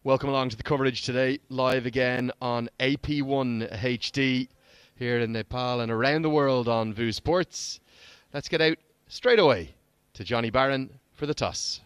Welcome along to the coverage today, live again on AP1 HD here in Nepal and around the world on VU Sports. Let's get out straight away to Johnny Barron for the toss.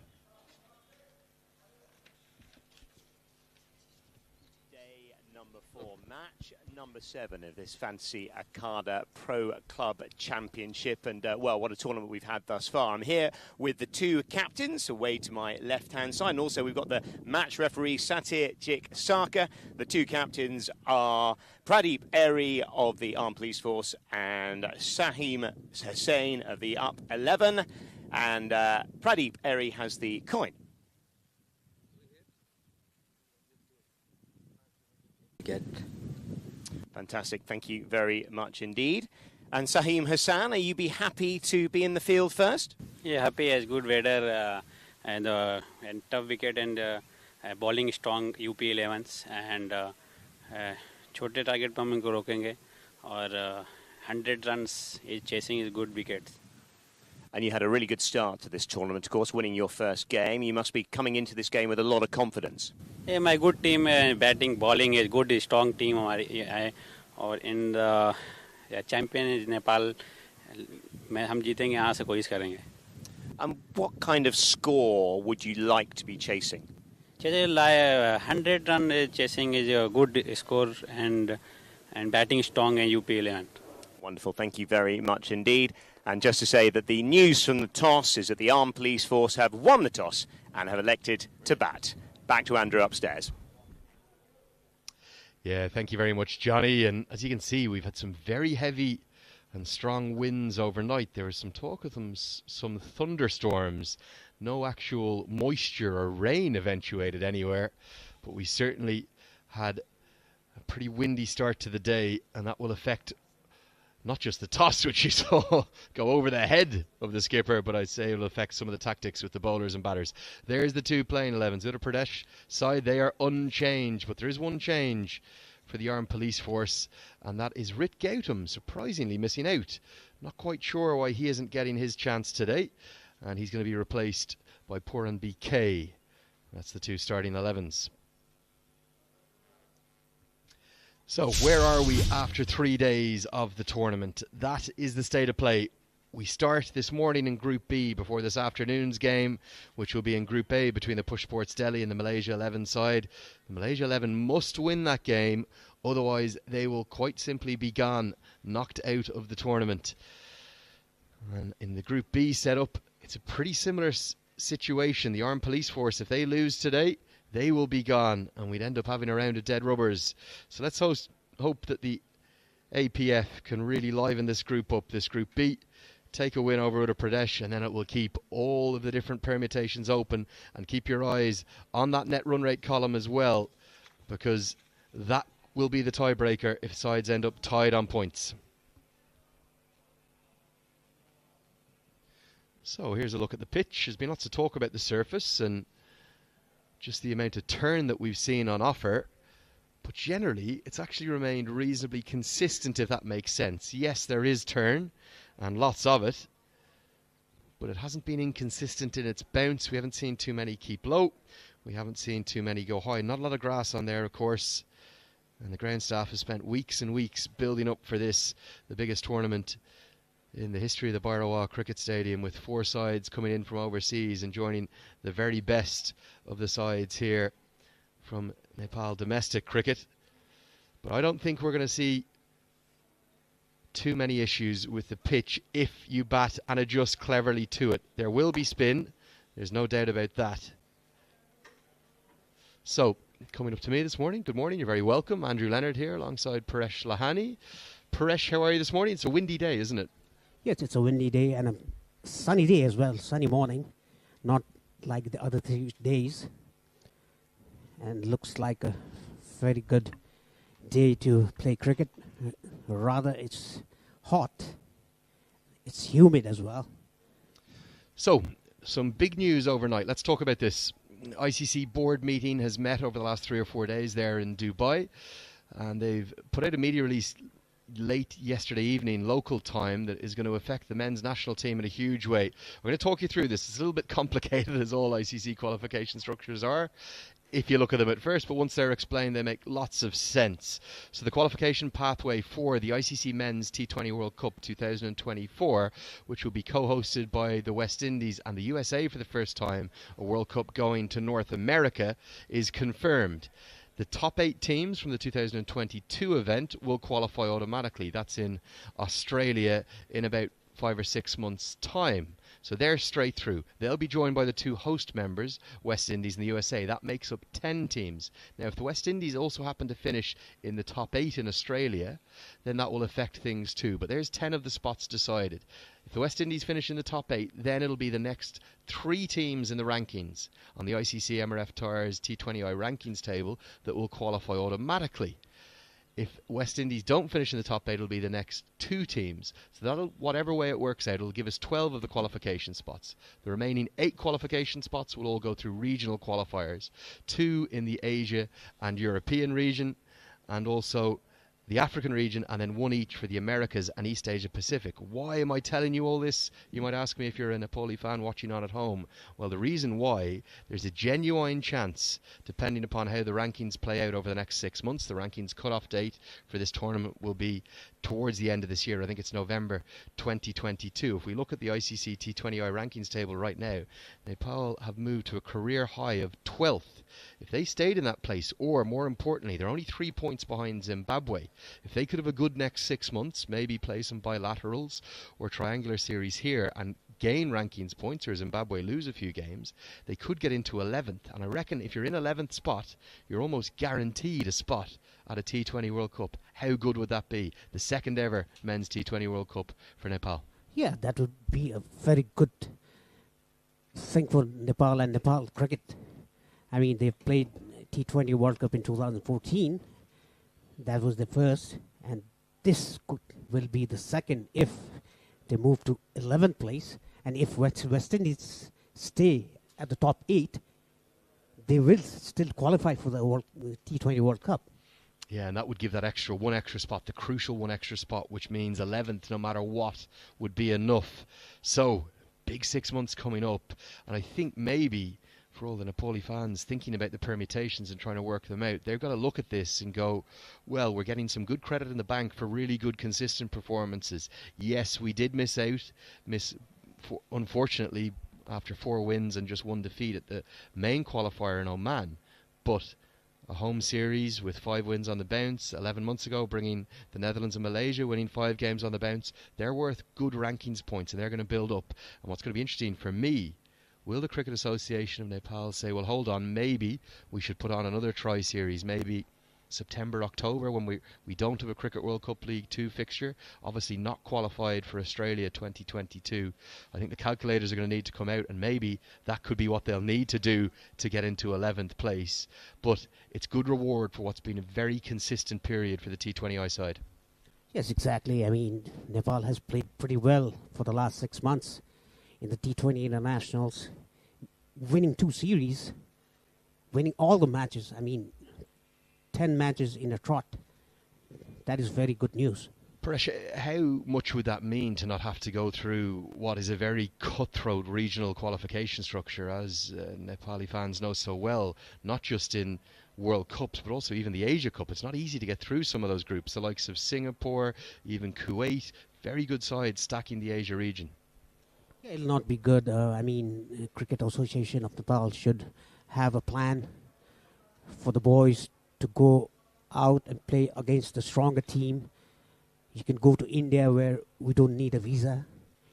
Day number 4, match number 7 of this fancy Akhada Pro Club Championship. And, well, what a tournament we've had thus far. I'm here with the two captains away to my left-hand side. And also we've got the match referee, Satir Jik Saka. The two captains are Pradeep Airy of the Armed Police Force and Sahim Hussain of the Up 11. And Pradeep Airy has the coin. Fantastic, thank you very much indeed. And Sahim Hassan, are you be happy to be in the field first? Yeah, happy as good weather and tough wicket and bowling strong UP 11s and छोटे target पे हम इनको रोकेंगे और 100 runs is chasing is good wickets. And you had a really good start to this tournament, of course, winning your first game. You must be coming into this game with a lot of confidence. Yeah, my good team, batting, bowling is good, strong team. और in the champion is Nepal, हम जीतेंगे यहाँ से कोशिश करेंगे. And what kind of score would you like to be chasing? 100 run chasing is a good score and batting strong and UP 11. Wonderful, thank you very much indeed. And just to say that the news from the toss is that the Armed Police Force have won the toss and have elected to bat. Back to Andrew upstairs. Yeah, thank you very much, Johnny. And as you can see, we've had some very heavy and strong winds overnight. There was some talk of some thunderstorms. No actual moisture or rain eventuated anywhere, but we certainly had a pretty windy start to the day, and that will affect not just the toss, which you saw go over the head of the skipper, but I'd say it will affect some of the tactics with the bowlers and batters. There's the two playing 11s. Uttar Pradesh side, they are unchanged, but there is one change for the Armed Police Force, and that is Rit Gautam, surprisingly missing out. Not quite sure why he isn't getting his chance today, and he's going to be replaced by Puran BK. That's the two starting 11s. So where are we after 3 days of the tournament? That is the state of play. We start this morning in Group B before this afternoon's game, which will be in Group A between the Push Sports Delhi and the Malaysia 11 side. The Malaysia 11 must win that game, otherwise they will quite simply be gone, knocked out of the tournament. And in the Group B setup, it's a pretty similar situation. The Armed Police Force, if they lose today, they will be gone, and we'd end up having a round of dead rubbers. So let's hope that the APF can really liven this group up, this Group B, take a win over Uttar Pradesh, and then it will keep all of the different permutations open, and keep your eyes on that net run rate column as well, because that will be the tiebreaker if sides end up tied on points. So here's a look at the pitch. There's been lots of talk about the surface and just the amount of turn that we've seen on offer, but generally it's actually remained reasonably consistent, if that makes sense. Yes, there is turn and lots of it, but it hasn't been inconsistent in its bounce. We haven't seen too many keep low, we haven't seen too many go high. Not a lot of grass on there, of course, and the ground staff has spent weeks and weeks building up for this, the biggest tournament in the history of the Bhairawa Cricket Stadium, with 4 sides coming in from overseas and joining the very best of the sides here from Nepal domestic cricket. But I don't think we're going to see too many issues with the pitch if you bat and adjust cleverly to it. There will be spin, there's no doubt about that. So, coming up to me this morning, good morning, you're very welcome. Andrew Leonard here alongside Paresh Lahani. Paresh, how are you this morning? It's a windy day, isn't it? Yes, it's a windy day and a sunny day as well, sunny morning, not like the other 3 days. And looks like a very good day to play cricket. Rather, it's hot, it's humid as well. So, some big news overnight. Let's talk about this. ICC board meeting has met over the last 3 or 4 days there in Dubai, and they've put out a media release late yesterday evening local time that is going to affect the men's national team in a huge way. We're going to talk you through this. It's a little bit complicated, as all ICC qualification structures are. if you look at them at first, but once they're explained, they make lots of sense. So the qualification pathway for the ICC Men's T20 World Cup 2024, which will be co-hosted by the West Indies and the USA for the first time, a World Cup going to North America, is confirmed. The top 8 teams from the 2022 event will qualify automatically. That's in Australia in about 5 or 6 months' time. So they're straight through. They'll be joined by the 2 host members, West Indies and the USA. That makes up 10 teams. Now, if the West Indies also happen to finish in the top 8 in Australia, then that will affect things too. But there's 10 of the spots decided. If the West Indies finish in the top 8, then it'll be the next 3 teams in the rankings on the ICC MRF Tires T20I rankings table that will qualify automatically. If West Indies don't finish in the top 8, it'll be the next 2 teams. So that'll, whatever way it works out, it'll give us 12 of the qualification spots. The remaining 8 qualification spots will all go through regional qualifiers. 2 in the Asia and European region, and also the African region, and then 1 each for the Americas and East Asia Pacific. Why am I telling you all this? You might ask me if you're a Nepali fan watching on at home. Well, the reason why, there's a genuine chance, depending upon how the rankings play out over the next 6 months, the rankings cut-off date for this tournament will be towards the end of this year. I think it's November 2022. If we look at the ICC T20I rankings table right now, Nepal have moved to a career high of 12th. If they stayed in that place, or more importantly, they're only 3 points behind Zimbabwe. If they could have a good next 6 months, maybe play some bilaterals or triangular series here and gain rankings points, or Zimbabwe lose a few games, they could get into 11th. And I reckon if you're in 11th spot, you're almost guaranteed a spot at a T20 World Cup. How good would that be? The second ever Men's T20 World Cup for Nepal. Yeah, that would be a very good thing for Nepal and Nepal cricket. I mean, they've played T20 World Cup in 2014. That was the first, and this will be the second if they move to 11th place. And if West Indies stay at the top 8, they will still qualify for the T20 World Cup. Yeah, and that would give that one extra spot, the crucial one extra spot, which means 11th, no matter what, would be enough. So, big 6 months coming up, and I think maybe for all the Nepali fans thinking about the permutations and trying to work them out, they've got to look at this and go, well, we're getting some good credit in the bank for really good consistent performances. Yes, we did miss unfortunately, after 4 wins and just 1 defeat at the main qualifier in Oman, but a home series with 5 wins on the bounce 11 months ago, bringing the Netherlands and Malaysia, winning 5 games on the bounce, they're worth good rankings points, and they're going to build up. And what's going to be interesting for me, will the Cricket Association of Nepal say, well, hold on, maybe we should put on another tri-series, maybe September, October, when we don't have a Cricket World Cup League 2 fixture, obviously not qualified for Australia 2022. I think the calculators are going to need to come out, and maybe that could be what they'll need to do to get into 11th place. But it's good reward for what's been a very consistent period for the T20I side. Yes, exactly. I mean, Nepal has played pretty well for the last 6 months in the T20 internationals, winning 2 series, winning all the matches. I mean, 10 matches in a trot. That is very good news. Paresh, how much would that mean to not have to go through what is a very cutthroat regional qualification structure, as Nepali fans know so well, not just in World Cups, but also even the Asia Cup? It's not easy to get through some of those groups, the likes of Singapore, even Kuwait, very good sides stacking the Asia region. Yeah, it'll not be good. I mean, Cricket Association of Nepal should have a plan for the boys to go out and play against a stronger team. You can go to India, where we don't need a visa.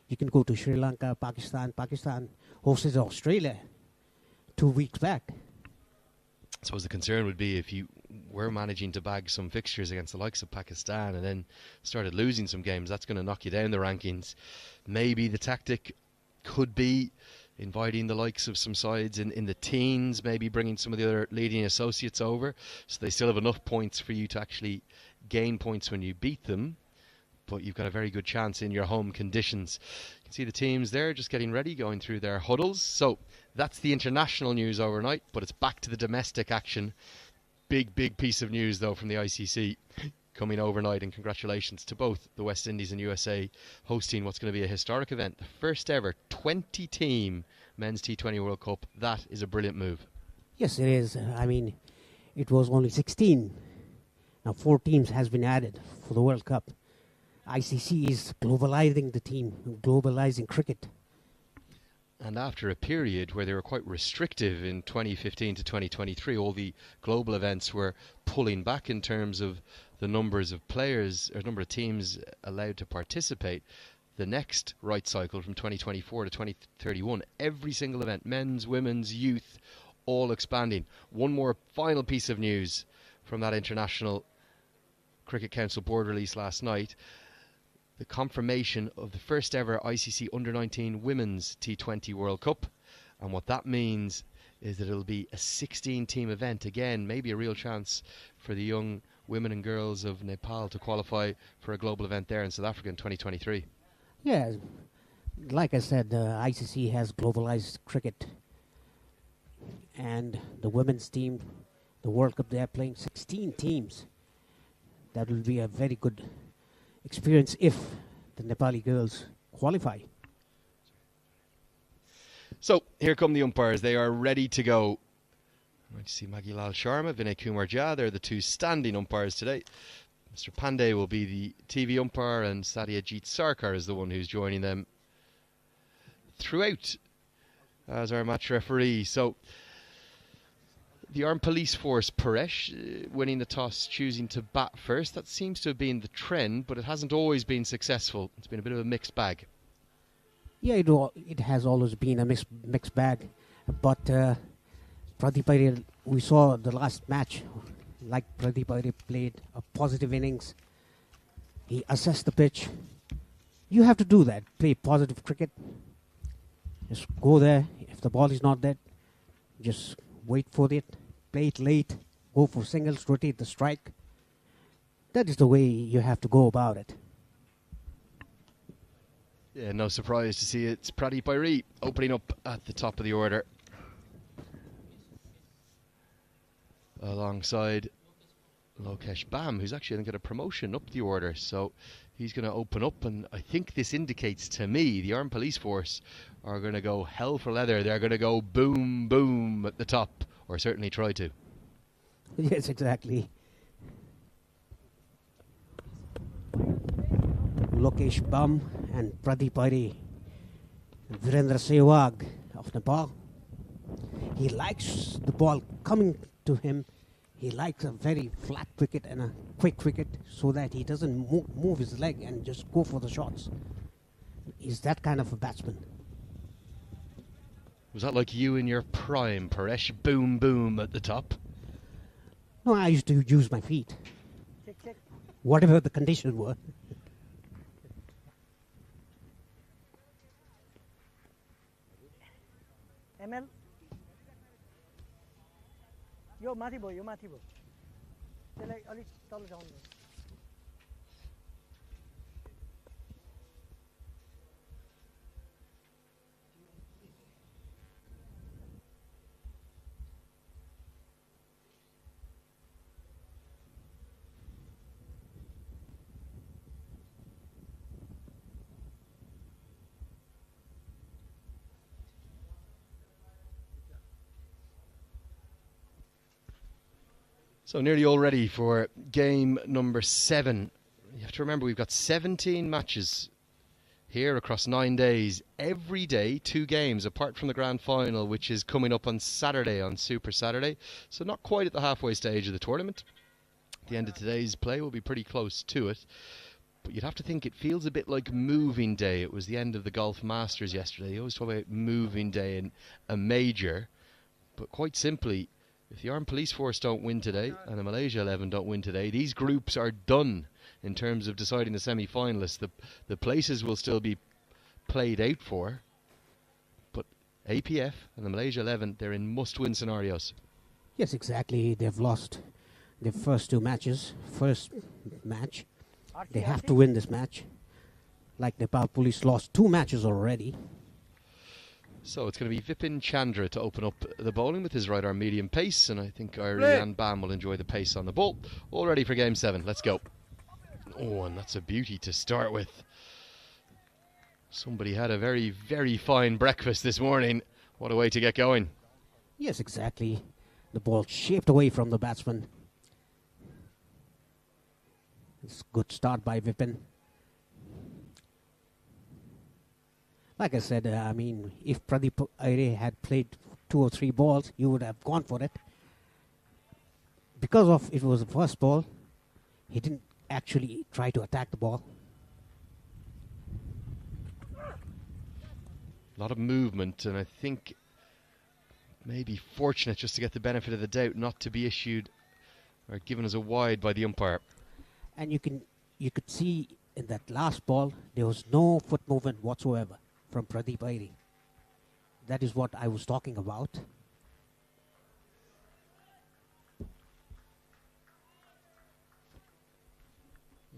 You can go to Sri Lanka, Pakistan. Pakistan hosted Australia 2 weeks back. I suppose the concern would be if you were managing to bag some fixtures against the likes of Pakistan and then started losing some games, that's going to knock you down the rankings. Maybe the tactic could be inviting the likes of some sides in the teens, maybe bringing some of the other leading associates over, so they still have enough points for you to actually gain points when you beat them, but you've got a very good chance in your home conditions. You can see the teams there just getting ready, going through their huddles. So that's the international news overnight, but it's back to the domestic action. Big piece of news though from the ICC coming overnight, and congratulations to both the West Indies and USA hosting what's going to be a historic event, the first ever 20-team Men's T20 World Cup. That is a brilliant move. Yes, it is. I mean, it was only 16. Now 4 teams has been added for the World Cup. ICC is globalizing the team, globalizing cricket. And after a period where they were quite restrictive in 2015 to 2023, all the global events were pulling back in terms of the numbers of players or number of teams allowed to participate. The next right cycle from 2024 to 2031, every single event, men's, women's, youth, all expanding. One more final piece of news from that International Cricket Council board release last night. The confirmation of the first ever ICC Under-19 Women's T20 World Cup. And what that means is that it'll be a 16-team event. Again, maybe a real chance for the young women and girls of Nepal to qualify for a global event there in South Africa in 2023. Yeah, like I said, ICC has globalized cricket. And the women's team, the World Cup, they are playing 16 teams. That will be a very good experience if the Nepali girls qualify. So here come the umpires. They are ready to go. I'm going to see Maggie Lal Sharma, Vinay Kumar Jha. They're the two standing umpires today. Mr. Pandey will be the TV umpire, and Satyajit Sarkar is the one who's joining them throughout as our match referee. So the Armed Police Force, Paresh, winning the toss, choosing to bat first. That seems to have been the trend, but it hasn't always been successful. It's been a bit of a mixed bag. Yeah, it has always been a mixed bag. But Pradeep Iyer, we saw the last match, like Pradeep Iyer played a positive innings. He assessed the pitch. You have to do that, play positive cricket. Just go there. If the ball is not there, just wait for it. Play it late, go for singles, rotate the strike. That is the way you have to go about it. Yeah, no surprise to see it's Pradeep Iyer opening up at the top of the order. Alongside Lokesh Bam, who's actually going to get a promotion up the order. So he's going to open up, and I think this indicates to me the Armed Police Force are going to go hell for leather. They're going to go boom, boom at the top. Or certainly try to. Yes, exactly. Lokesh Bam and Pradeep Iyer. Virendra Sehwag of Nepal. He likes the ball coming to him. He likes a very flat wicket and a quick wicket so that he doesn't move his leg and just go for the shots. He's that kind of a batsman. Was that like you in your prime, Paresh? Boom, boom at the top? No, I used to use my feet. Whatever the conditions were. ML? यो माथि भयो त्यसलाई अलिक तल जाउनु So nearly all ready for game number 7. You have to remember we've got 17 matches here across 9 days. Every day, 2 games, apart from the grand final, which is coming up on Saturday, on Super Saturday. So not quite at the halfway stage of the tournament. The end of today's play will be pretty close to it. But you'd have to think it feels a bit like moving day. It was the end of the Golf Masters yesterday. You always talk about moving day and a major. But quite simply, if the Armed Police Force don't win today and the Malaysia 11 don't win today, these groups are done in terms of deciding the semi-finalists. The places will still be played out for, but APF and the Malaysia 11, they're in must-win scenarios. Yes, exactly. They've lost their first 2 matches. First match, they have to win this match. Like Nepal Police lost 2 matches already. So it's going to be Vipin Chandra to open up the bowling with his right arm medium pace, and I think Ariane Bam will enjoy the pace on the ball. All ready for game 7. Let's go. Oh, and that's a beauty to start with. Somebody had a very, very fine breakfast this morning. What a way to get going. Yes, exactly. The ball shaped away from the batsman. It's a good start by Vipin. Like I said, I mean, if Pradeep Aire had played 2 or 3 balls, you would have gone for it. Because of it was the first ball, he didn't actually try to attack the ball. A lot of movement, and I think maybe fortunate just to get the benefit of the doubt not to be issued or given as a wide by the umpire. And you could see in that last ball, there was no foot movement whatsoever from Pradeep Aire. That is what I was talking about.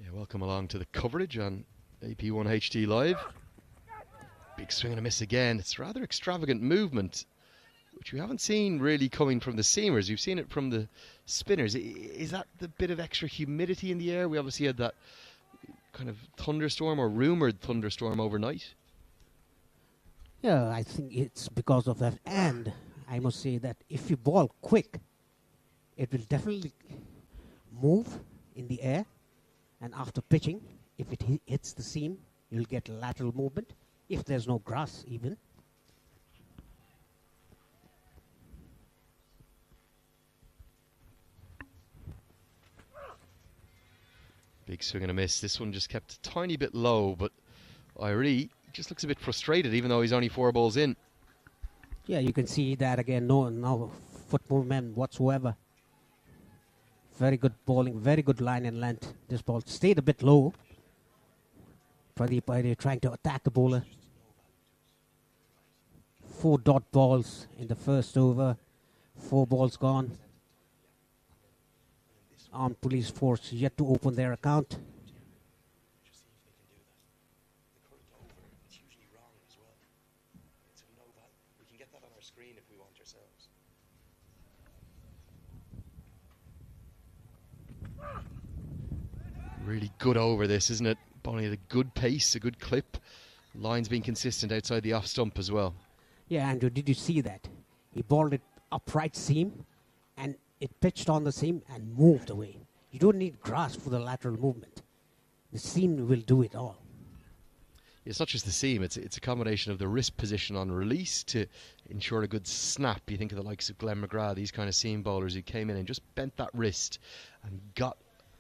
Yeah, welcome along to the coverage on AP1 HD Live. Big swing and a miss again. It's rather extravagant movement, which we haven't seen really coming from the seamers. You've seen it from the spinners. Is that the bit of extra humidity in the air? We obviously had that kind of thunderstorm or rumoured thunderstorm overnight. Yeah, I think it's because of that. And I must say that if you ball quick, it will definitely move in the air. And after pitching, if it hits the seam, you'll get lateral movement. If there's no grass even. Big swing and a miss. This one just kept a tiny bit low, but Irie just looks a bit frustrated, even though he's only 4 balls in. Yeah, you can see that again. No foot movement whatsoever. Very good bowling, very good line and length. This ball stayed a bit low. Pradeep Aire trying to attack the bowler. 4 dot balls in the first over. 4 balls gone. Armed police force yet to open their account. Really good over this, isn't it? Bowling at a good pace, a good clip. Lines being consistent outside the off stump as well. Yeah, Andrew, did you see that? He bowled it upright seam and it pitched on the seam and moved away. You don't need grass for the lateral movement. The seam will do it all. It's not just the seam, it's a combination of the wrist position on release to ensure a good snap. You think of the likes of Glenn McGrath, these kind of seam bowlers who came in and just bent that wrist and got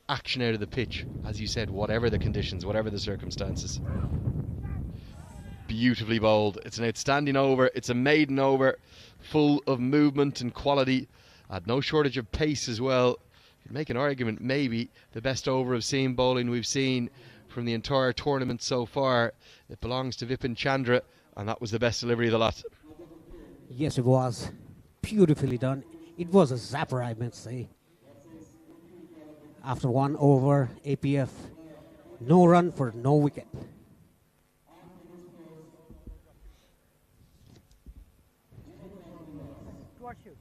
action out of the pitch, as you said, whatever the conditions, whatever the circumstances. Beautifully bowled. It's an outstanding over. It's a maiden over, full of movement and quality. Had no shortage of pace as well. You can make an argument, maybe the best over of seam bowling we've seen from the entire tournament so far. It belongs to Vipin Chandra, and that was the best delivery of the lot. Yes, it was. Beautifully done. It was a zapper, I must say. After 1 over, APF, no run for no wicket.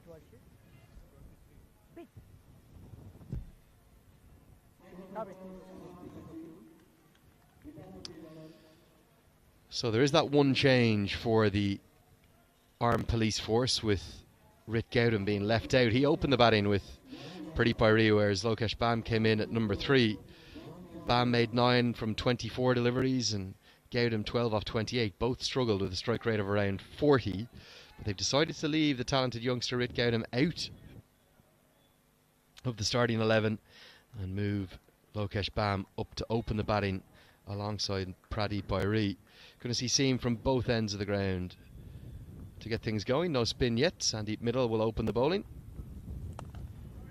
Towards you. Big. Stop it. So there is that one change for the armed police force with Rit Gautam being left out. He opened the batting with Pradeep Aire, whereas Lokesh Bam came in at number 3. Bam made 9 from 24 deliveries and Gautam 12 off 28. Both struggled with a strike rate of around 40. But they've decided to leave the talented youngster Rit Gautam out of the starting 11 and move Lokesh Bam up to open the batting alongside Pradeep Aire. Going to see seam from both ends of the ground to get things going. No spin yet. Sandeep Middle will open the bowling.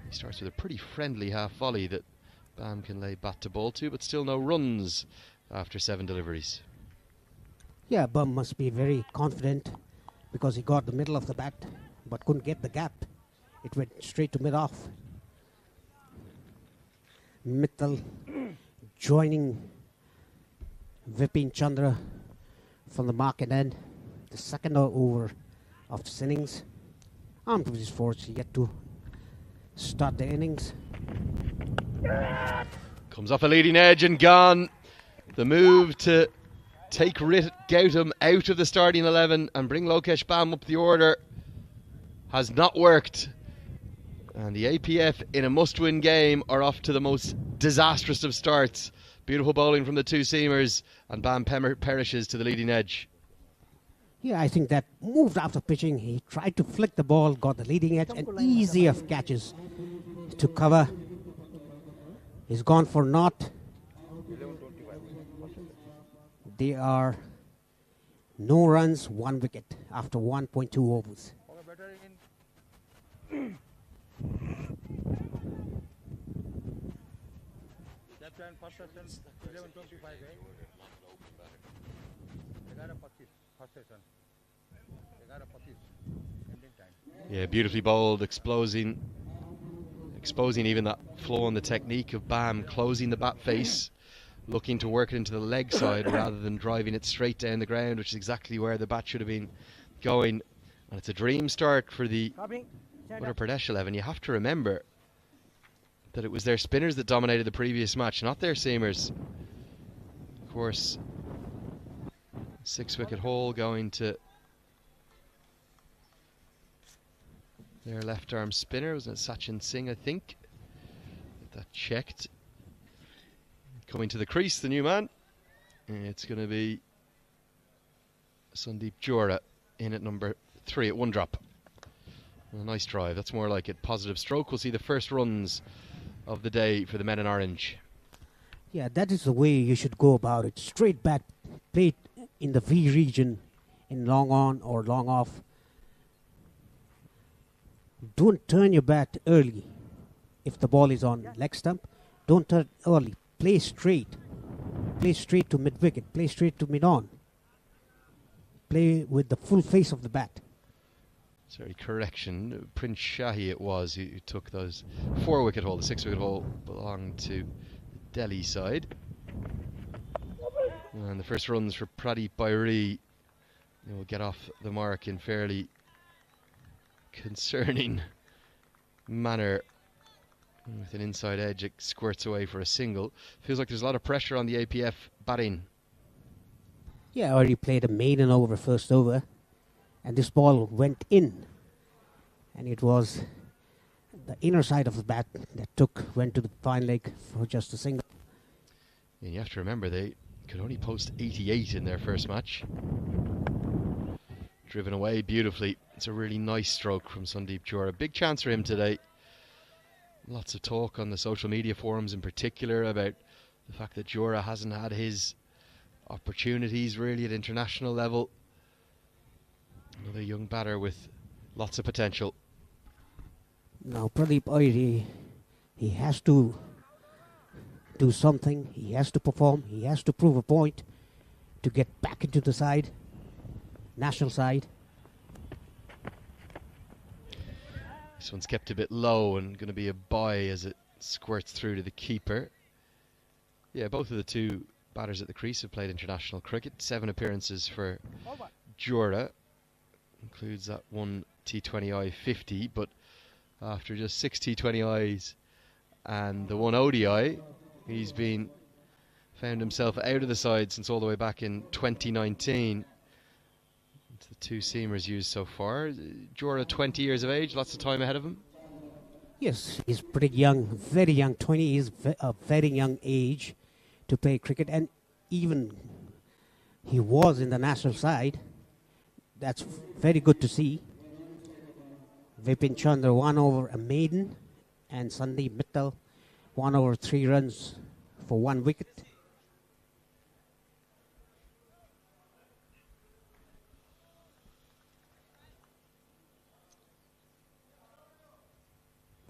He starts with a pretty friendly half volley that Bam can lay bat to ball to, but still no runs after 7 deliveries. Yeah, Bam must be very confident because he got the middle of the bat but couldn't get the gap. It went straight to mid-off. Mittal joining Vipin Chandra from the market end. The second over of this innings. Armed police force yet to start the innings. Comes off a leading edge and gone. The move to take Rit Gautam out of the starting 11 and bring Lokesh Bam up the order has not worked. And the APF in a must-win game are off to the most disastrous of starts. Beautiful bowling from the two seamers, and Bam perishes to the leading edge. Yeah, I think that moved after pitching. He tried to flick the ball, got the leading edge, and easy of catches to cover. He's gone for naught. There are no runs, 1 wicket after 1.2 overs. Yeah, beautifully bowled, exposing even that flaw in the technique of Bam, closing the bat face, looking to work it into the leg side rather than driving it straight down the ground, which is exactly where the bat should have been going. And it's a dream start for the Uttar Pradesh 11. You have to remember that it was their spinners that dominated the previous match, not their seamers. Of course, 6-wicket haul going to their left arm spinner. Was it Sachin Singh, I think? Get that checked. Coming to the crease, the new man. It's going to be Sandeep Jora in at number 3 at 1 drop. A nice drive. That's more like it. Positive stroke. We'll see the first runs of the day for the men in orange. Yeah, that is the way you should go about it. Straight bat, play it in the V region, in long on or long off. Don't turn your bat early. If the ball is on leg stump, don't turn early. Play straight. Play straight to mid-wicket. Play straight to mid-on. Play with the full face of the bat. Sorry, correction. Prince Shahi it was who took those 4-wicket haul. The 6-wicket haul belonged to the Delhi side. And the first runs for Pradeep Bairi will get off the mark in fairly concerning manner. With an inside edge, it squirts away for a single. Feels like there's a lot of pressure on the APF batting. Yeah, already played a maiden over, first over. And this ball went in. And it was the inner side of the bat that went to the fine leg for just a single. And you have to remember, they could only post 88 in their first match. Driven away beautifully. It's a really nice stroke from Sandeep Jora. Big chance for him today. Lots of talk on the social media forums in particular about the fact that Jora hasn't had his opportunities really at international level. Another young batter with lots of potential. Now Pradeep Airi, he has to do something. He has to perform. He has to prove a point to get back into the side, national side. This one's kept a bit low and going to be a bye as it squirts through to the keeper. Yeah, both of the two batters at the crease have played international cricket. 7 appearances for Jora. Includes that one T20I 50, but after just 6 T20Is and the one ODI, he's found himself out of the side since all the way back in 2019. The 2 seamers used so far. Jora, 20 years of age, lots of time ahead of him. Yes, he's pretty young, very young. 20 is a very young age to play cricket, and even he was in the national side. That's very good to see. Vipin Chandra 1 over a maiden, and Sandeep Mittal 1 over 3 runs for 1 wicket.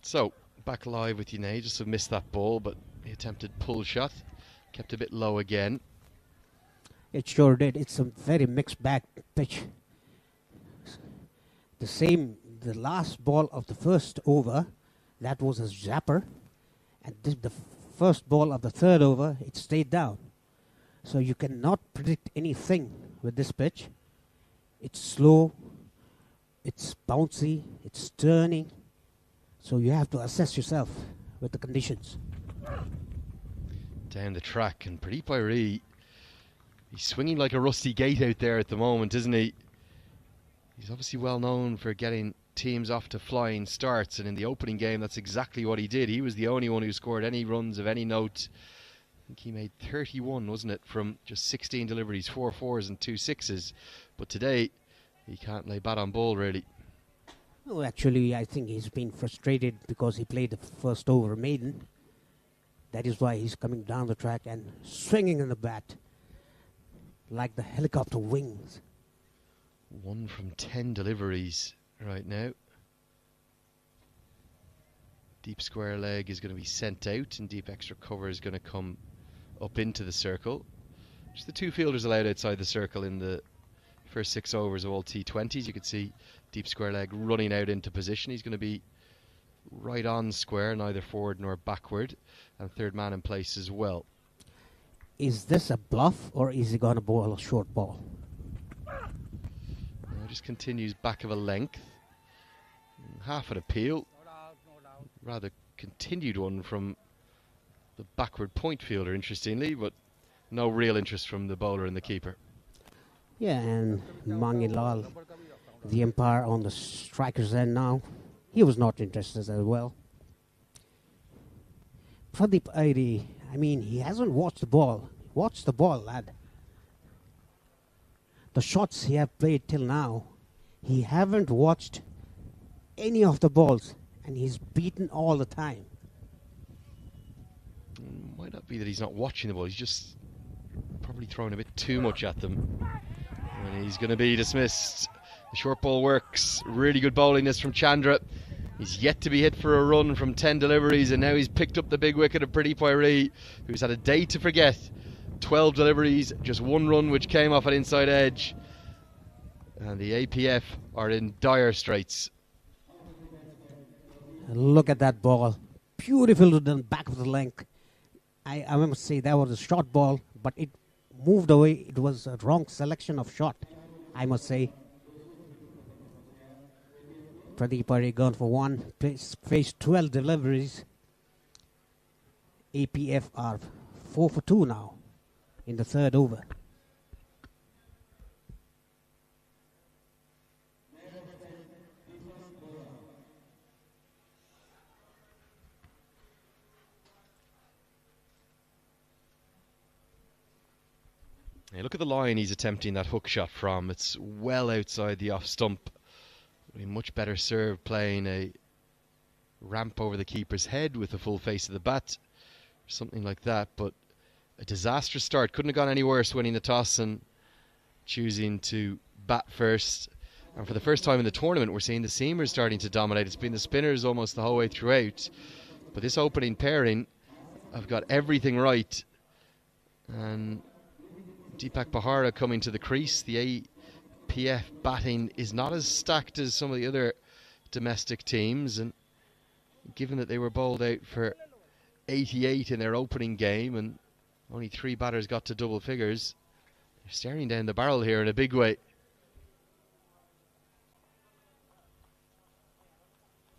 So, back live with you now. Just have missed that ball, but the attempted pull shot kept a bit low again. It sure did. It's a very mixed bag pitch. The last ball of the first over, that was a zapper. And the first ball of the third over, it stayed down. So you cannot predict anything with this pitch. It's slow, it's bouncy, it's turning. So you have to assess yourself with the conditions. Down the track, and Pradeep Bairi, he's swinging like a rusty gate out there at the moment, isn't he? He's obviously well known for getting teams off to flying starts, and in the opening game that's exactly what he did. He was the only one who scored any runs of any note. I think he made 31, wasn't it, from just 16 deliveries, 4 fours and 2 sixes. But today he can't lay bat on ball really. No, actually I think he's been frustrated because he played the first over maiden. That is why he's coming down the track and swinging in the bat like the helicopter wings. 1 from 10 deliveries right now. Deep square leg is going to be sent out, and deep extra cover is going to come up into the circle. Just the 2 fielders allowed outside the circle in the first 6 overs of all T20s. You could see deep square leg running out into position. He's going to be right on square, neither forward nor backward, and third man in place as well. Is this a bluff, or is he going to bowl a short ball? Just continues back of a length. Half an appeal. Rather continued one from the backward point fielder, interestingly, but no real interest from the bowler and the keeper. Yeah, and Mangi Lal, the umpire on the striker's end now, he was not interested as well. Pradeep Airi, I mean, he hasn't watched the ball. Watch the ball, lad. The shots he have played till now, he haven't watched any of the balls, and he's beaten all the time. Might not be that he's not watching the ball, he's just probably throwing a bit too much at them. And he's going to be dismissed. The short ball works. Really good bowling this from Chandra. He's yet to be hit for a run from 10 deliveries, and now he's picked up the big wicket of Pradeep Airi, who's had a day to forget. 12 deliveries, just 1 run which came off an inside edge. And the APF are in dire straits. Look at that ball. Beautiful to the back of the length. I must say that was a short ball, but it moved away. It was a wrong selection of shot, I must say. Pradeep Airi gone for 1. Faced 12 deliveries. APF are 4 for 2 now in the 3rd over. Hey, look at the line he's attempting that hook shot from. It's well outside the off stump. A much better serve playing a ramp over the keeper's head with the full face of the bat, or something like that. But a disastrous start. Couldn't have gone any worse, winning the toss and choosing to bat first. And for the first time in the tournament, we're seeing the seamers starting to dominate. It's been the spinners almost the whole way throughout. But this opening pairing have got everything right. And Deepak Bahara coming to the crease. The APF batting is not as stacked as some of the other domestic teams, and given that they were bowled out for 88 in their opening game and only 3 batters got to double figures, they're staring down the barrel here in a big way.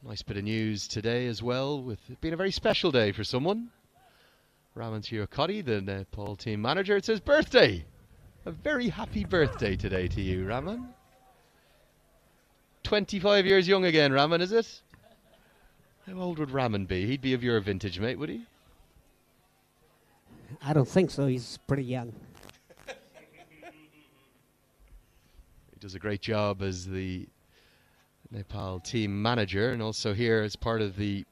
Nice bit of news today as well, with it being a very special day for someone. Raman Chirakoti, the Nepal team manager. It's his birthday. A very happy birthday today to you, Raman. 25 years young again, Raman, is it? How old would Raman be? He'd be of your vintage, mate, would he? I don't think so. He's pretty young. He does a great job as the Nepal team manager, and also here as part of the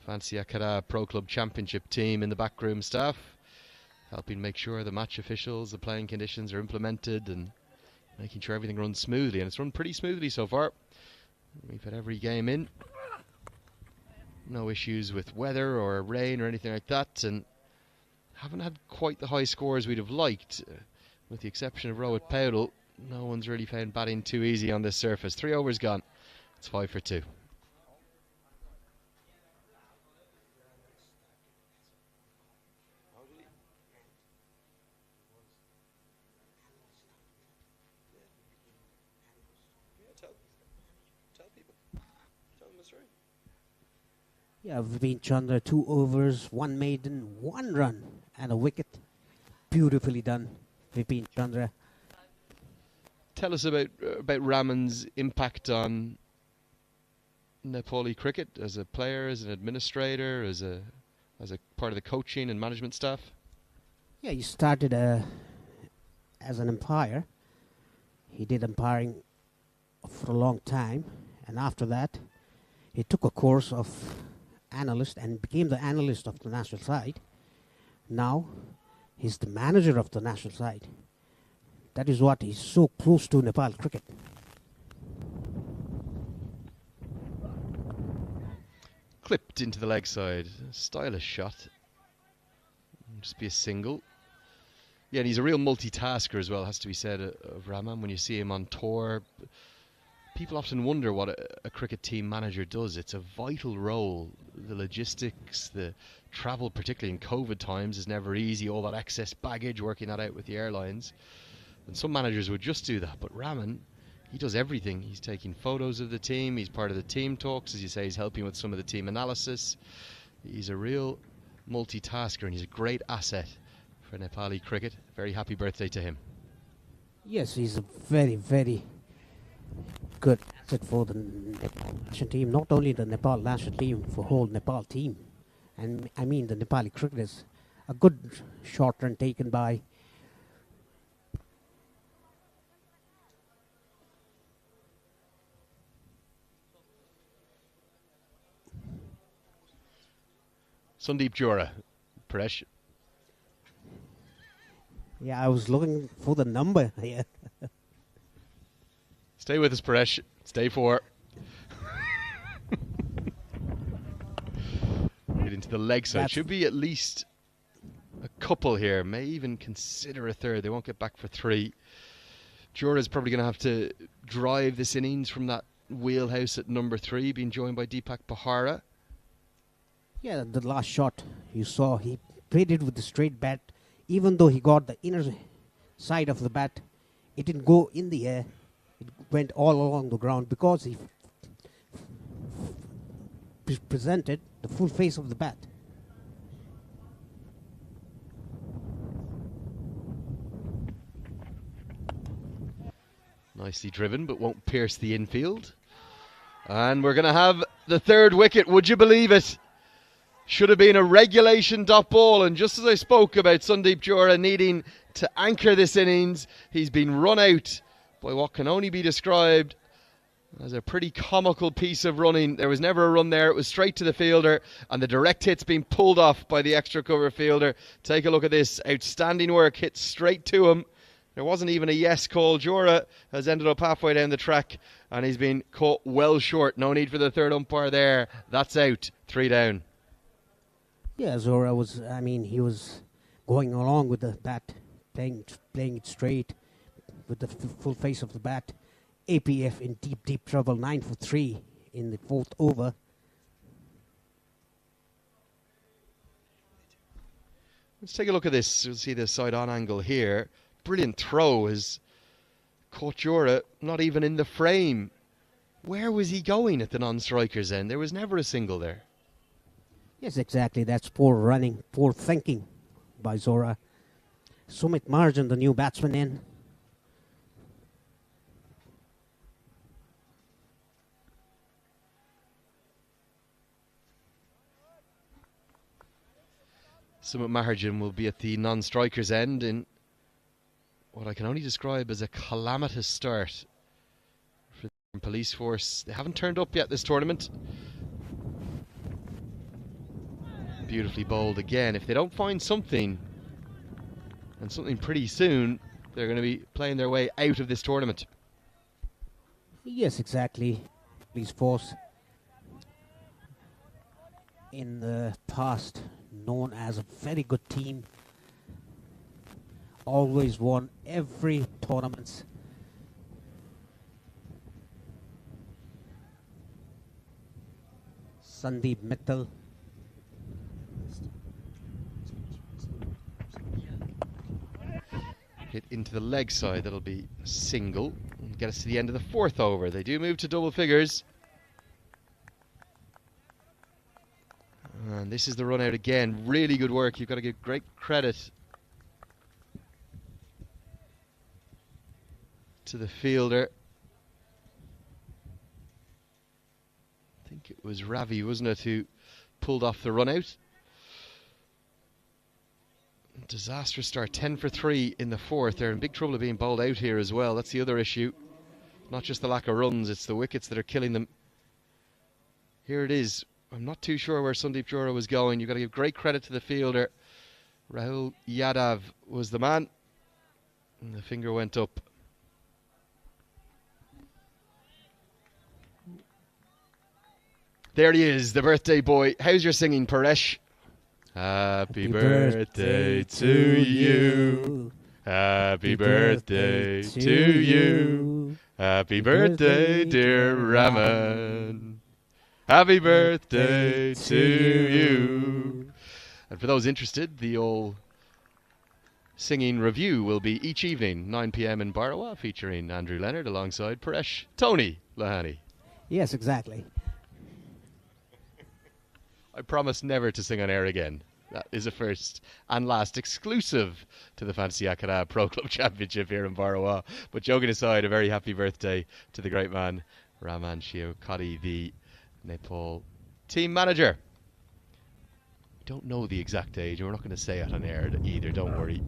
Fancy Akhada Pro Club Championship team in the backroom staff, helping make sure the match officials, the playing conditions are implemented and making sure everything runs smoothly. And it's run pretty smoothly so far. We've had every game in. No issues with weather or rain or anything like that, and haven't had quite the high scores we'd have liked. With the exception of Rohit Paudel, no one's really found batting too easy on this surface. 3 overs gone. It's 5 for 2. Yeah, Vipin Chandra, 2 overs, 1 maiden, 1 run, and a wicket. Beautifully done, Vipin Chandra. Tell us about Raman's impact on Nepali cricket as a player, as an administrator, as a part of the coaching and management staff? Yeah, he started as an umpire. He did umpiring for a long time, and after that, he took a course of analyst and became the analyst of the national side. Now, he's the manager of the national side. That is what he's so close to Nepal cricket. Clipped into the leg side. Stylish shot. Just be a single. Yeah, and he's a real multitasker as well, has to be said, of Rahman. When you see him on tour, people often wonder what a cricket team manager does. It's a vital role. The logistics, the travel, particularly in COVID times, is never easy. All that excess baggage, working that out with the airlines. And some managers would just do that. But Rahman, he does everything. He's taking photos of the team. He's part of the team talks. As you say, he's helping with some of the team analysis. He's a real multitasker, and he's a great asset for Nepali cricket. Very happy birthday to him. Yes, he's a very, very good asset for the Nepal national team. Not only the Nepal national team, for whole Nepal team. And I mean the Nepali cricketers. A good short run taken by Sandeep Jora. Paresh. Yeah, I was looking for the number here. Stay with us, Paresh. Stay 4. Get into the leg side. Should be at least a couple here. May even consider a third. They won't get back for 3. Jora's probably going to have to drive this innings from that wheelhouse at number 3, being joined by Deepak Pahara. Yeah, the last shot you saw, he played it with the straight bat. Even though he got the inner side of the bat, it didn't go in the air. It went all along the ground because he presented the full face of the bat. Nicely driven, but won't pierce the infield. And we're going to have the third wicket. Would you believe it? Should have been a regulation dot ball, and just as I spoke about Sandeep Jora needing to anchor this innings, he's been run out by what can only be described as a pretty comical piece of running. There was never a run there. It was straight to the fielder, and the direct hit's been pulled off by the extra cover fielder. Take a look at this. Outstanding work, hit straight to him. There wasn't even a yes call. Jora has ended up halfway down the track, and he's been caught well short. No need for the third umpire there. That's out. 3 down. Yeah, Zora was, he was going along with the bat, playing it straight with the full face of the bat. APF in deep trouble, 9 for 3 in the 4th over. Let's take a look at this. You'll see the side-on angle here. Brilliant throw has caught Jora not even in the frame. Where was he going at the non-striker's end? There was never a single there. Yes, exactly. That's poor running, poor thinking by Zora. Sumit Mahajan, the new batsman, in. Sumit Mahajan will be at the non-striker's end in what I can only describe as a calamitous start for the police force. They haven't turned up yet this tournament. Beautifully bowled again. If they don't find something, and something pretty soon, they're going to be playing their way out of this tournament. Yes, exactly. Police force in the past known as a very good team. Always won every tournament. Sandeep Mittal. Hit into the leg side. That'll be a single. And get us to the end of the 4th over. They do move to double figures. And this is the run out again. Really good work. You've got to give great credit to the fielder. I think was Ravi, wasn't it, who pulled off the run out. Disastrous start, 10 for 3 in the fourth. They're in big trouble of being bowled out here as well. That's the other issue. Not just the lack of runs, it's the wickets that are killing them. Here it is. I'm not too sure where Sandeep Jura was going. You've got to give great credit to the fielder. Rahul Yadav was the man. And the finger went up. There he is, the birthday boy. How's your singing, Paresh? Happy birthday to you. Happy birthday to you. Happy birthday, dear Raman. Happy birthday to you. And for those interested, the old singing review will be each evening, 9 p.m. in Barawa, featuring Andrew Leonard alongside Paresh Tony Lahani. Yes, exactly. I promise never to sing on air again. That is a first and last, exclusive to the Fantasy Akhada Pro Club Championship here in Barawa. But joking aside, a very happy birthday to the great man, Raman Shiokadi, the Nepal team manager. Don't know the exact age, and we're not going to say it on air either, don't worry.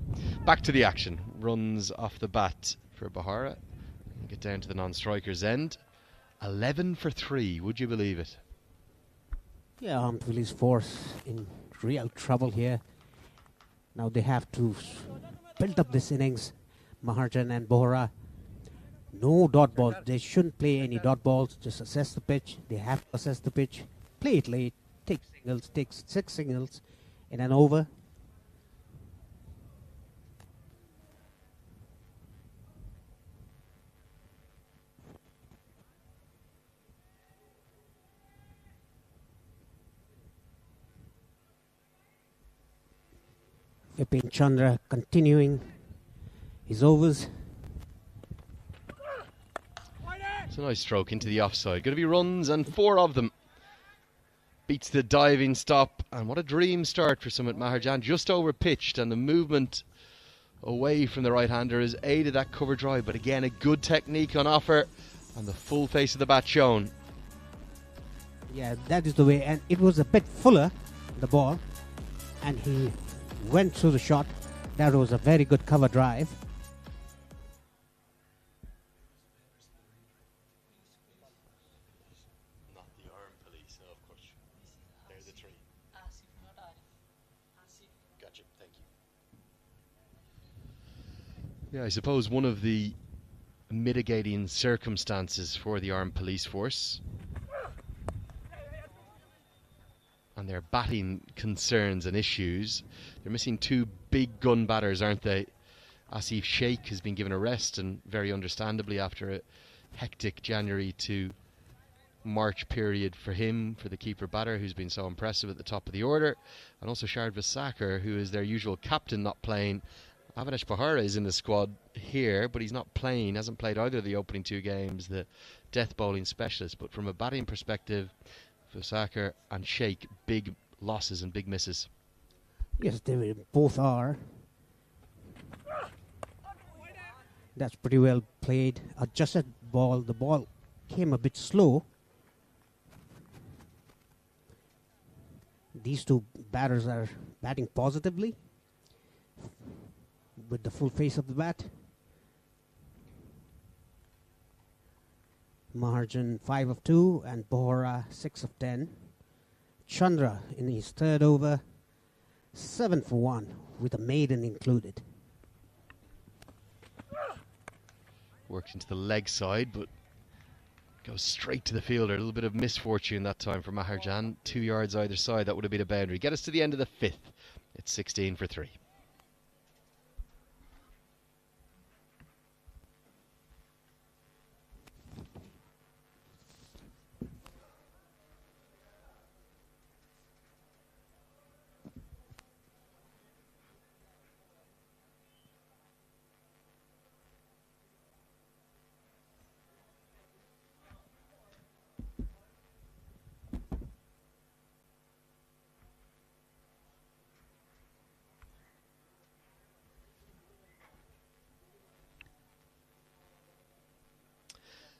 Back to the action. Runs off the bat for Bahara. Get down to the non-striker's end. 11 for 3, would you believe it? Yeah, Armed Police Force in real trouble here. Now they have to build up this innings. Maharjan and Bohra. No dot balls. They shouldn't play any dot balls. Just assess the pitch. They have to assess the pitch. Play it late. Take singles. Take 6 singles in an over. Vipin Chandra continuing his overs. It's a nice stroke into the offside. Going to be runs, and 4 of them. Beats the diving stop, and what a dream start for Sumit Maharjan. Just over pitched, and the movement away from the right-hander has aided that cover drive. But again, a good technique on offer, and the full face of the bat shown. Yeah, that is the way, and it was a bit fuller, the ball, and he went through the shot. That was a very good cover drive. Not the armed police, no, of course. There's the tree. Gotcha, thank you. Yeah, I suppose one of the mitigating circumstances for the armed police force and their batting concerns and issues, they're missing 2 big gun batters, aren't they? Asif Sheikh has been given a rest, and very understandably after a hectic January to March period for him, for the keeper batter who's been so impressive at the top of the order, and also Shard Vasakar, who is their usual captain, not playing. Avinash Bahara is in the squad here, but he's not playing, hasn't played either of the opening 2 games, the death bowling specialist. But from a batting perspective, Vasakar and Sheikh, big losses and big misses. Yes, they both are. That's pretty well played. Adjusted ball. The ball came a bit slow. These 2 batters are batting positively with the full face of the bat. Maharjan 5 of 2 and Bohra 6 of 10. Chandra in his 3rd over 7 for 1 with a maiden included. Works into the leg side, but goes straight to the fielder. A little bit of misfortune that time for Maharjan. 2 yards either side, that would have been a boundary. Get us to the end of the 5th. It's 16 for 3.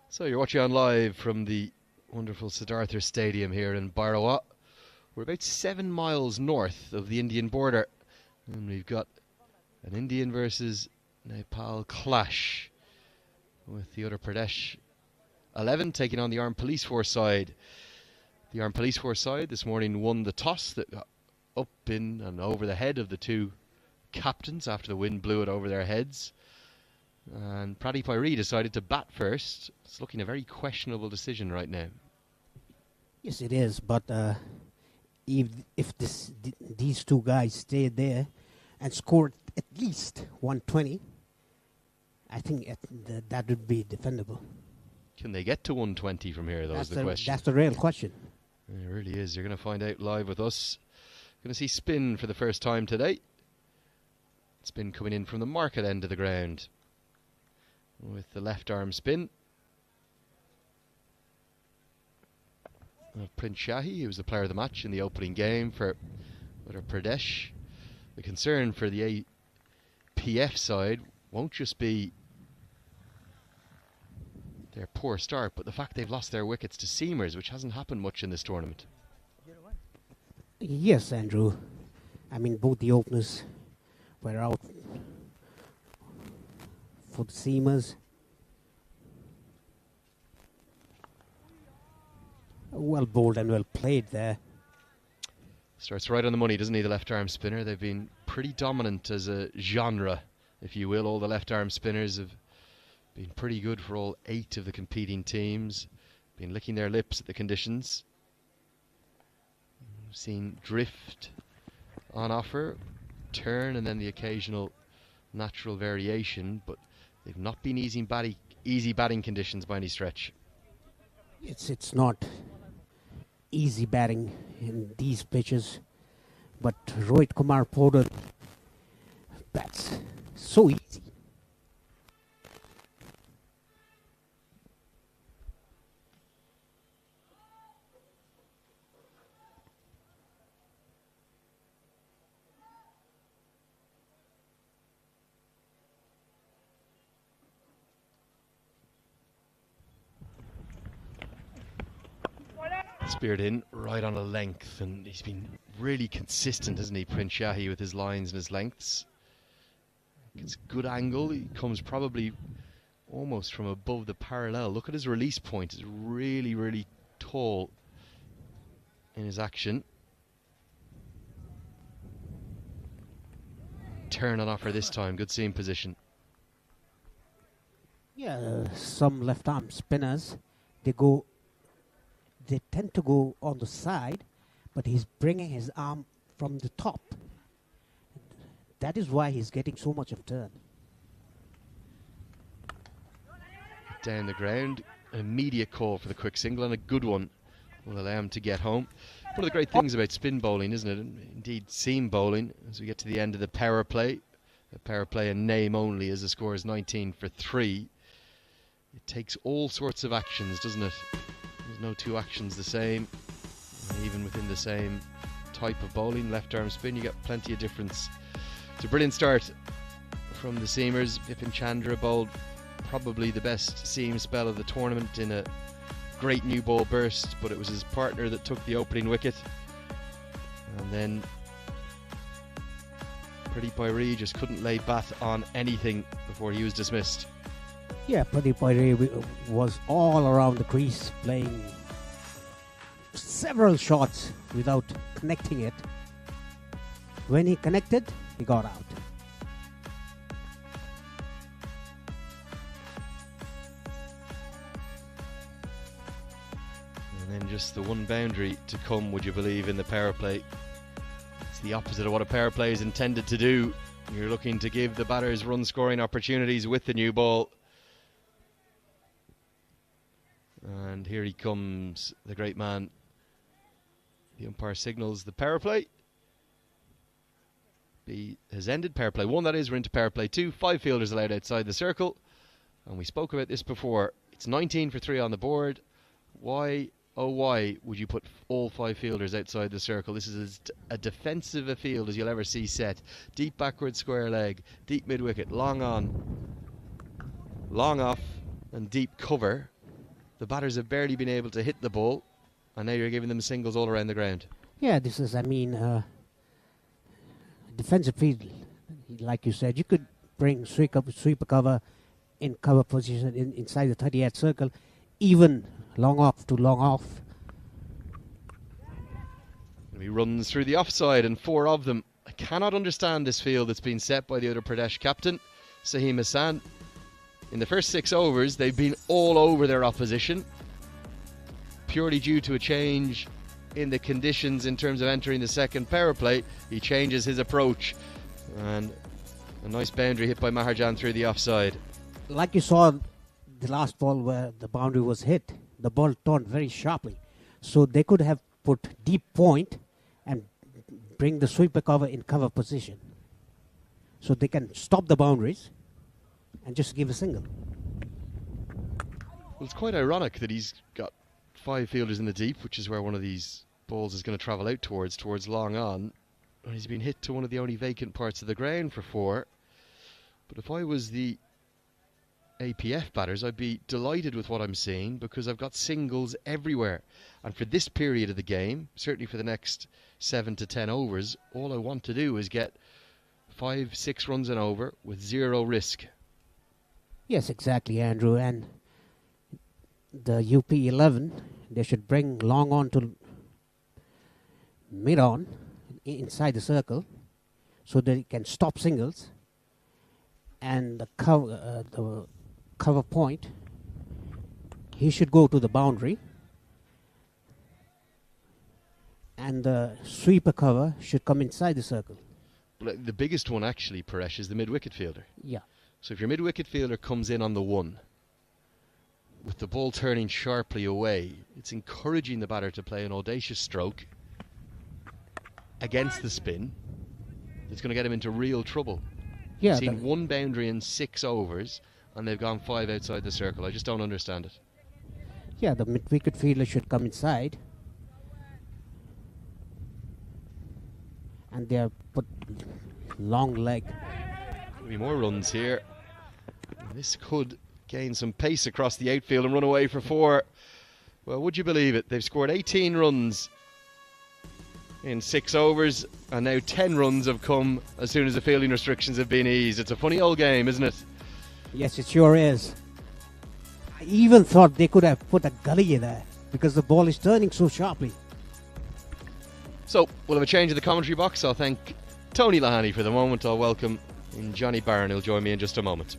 So you're watching on live from the wonderful Siddhartha Stadium here in Barawa. We're about 7 miles north of the Indian border, and we've got an Indian versus Nepal clash, with the Uttar Pradesh 11 taking on the Armed Police Force side. The Armed Police Force side this morning won the toss that got up in and over the head of the two captains after the wind blew it over their heads. And Pradeep Airi decided to bat first. It's looking a very questionable decision right now. Yes, it is. But if these two guys stayed there and scored at least 120, I think that would be defendable. Can they get to 120 from here, though, is the question. That's the real question. It really is. You're going to find out live with us. Going to see spin for the first time today. Spin coming in from the market end of the ground, with the left arm spin of Prince Shahi, who was the player of the match in the opening game for Uttar Pradesh. The concern for the APF side won't just be their poor start, but the fact they've lost their wickets to seamers, which hasn't happened much in this tournament. Yes, Andrew. I mean, both the openers were out for the seamers. Well bowled and well played there. Starts right on the money, doesn't he, the left-arm spinner? They've been pretty dominant as a genre, if you will. All the left-arm spinners have been pretty good for all 8 of the competing teams. Been licking their lips at the conditions. We've seen drift on offer, turn, and then the occasional natural variation, but they've not been easy batting conditions by any stretch. It's not easy batting in these pitches, but Rohit Kumar Podar bats so easy. Speared in right on a length, and he's been really consistent, hasn't he, Prince Shahi, with his lines and his lengths. It's a good angle. He comes probably almost from above the parallel. Look at his release point. It's really, really tall in his action. Turn on offer this time. Good seam position. Yeah, some left-arm spinners, they tend to go on the side, but he's bringing his arm from the top. That is why he's getting so much of turn. Down the ground, an immediate call for the quick single, and a good one will allow him to get home. One of the great things about spin bowling, isn't it? Indeed, seam bowling, as we get to the end of the power play. The power play in name only, as the score is 19 for 3. It takes all sorts of actions, doesn't it? There's no two actions the same. And even within the same type of bowling, left arm spin, you get plenty of difference. It's a brilliant start from the seamers. Vipin Chandra bowled probably the best seam spell of the tournament in a great new ball burst, but it was his partner that took the opening wicket. And then Pradeep Airi just couldn't lay bat on anything before he was dismissed. Yeah, Pradeep Airi was all around the crease, playing several shots without connecting it. When he connected, he got out. And then just the one boundary to come, would you believe, in the power play. It's the opposite of what a power play is intended to do. You're looking to give the batters run scoring opportunities with the new ball. And here he comes, the great man. The umpire signals the power play. B has ended. Power play 1, that is. We're into power play 2. 5 fielders allowed outside the circle. And we spoke about this before. It's 19 for 3 on the board. Why, oh why, would you put all 5 fielders outside the circle? This is as defensive a field as you'll ever see set. Deep backward square leg, deep mid-wicket, long on, long off, and deep cover. The batters have barely been able to hit the ball, and now you're giving them singles all around the ground. Yeah, this is, defensive field. Like you said, you could bring sweeper cover in cover position inside the 30-yard circle, even long off to long off. He runs through the offside, and 4 of them. I cannot understand this field that's been set by the Uttar Pradesh captain, Saheem Hassan. In the first 6 overs, they've been all over their opposition, purely due to a change in the conditions in terms of entering the second power play. He changes his approach, and a nice boundary hit by Maharjan through the offside. Like you saw the last ball where the boundary was hit, the ball turned very sharply. So they could have put deep point and bring the sweeper cover in cover position. So they can stop the boundaries and just give a single. Well, it's quite ironic that he's got 5 fielders in the deep, which is where one of these balls is going to travel out towards long on. And he's been hit to one of the only vacant parts of the ground for 4. But if I was the APF batters, I'd be delighted with what I'm seeing, because I've got singles everywhere. And for this period of the game, certainly for the next 7 to 10 overs, all I want to do is get 5, 6 runs and over with 0 risk. Yes, exactly, Andrew. And the UP11, they should bring long on to mid on inside the circle so that it can stop singles. And the cover point, he should go to the boundary, and the sweeper cover should come inside the circle. But the biggest one actually, Paresh, is the mid-wicket fielder. Yeah. So if your mid-wicket fielder comes in on the 1, with the ball turning sharply away, it's encouraging the batter to play an audacious stroke against the spin. It's going to get him into real trouble. Yeah. Seen 1 boundary in 6 overs, and they've gone 5 outside the circle. I just don't understand it. Yeah, the mid-wicket fielder should come inside, and they're put long leg. There'll be more runs here. This could gain some pace across the outfield and run away for 4. Well, would you believe it? They've scored 18 runs in 6 overs, and now 10 runs have come as soon as the fielding restrictions have been eased. It's a funny old game, isn't it? Yes, it sure is. I even thought they could have put a gully there because the ball is turning so sharply. So we'll have a change in the commentary box. I'll thank Tony Lahani for the moment. I'll welcome in Johnny Barron, who'll join me in just a moment.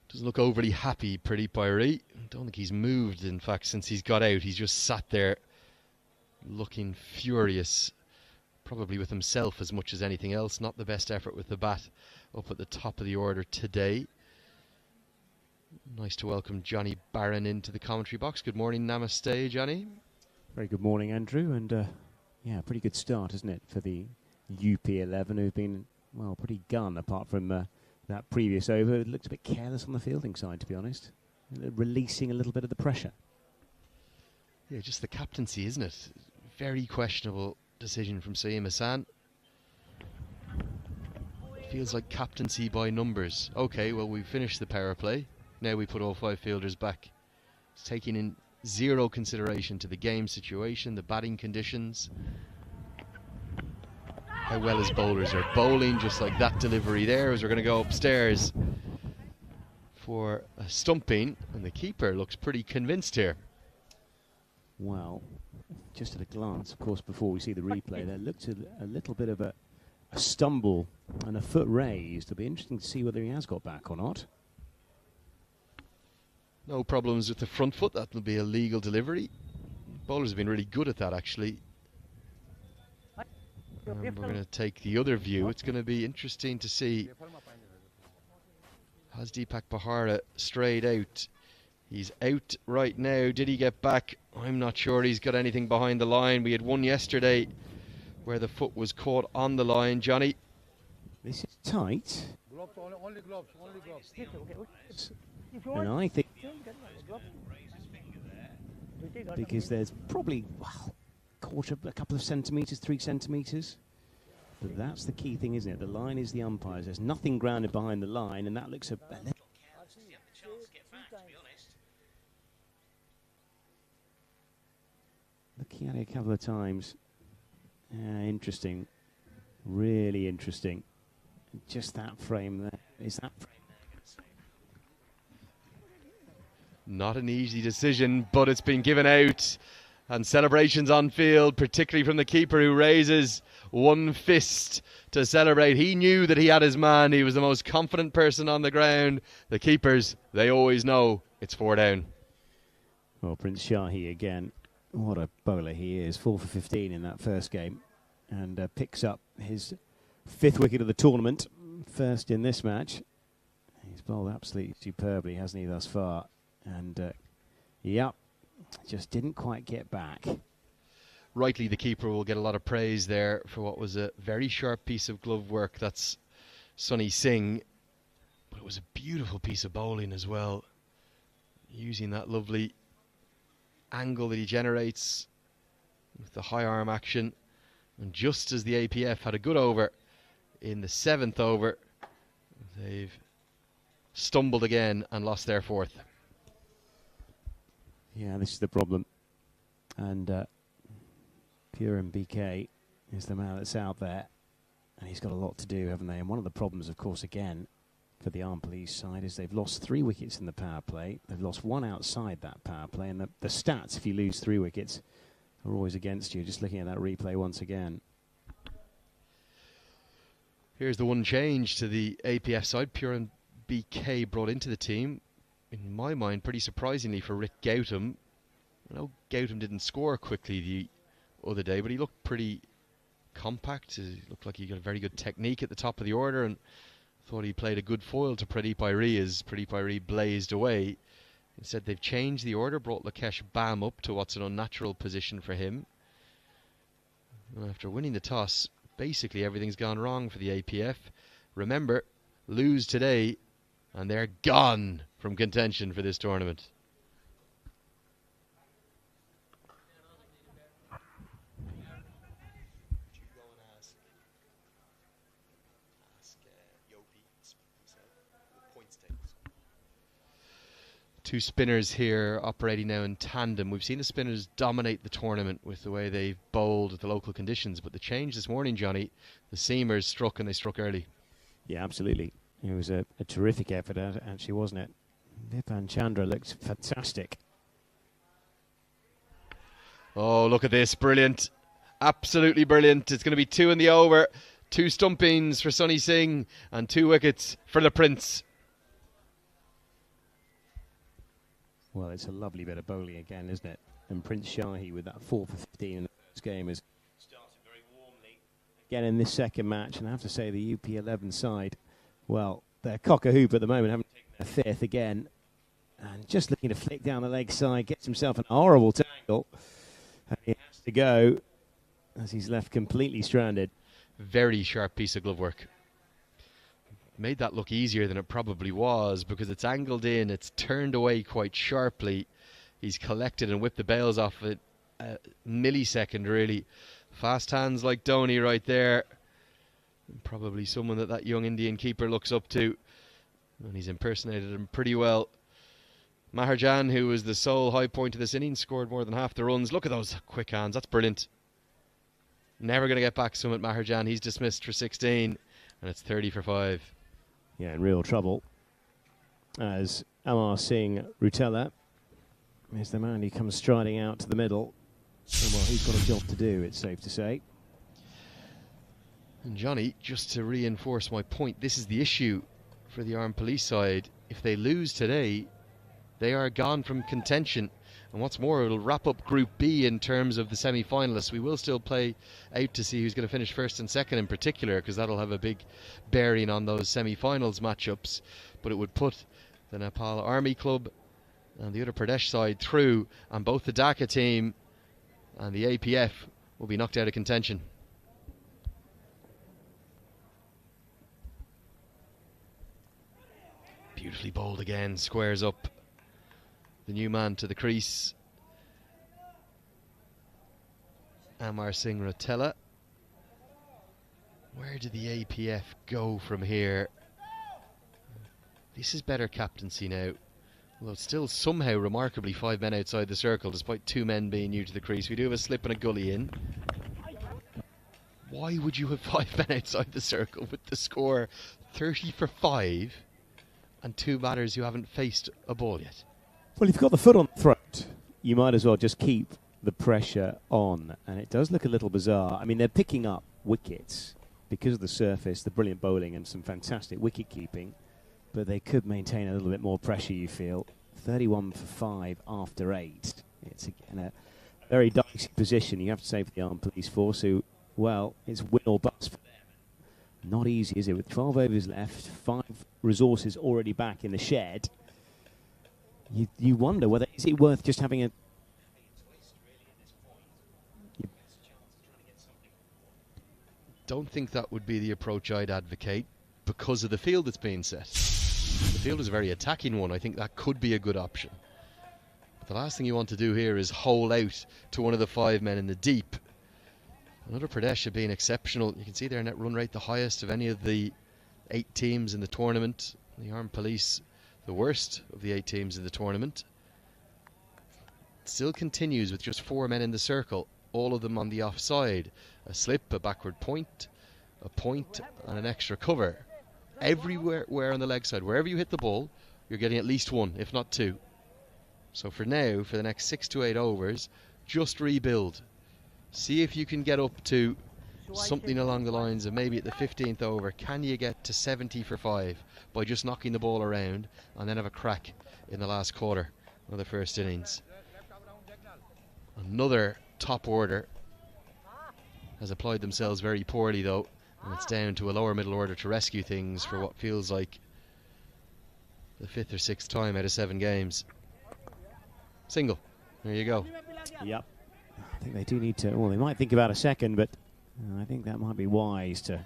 Doesn't look overly happy, Pradeep Bairey. Don't think he's moved, in fact, since he's got out. He's just sat there looking furious, probably with himself as much as anything else. Not the best effort with the bat up at the top of the order today. Nice to welcome Johnny Barron into the commentary box. Good morning, namaste, Johnny. Very good morning, Andrew. And yeah, pretty good start, isn't it, for the UP11, who've been, well, pretty gun apart from that previous over. It looked a bit careless on the fielding side, to be honest. Releasing a little bit of the pressure. Yeah, just the captaincy, isn't it? Very questionable decision from Saeem Hassan. Feels like captaincy by numbers. Okay, well, we finished the power play. Now we put all 5 fielders back. It's taking in 0 consideration to the game situation, the batting conditions, how well his bowlers are bowling, just like that delivery there, as we're going to go upstairs for a stumping, and the keeper looks pretty convinced here. Well, just at a glance, of course, before we see the replay, there looked a little bit of a stumble and a foot raised. It'll be interesting to see whether he has got back or not. No problems with the front foot. That will be a legal delivery. Bowlers have been really good at that, actually. And we're going to take the other view. It's going to be interesting to see. Has Deepak Bahara strayed out? He's out right now. Did he get back? I'm not sure he's got anything behind the line. We had one yesterday where the foot was caught on the line. Johnny? This is tight. Gloves, only gloves, only gloves. Okay, okay. If you And want, I think gloves. because there's probably a couple of centimetres, 3 centimetres. But that's the key thing, isn't it? The line is the umpires. There's nothing grounded behind the line, and that looks a little. Looking at it a couple of times. Interesting. Really interesting. Just that frame there. Is that frame there? Not an easy decision, but it's been given out. And celebrations on field, particularly from the keeper, who raises one fist to celebrate. He knew that he had his man. He was the most confident person on the ground. The keepers, they always know it's 4 down. Well, Prince Shahi again. What a bowler he is. 4 for 15 in that first game. And picks up his 5th wicket of the tournament. First in this match. He's bowled absolutely superbly, hasn't he, thus far? And, yep, just didn't quite get back. Rightly, the keeper will get a lot of praise there for what was a very sharp piece of glove work. That's Sunny Singh. But it was a beautiful piece of bowling as well. Using that lovely angle that he generates with the high arm action. And just as the APF had a good over in the 7th over, they've stumbled again and lost their 4th. Yeah, this is the problem. And Puran BK is the man that's out there. And he's got a lot to do, haven't they? And one of the problems, of course, again, for the Armed Police side is they've lost 3 wickets in the power play. They've lost 1 outside that power play. And the stats, if you lose 3 wickets, are always against you. Just looking at that replay once again. Here's the one change to the APF side. Puran BK brought into the team. In my mind, pretty surprisingly for Rick Gautam. I know Gautam didn't score quickly the other day, but he looked pretty compact. He looked like he got a very good technique at the top of the order, and thought he played a good foil to Pradeep Irie as Pradeep Irie blazed away. Instead, they've changed the order, brought Lakesh Bam up to what's an unnatural position for him. And after winning the toss, basically everything's gone wrong for the APF. Remember, lose today, and they're gone from contention for this tournament. Two spinners here operating now in tandem. We've seen the spinners dominate the tournament with the way they've bowled at the local conditions, but the change this morning, Johnny, the seamers struck, and they struck early. Yeah, absolutely. It was a terrific effort, actually, wasn't it? Vipan Chandra looks fantastic. Oh, look at this. Brilliant. Absolutely brilliant. It's going to be 2 in the over. 2 stumpings for Sunny Singh and 2 wickets for the Prince. Well, it's a lovely bit of bowling again, isn't it? And Prince Shahi with that 4 for 15 in the first game has started very warmly again in this second match. And I have to say the UP11 side, well, they're cock-a-hoop at the moment, haven't taken their 5th again. And just looking to flick down the leg side, gets himself an horrible tangle. And he has to go as he's left completely stranded. Very sharp piece of glove work. Made that look easier than it probably was because it's angled in, it's turned away quite sharply. He's collected and whipped the bails off it a millisecond, really. Fast hands like Dhoni right there. Probably someone that young Indian keeper looks up to. And he's impersonated him pretty well. Maharjan, who was the sole high point of this innings, scored more than half the runs. Look at those quick hands, that's brilliant. Never going to get back Sumit Maharjan. He's dismissed for 16, and it's 30 for 5. Yeah, in real trouble. As Amar Singh Rutella is the man who comes striding out to the middle. And, well, he's got a job to do, it's safe to say. And Johnny, just to reinforce my point, this is the issue for the Armed Police side. If they lose today, they are gone from contention. And what's more, it'll wrap up Group B in terms of the semi-finalists. We will still play out to see who's going to finish first and second in particular, because that'll have a big bearing on those semi-finals matchups. But it would put the Nepal Army Club and the Uttar Pradesh side through, and both the Dhaka team and the APF will be knocked out of contention. Beautifully bowled again, squares up the new man to the crease. Amar Singh Rotella. Where did the APF go from here? This is better captaincy now. Although it's still somehow remarkably 5 men outside the circle, despite 2 men being new to the crease. We do have a slip and a gully in. Why would you have 5 men outside the circle with the score 30 for 5 and 2 batters who haven't faced a ball yet? Well, if you've got the foot on the throat, you might as well just keep the pressure on. And it does look a little bizarre. I mean, they're picking up wickets because of the surface, the brilliant bowling and some fantastic wicket keeping. But they could maintain a little bit more pressure, you feel. 31 for 5 after 8. It's again a very dicey position, you have to say, for the Armed Police Force, who, well, it's win or bust for them. Not easy, is it? With 12 overs left, 5 resources already back in the shed. You wonder whether, is it worth just having a Don't think that would be the approach I'd advocate because of the field that's being set. The field is a very attacking one. I think that could be a good option. But the last thing you want to do here is hole out to one of the 5 men in the deep. Another Pradesh have been exceptional. You can see their net run rate the highest of any of the 8 teams in the tournament. The Armed Police, the worst of the 8 teams in the tournament. It still continues with just 4 men in the circle, all of them on the offside. A slip, a backward point, a point and an extra cover. Everywhere on the leg side, wherever you hit the ball, you're getting at least 1, if not 2. So for now, for the next 6 to 8 overs, just rebuild. See if you can get up to something along the lines of maybe at the 15th over, can you get to 70 for 5 by just knocking the ball around and then have a crack in the last quarter of the first innings. Another top order has applied themselves very poorly though, and it's down to a lower middle order to rescue things for what feels like the 5th or 6th time out of 7 games. Single. There you go. Yep. I think they do need to, well, they might think about a second, but I think that might be wise to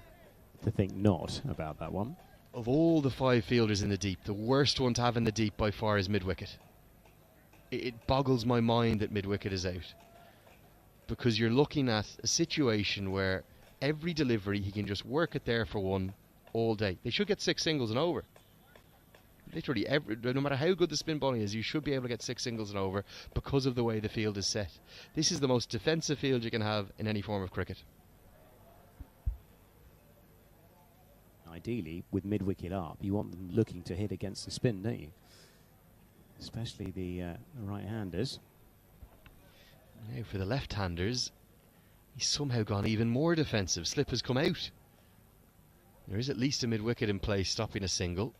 think not about that one. Of all the 5 fielders in the deep, the worst one to have in the deep by far is mid-wicket. It boggles my mind that mid-wicket is out. Because you're looking at a situation where every delivery he can just work it there for 1 all day. They should get 6 singles and over. Literally, no matter how good the spin bowling is, you should be able to get 6 singles and over because of the way the field is set. This is the most defensive field you can have in any form of cricket. Ideally, with mid-wicket up, you want them looking to hit against the spin, don't you? Especially the right-handers. Now for the left-handers, he's somehow gone even more defensive. Slip has come out. There is at least a mid-wicket in place stopping a single.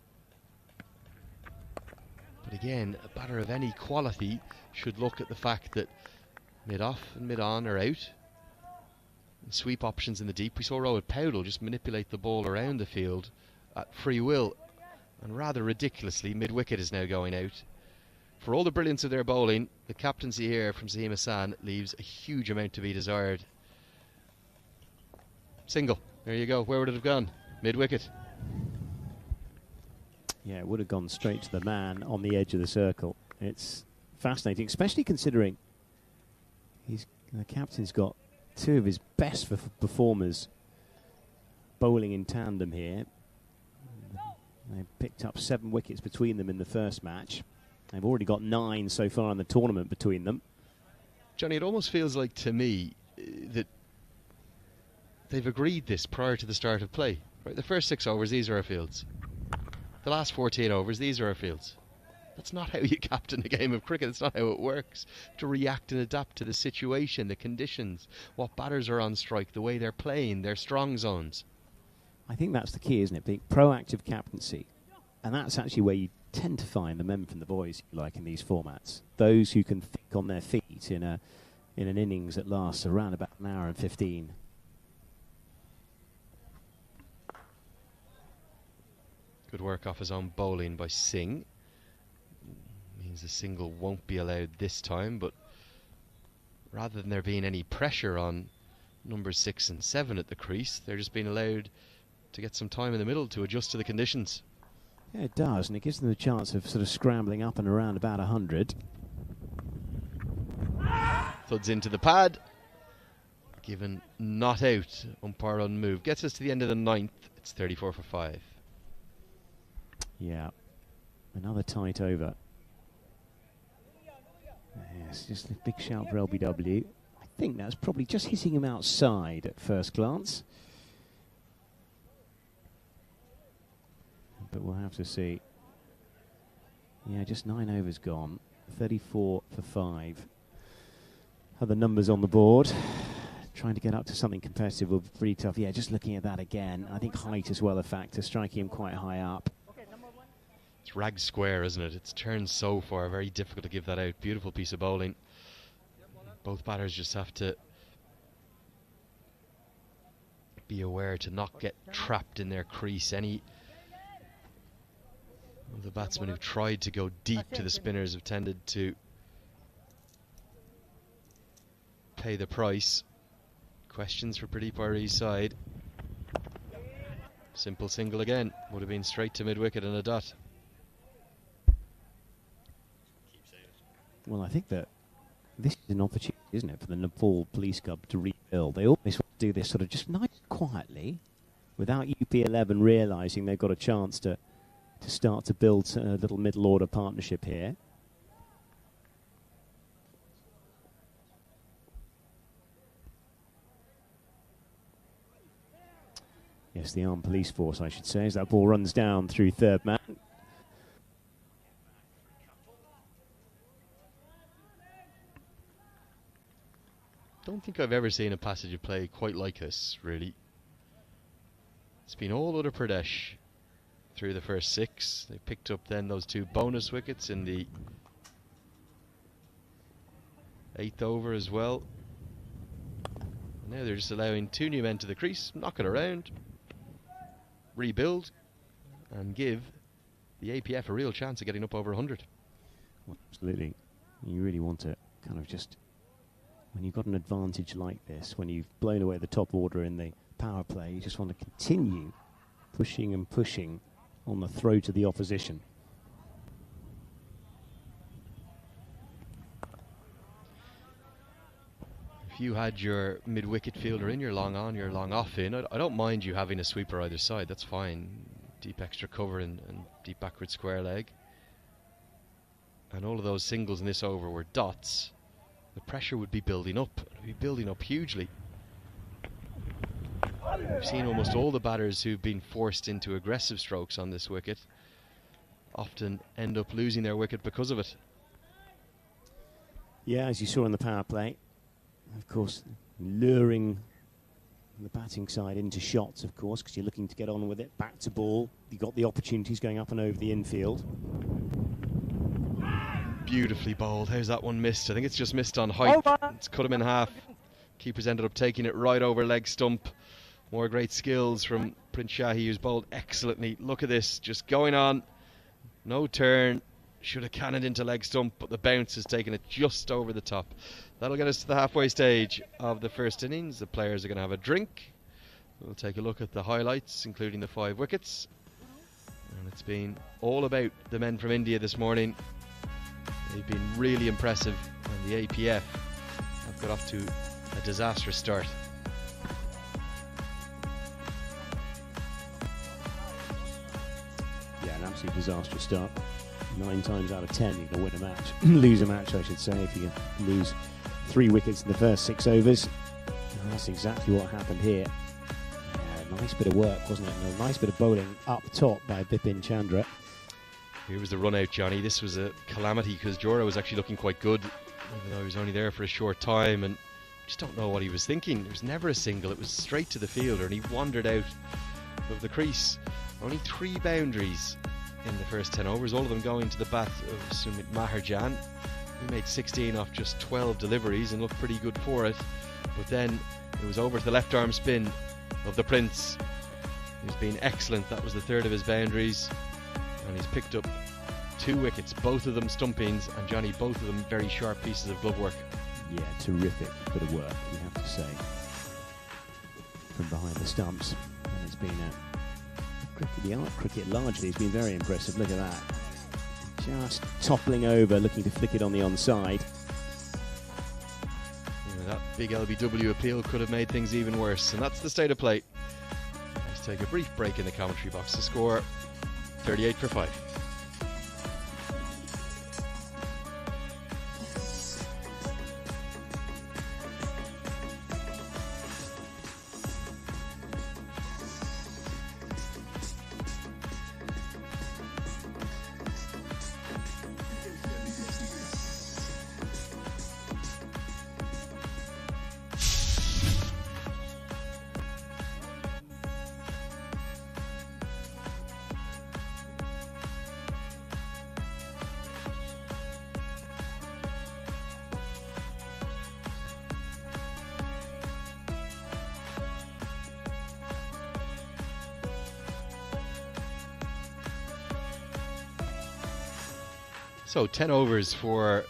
But again, a batter of any quality should look at the fact that mid-off and mid-on are out. And sweep options in the deep. We saw Rohit Powdell just manipulate the ball around the field at free will. And rather ridiculously, mid-wicket is now going out. For all the brilliance of their bowling, the captaincy here from Saheem Hassan leaves a huge amount to be desired. Single. There you go. Where would it have gone? Mid-wicket. Yeah, it would have gone straight to the man on the edge of the circle. It's fascinating, especially considering the captain's got 2 of his best performers bowling in tandem here. They picked up 7 wickets between them in the first match. They've already got 9 so far in the tournament between them. Johnny, it almost feels like to me that they've agreed this prior to the start of play. Right, the first 6 overs, these are our fields. The last 14 overs, these are our fields. That's not how you captain a game of cricket. That's not how it works. To react and adapt to the situation, the conditions, what batters are on strike, the way they're playing, their strong zones. I think that's the key, isn't it? Being proactive captaincy. And that's actually where you tend to find the men from the boys, if you like, in these formats. Those who can think on their feet in an innings that lasts around about an hour and 15. Good work off his own bowling by Singh. Means the single won't be allowed this time, but rather than there being any pressure on numbers 6 and 7 at the crease, they're just being allowed to get some time in the middle to adjust to the conditions. Yeah, it does, and it gives them the chance of sort of scrambling up and around about 100. Thuds into the pad. Given not out, umpire unmoved. Gets us to the end of the 9th. It's 34 for 5. Yeah, another tight over. Yes, just a big shout for LBW. I think that's probably just hitting him outside at first glance. But we'll have to see. Yeah, just 9 overs gone. 34 for 5. Other numbers on the board. Trying to get up to something competitive will be pretty tough. Yeah, just looking at that again. I think height as well a factor, striking him quite high up. It's rag square, isn't it? It's turned so far. Very difficult to give that out. Beautiful piece of bowling. Both batters just have to be aware to not get trapped in their crease. Any of the batsmen who've tried to go deep to the spinners have tended to pay the price. Questions for Pradeep Airi's side. Simple single again. Would have been straight to mid-wicket and a dot. Well, I think that this is an opportunity, isn't it, for the Nepal Police Club to rebuild. They always want to do this sort of just nice quietly, without UP11 realising they've got a chance to start to build a little middle-order partnership here. Yes, the armed police force, I should say, as that ball runs down through third man. Don't think I've ever seen a passage of play quite like this, really. It's been all Uttar Pradesh through the first 6. They picked up then those 2 bonus wickets in the 8th over as well. Now they're just allowing 2 new men to the crease, knock it around, rebuild, and give the APF a real chance of getting up over 100. Well, absolutely. You really want to kind of just, when you've got an advantage like this, when you've blown away the top order in the power play, you just want to continue pushing and pushing on the throat of the opposition. If you had your mid-wicket fielder in, your long on, your long off in, I don't mind you having a sweeper either side, that's fine. Deep extra cover and deep backward square leg. And all of those singles in this over were dots. The pressure would be building up. It would be building up hugely. We've seen almost all the batters who've been forced into aggressive strokes on this wicket often end up losing their wicket because of it. Yeah, as you saw in the power play, of course, luring the batting side into shots, of course, because you're looking to get on with it. Back to ball. You've got the opportunities going up and over the infield. Beautifully bowled. How's that one missed? I think it's just missed on height. It's cut him in half. Keepers ended up taking it right over leg stump. More great skills from Prince Shahi, who's bowled excellently. Look at this, just going on. No turn. Should have cannoned into leg stump, but the bounce has taken it just over the top. That'll get us to the halfway stage of the first innings. The players are going to have a drink. We'll take a look at the highlights, including the 5 wickets. And it's been all about the men from India this morning. They've been really impressive, and the APF have got off to a disastrous start. Yeah, an absolute disastrous start. 9 times out of 10 you can win a match, lose a match I should say, if you can lose 3 wickets in the first 6 overs. And that's exactly what happened here. Yeah, nice bit of work, wasn't it? A nice bit of bowling up top by Bipin Chandra. Here was the run out, Johnny. This was a calamity because Jora was actually looking quite good, even though he was only there for a short time, and just don't know what he was thinking. There was never a single. It was straight to the fielder, and he wandered out of the crease. Only 3 boundaries in the first 10 overs, all of them going to the bat of Sumit Maharjan. He made 16 off just 12 deliveries and looked pretty good for it. But then it was over to the left arm spin of the Prince. He's been excellent. That was the 3rd of his boundaries. And he's picked up 2 wickets, both of them stumpings, and Johnny, both of them very sharp pieces of glove work. Yeah, terrific bit of work, you have to say, from behind the stumps. And it's been a The art cricket largely has been very impressive. Look at that. Just toppling over, looking to flick it on the onside. That big LBW appeal could have made things even worse, and that's the state of play. Let's take a brief break in the commentary box. The score 38 for 5. So 10 overs for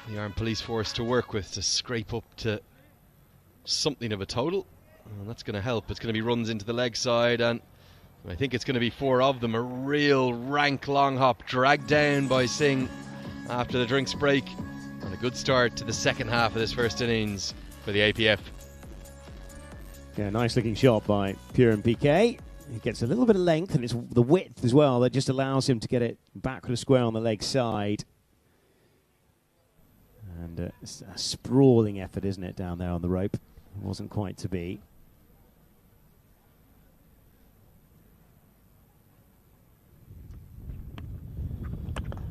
the Armed Police Force to work with to scrape up to something of a total. And that's going to help. It's going to be runs into the leg side, and I think it's going to be 4 of them. A real rank long hop dragged down by Singh after the drinks break. And a good start to the second half of this first innings for the APF. Yeah, nice looking shot by Pure and PK. He gets a little bit of length, and it's the width as well that just allows him to get it back with a square on the leg side. And it's a sprawling effort, isn't it, down there on the rope? It wasn't quite to be.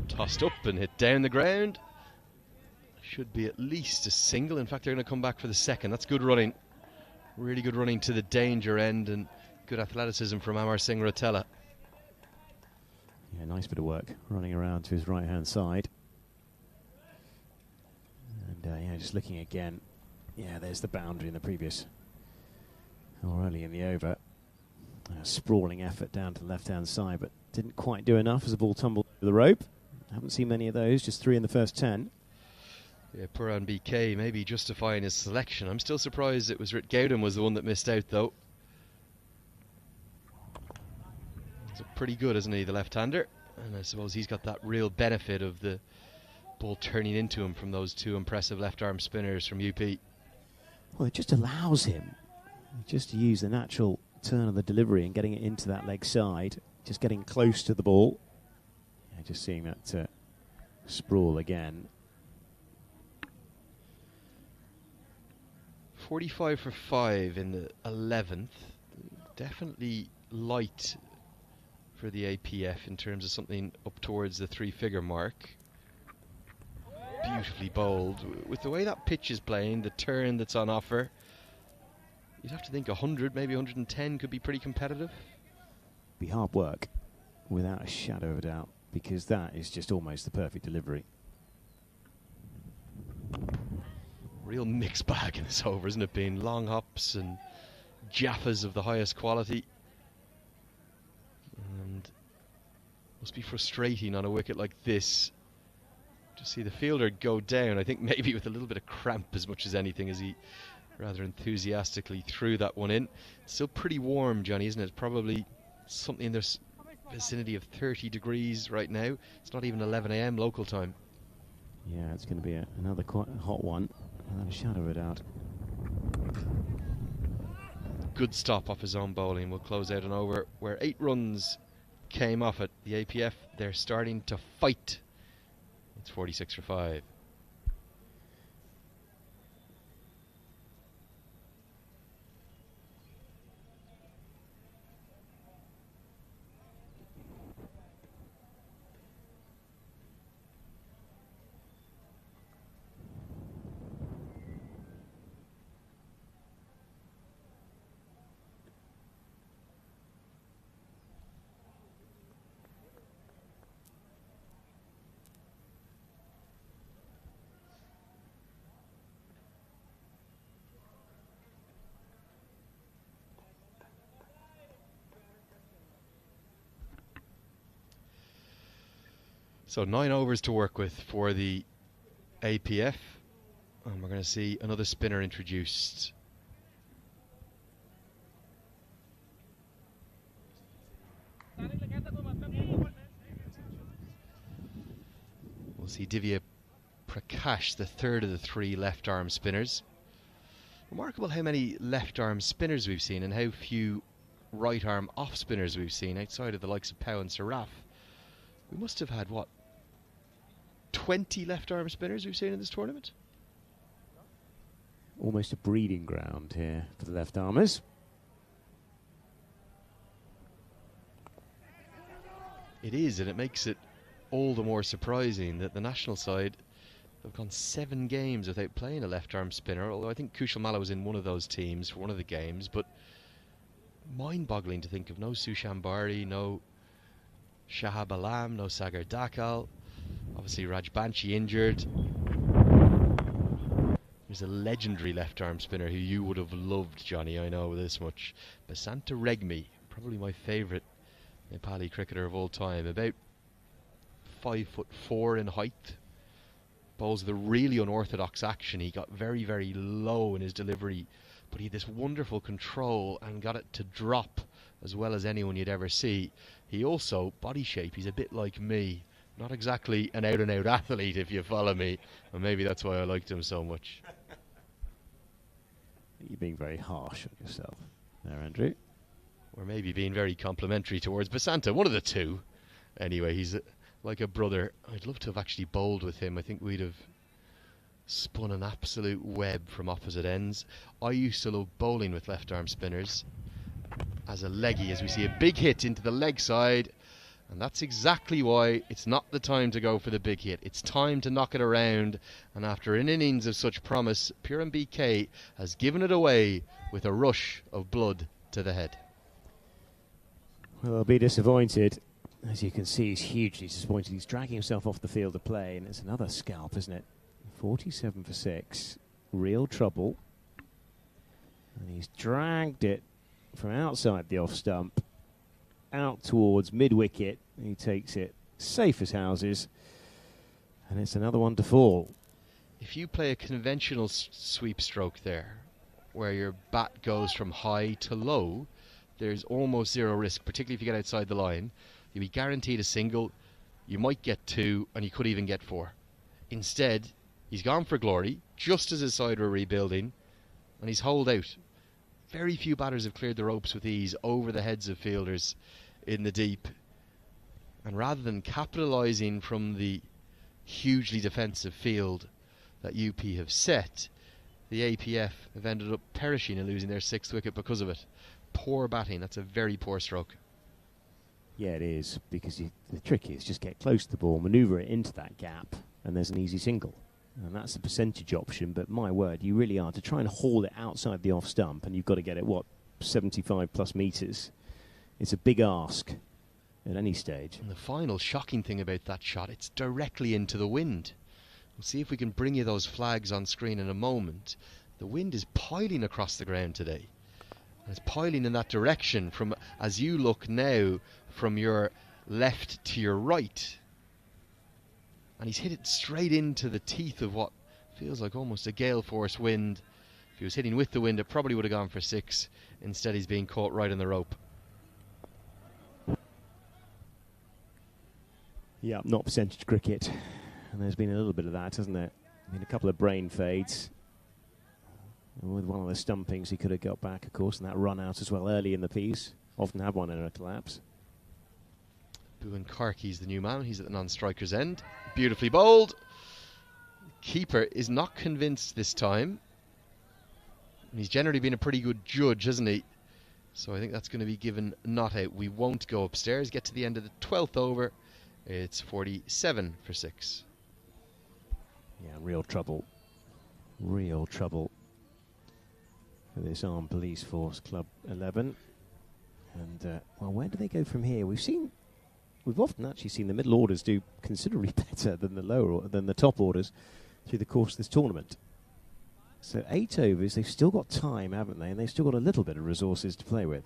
Tossed up and hit down the ground. Should be at least a single. In fact, they're going to come back for the second. That's good running. Really good running to the danger end, and good athleticism from Amar Singh Rotella. Yeah, nice bit of work running around to his right-hand side. And yeah, just looking again. Yeah, there's the boundary in the previous, or early in the over. A sprawling effort down to the left-hand side, but didn't quite do enough as the ball tumbled over the rope. Haven't seen many of those, just 3 in the first 10. Yeah, Puran BK maybe justifying his selection. I'm still surprised it was Rit Gowden was the one that missed out, though. He's pretty good, isn't he, the left-hander? And I suppose he's got that real benefit of the ball turning into him from those 2 impressive left-arm spinners from UP. Well, it just allows him just to use the natural turn of the delivery and getting it into that leg side, just getting close to the ball. Yeah, just seeing that sprawl again. 45 for 5 in the 11th. Definitely light for the APF in terms of something up towards the 3-figure mark. Beautifully bowled. With the way that pitch is playing, the turn that's on offer, you'd have to think 100, maybe 110 could be pretty competitive. Be hard work, without a shadow of a doubt, because that is just almost the perfect delivery. Real mixed bag in this over, isn't it? Being long hops and jaffas of the highest quality. And must be frustrating on a wicket like this to see the fielder go down. I think maybe with a little bit of cramp as much as anything, as he rather enthusiastically threw that one in. It's still pretty warm, Johnny, isn't it? Probably something in the vicinity of 30 degrees right now. It's not even 11 a.m. local time. Yeah, it's going to be another quite hot one, without a shadow of a doubt. Good stop off his own bowling. Will close out an over where 8 runs came off it. The APF, they're starting to fight. It's 46 for 5. So 9 overs to work with for the APF, and we're going to see another spinner introduced. We'll see Divya Prakash, the third of the three left-arm spinners. Remarkable how many left-arm spinners we've seen and how few right-arm off-spinners we've seen outside of the likes of Pau and Saraf. We must have had, what, 20 left-arm spinners we've seen in this tournament? Almost a breeding ground here for the left-armers. It is, and it makes it all the more surprising that the national side have gone 7 games without playing a left-arm spinner, although I think Kushal Malla was in one of those teams for one of the games, but mind-boggling to think of no Sushant Bari, no Shahab Alam, no Sagar Dakal, obviously Raj Banshi injured. There's a legendary left-arm spinner who you would have loved, Johnny, I know this much. Basanta Regmi, probably my favourite Nepali cricketer of all time, about 5'4" in height. Bowls with a really unorthodox action. He got very, very low in his delivery, but he had this wonderful control and got it to drop as well as anyone you'd ever see. He also, body shape, he's a bit like me. Not exactly an out-and-out athlete, if you follow me, and maybe that's why I liked him so much. You're being very harsh on yourself there, Andrew. Or maybe being very complimentary towards Basanta, one of the two. Anyway, he's like a brother. I'd love to have actually bowled with him. I think we'd have spun an absolute web from opposite ends. I used to love bowling with left-arm spinners as a leggy, as we see a big hit into the leg side. And that's exactly why it's not the time to go for the big hit. It's time to knock it around. And after an innings of such promise, Puran BK has given it away with a rush of blood to the head. Well, I'll be disappointed. As you can see, he's hugely disappointed. He's dragging himself off the field of play, and it's another scalp, isn't it? 47 for 6. Real trouble. And he's dragged it from outside the off stump out towards mid-wicket. He takes it safe as houses, and it's another one to fall. If you play a conventional sweep stroke there, where your bat goes from high to low, there's almost zero risk, particularly if you get outside the line. You'll be guaranteed a single, you might get 2, and you could even get 4. Instead, he's gone for glory, just as his side were rebuilding, and he's holed out. Very few batters have cleared the ropes with ease over the heads of fielders in the deep. And rather than capitalising from the hugely defensive field that UP have set, the APF have ended up perishing and losing their 6th wicket because of it. Poor batting. That's a very poor stroke. Yeah, it is, because the trick is just get close to the ball, manoeuvre it into that gap, and there's an easy single. And that's the percentage option, but my word, you really are. To try and haul it outside the off stump, and you've got to get it, 75 plus metres. It's a big ask at any stage. And the final shocking thing about that shot, it's directly into the wind. We'll see if we can bring you those flags on screen in a moment. The wind is piling across the ground today. And it's piling in that direction from, as you look now, from your left to your right. And he's hit it straight into the teeth of what feels like almost a gale force wind. If he was hitting with the wind, it probably would have gone for 6. Instead, he's being caught right on the rope. Yeah, not percentage cricket. And there's been a little bit of that, hasn't there? I mean, a couple of brain fades. And with one of the stumpings, he could have got back, of course, and that run out as well early in the piece. Often have one in a collapse. Bhuvan Karki's the new man. He's at the non-striker's end. Beautifully bowled. Keeper is not convinced this time. And he's generally been a pretty good judge, hasn't he? So I think that's going to be given not out. We won't go upstairs. Get to the end of the 12th over. It's 47 for 6. Yeah, real trouble. Real trouble for this Armed Police Force Club 11. And, well, where do they go from here? We've often actually seen the middle orders do considerably better than the top orders through the course of this tournament. So 8 overs, they've still got time, haven't they? And they've still got a little bit of resources to play with.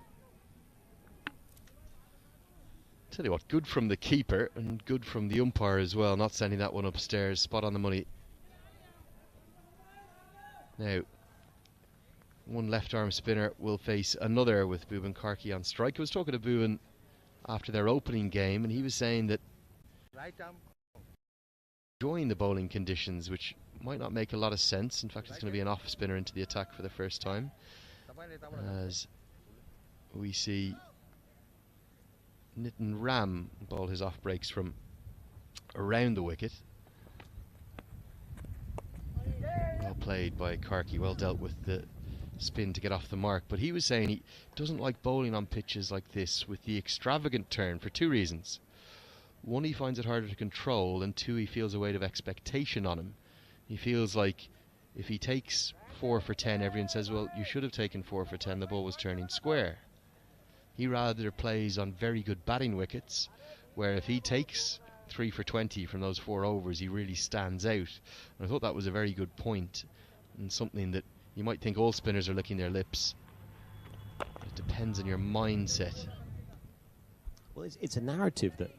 Tell you what, good from the keeper and good from the umpire as well, not sending that one upstairs. Spot on the money. Now, one left arm spinner will face another with Bhuvan Karki on strike. I was talking to Bhuvan after their opening game, and he was saying that enjoying the bowling conditions, which might not make a lot of sense. In fact, it's going to be an off spinner into the attack for the first time, as we see Nitin Ram bowl his off breaks from around the wicket. Well played by Karki, well dealt with the spin to get off the mark, but he was saying he doesn't like bowling on pitches like this with the extravagant turn for two reasons. One, he finds it harder to control, and two, he feels a weight of expectation on him. He feels like if he takes 4 for 10, everyone says, well, you should have taken 4 for 10, the ball was turning square. He rather plays on very good batting wickets, where if he takes 3 for 20 from those 4 overs, he really stands out. And I thought that was a very good point, and something that you might think all spinners are licking their lips. It depends on your mindset. Well, it's a narrative that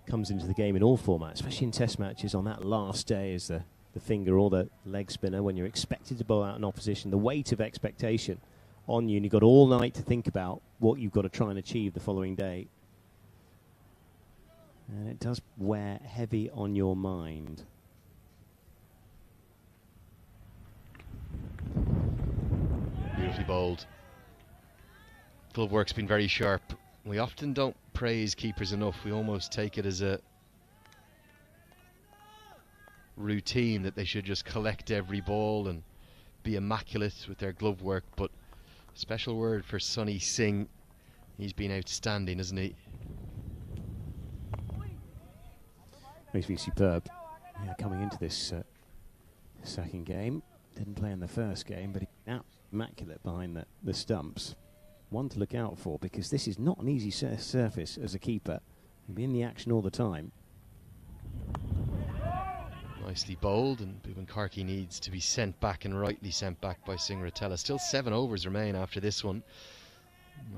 comes into the game in all formats, especially in test matches. On that last day is the finger or the leg spinner, when you're expected to bowl out an opposition, the weight of expectation on you, and you've got all night to think about what you've got to try and achieve the following day. And it does wear heavy on your mind. Beautifully bowled. Glove work's been very sharp. We often don't praise keepers enough. We almost take it as a routine that they should just collect every ball and be immaculate with their glove work, but special word for Sunny Singh. He's been outstanding, hasn't he? He's been superb. Yeah, coming into this second game, didn't play in the first game, but he's now immaculate behind the stumps. One to look out for, because this is not an easy surface as a keeper. He'll be in the action all the time. Nicely bowled, and Bhuvan Karki needs to be sent back, and rightly sent back by Singh Ratela. Still 7 overs remain after this one.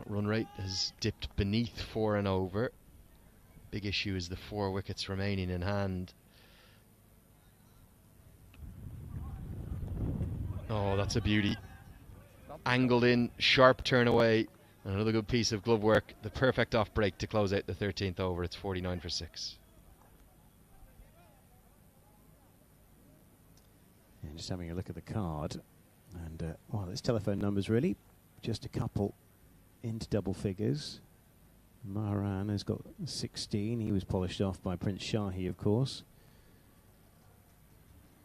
Run rate has dipped beneath 4 and over. Big issue is the 4 wickets remaining in hand. Oh, that's a beauty. Angled in, sharp turn away, and another good piece of glove work. The perfect off break to close out the 13th over. It's 49 for 6. And just having a look at the card, and well, there's telephone numbers really, just a couple into double figures. Maharan has got 16. He was polished off by Prince Shahi, of course.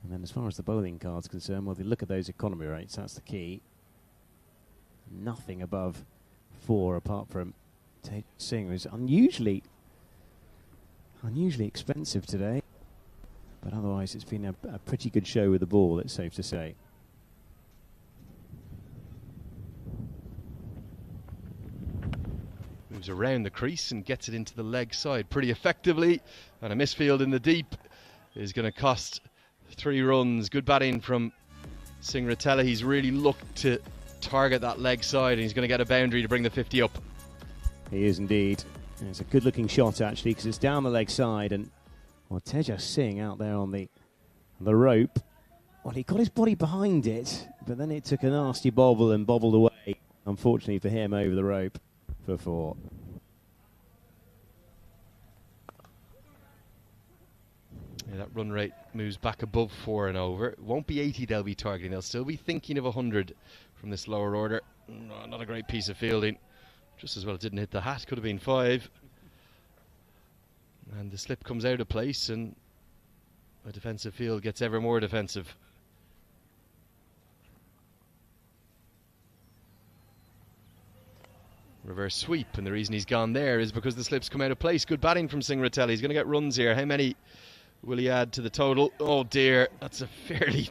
And then as far as the bowling card's concerned, well, if you look at those economy rates, that's the key. Nothing above 4 apart from Tej Singh, who's unusually expensive today. But otherwise, it's been a pretty good show with the ball, it's safe to say. Moves around the crease and gets it into the leg side pretty effectively. And a misfield in the deep is going to cost 3 runs. Good batting from Singh Ratela. He's really looked to target that leg side, and he's going to get a boundary to bring the 50 up. He is indeed. And it's a good looking shot actually, because it's down the leg side, and well, Tej Singh out there on the rope. Well, he got his body behind it, but then it took a nasty bobble and bobbled away, unfortunately for him, over the rope for 4. Yeah, that run rate moves back above 4 and over. It won't be 80 they'll be targeting. They'll still be thinking of 100 from this lower order. Not a great piece of fielding. Just as well it didn't hit the hat. Could have been 5. And the slip comes out of place, and a defensive field gets ever more defensive. Reverse sweep, and the reason he's gone there is because the slips come out of place. Good batting from Singh Ratela. He's going to get runs here. How many will he add to the total? Oh dear, that's a fairly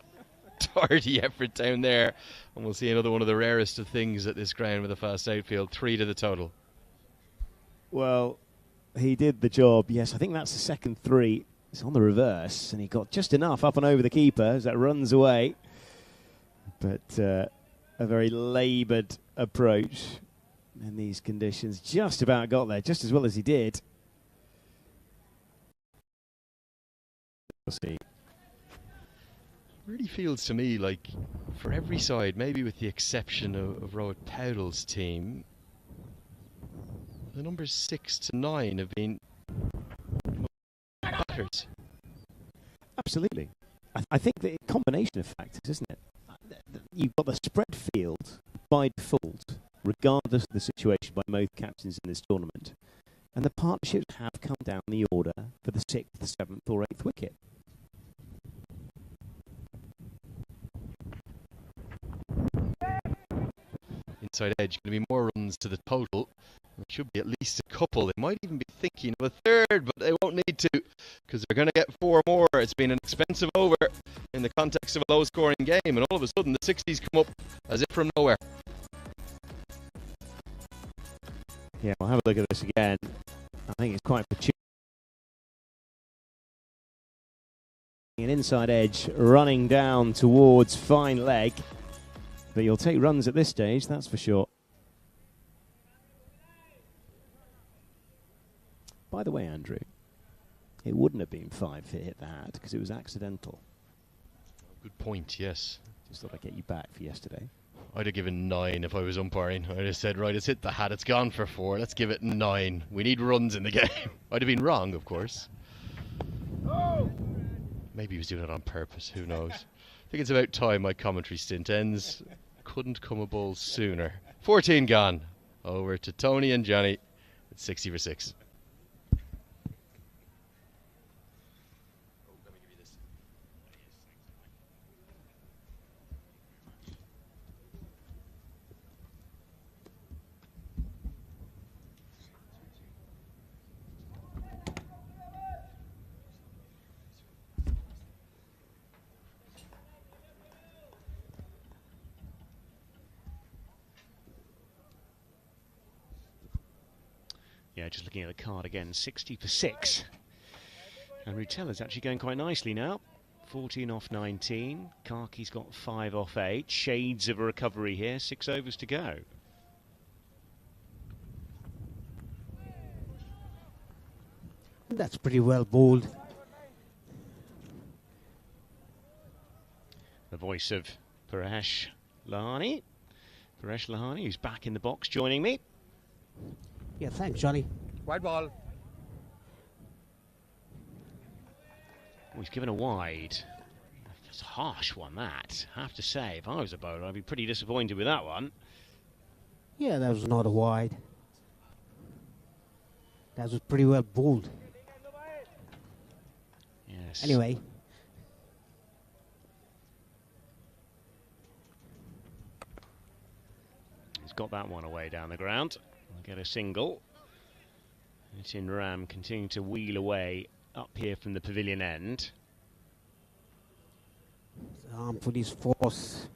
tardy effort down there, and we'll see another one of the rarest of things at this ground with a fast outfield. 3 to the total. Well, he did the job. Yes, I think that's the second 3. It's on the reverse, and he got just enough up and over the keeper as that runs away. But a very laboured approach in these conditions. Just about got there, just as well as he did. We'll see. Really feels to me like for every side, maybe with the exception of Rohit Paudal's team, The numbers 6 to 9 have been battered. Absolutely. I think the combination of factors, isn't it? You've got the spread field by default, regardless of the situation, by most captains in this tournament. And the partnerships have come down the order for the 6th, 7th or 8th wicket. Inside edge, going to be more runs to the total. It should be at least a couple. They might even be thinking of a third, but they won't need to because they're going to get 4 more. It's been an expensive over in the context of a low-scoring game, and all of a sudden the 60s come up as if from nowhere. Yeah, we'll have a look at this again. I think it's quite peculiar. An inside edge running down towards fine leg. But you'll take runs at this stage, that's for sure. By the way, Andrew, it wouldn't have been 5 if it hit the hat because it was accidental. Good point, yes. Just thought I'd get you back for yesterday. I'd have given 9 if I was umpiring. I'd have said, right, it's hit the hat, it's gone for 4, let's give it 9. We need runs in the game. I'd have been wrong, of course. Maybe he was doing it on purpose, who knows. I think it's about time my commentary stint ends. Couldn't come a ball sooner. 14 gone. Over to Tony and Johnny at 60 for 6. Yeah, just looking at the card again, 60 for 6. And Rutella's actually going quite nicely now. 14 off 19. Karki's got 5 off 8. Shades of a recovery here. 6 overs to go. That's pretty well bowled. The voice of Paresh Lahani. Paresh Lahani, who's back in the box, joining me. Yeah, thanks, Johnny. White ball. Oh, he's given a wide. That's a harsh one, that. I have to say, if I was a bowler, I'd be pretty disappointed with that one. Yeah, that was not a wide. That was pretty well bowled. Yes. Anyway. He's got that one away down the ground. Get a single. Nitin Ram continuing to wheel away up here from the pavilion end. Police force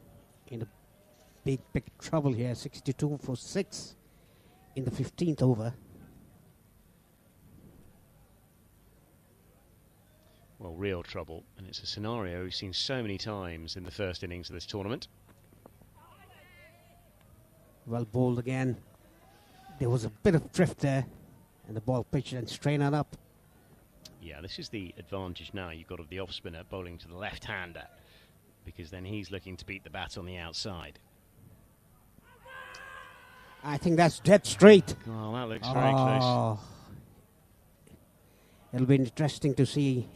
in a big trouble here. 62 for 6 in the 15th over. Well, real trouble, and it's a scenario we've seen so many times in the first innings of this tournament. Well bowled again. There was a bit of drift there, and the ball pitched and straightened it up. Yeah, this is the advantage now you've got of the off-spinner bowling to the left-hander, because then he's looking to beat the bat on the outside. I think that's dead straight. Oh, that looks very close. It'll be interesting to see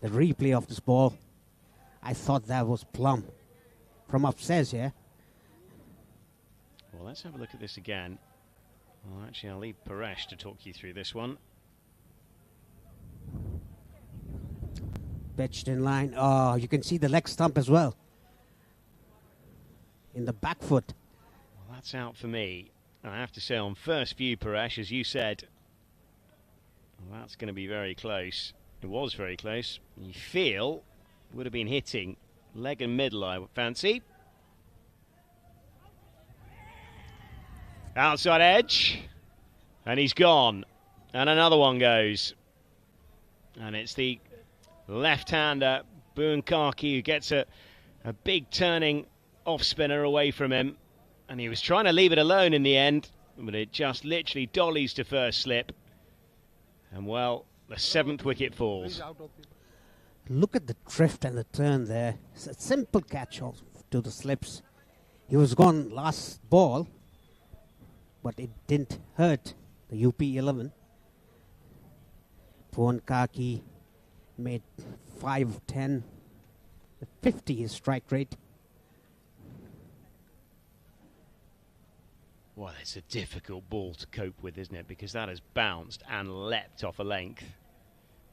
the replay of this ball. I thought that was plumb from upstairs here. Well, let's have a look at this again. Well, actually, I'll leave Paresh to talk you through this one. Pitched in line. Oh, you can see the leg stump as well. In the back foot. Well, that's out for me. I have to say, on first view, Paresh, as you said, well, that's going to be very close. It was very close. You feel would have been hitting leg and middle, I would fancy. Outside edge, and he's gone. And another one goes. And it's the left-hander, Boone Karki, who gets a big turning off-spinner away from him. And he was trying to leave it alone in the end, but it just literally dollies to first slip. And, well, the 7th wicket falls. Look at the drift and the turn there. It's a simple catch off to the slips. He was gone last ball, but it didn't hurt UP11. Puan Kaki made 5-10. 50 is strike rate. Well, it's a difficult ball to cope with, isn't it? Because that has bounced and leapt off a length.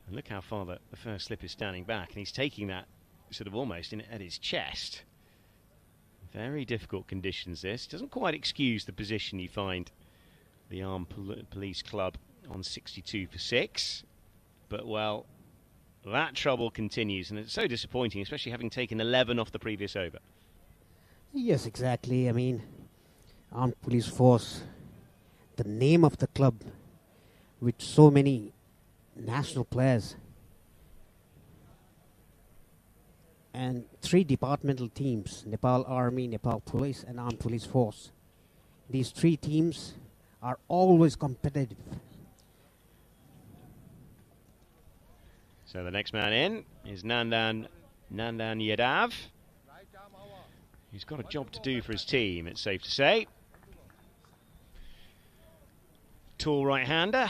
And look how far the first slip is standing back. And he's taking that sort of almost at his chest. Very difficult conditions, this. Doesn't quite excuse the position you find the Armed Police Club on 62 for 6. But, well, that trouble continues. And it's so disappointing, especially having taken 11 off the previous over. Yes, exactly. I mean, Armed Police Force, the name of the club, with so many national players and 3 departmental teams, Nepal Army, Nepal Police and Armed Police Force. These 3 teams are always competitive. So the next man in is Nandan Yadav. He's got a job to do for his team, it's safe to say. Tall right-hander.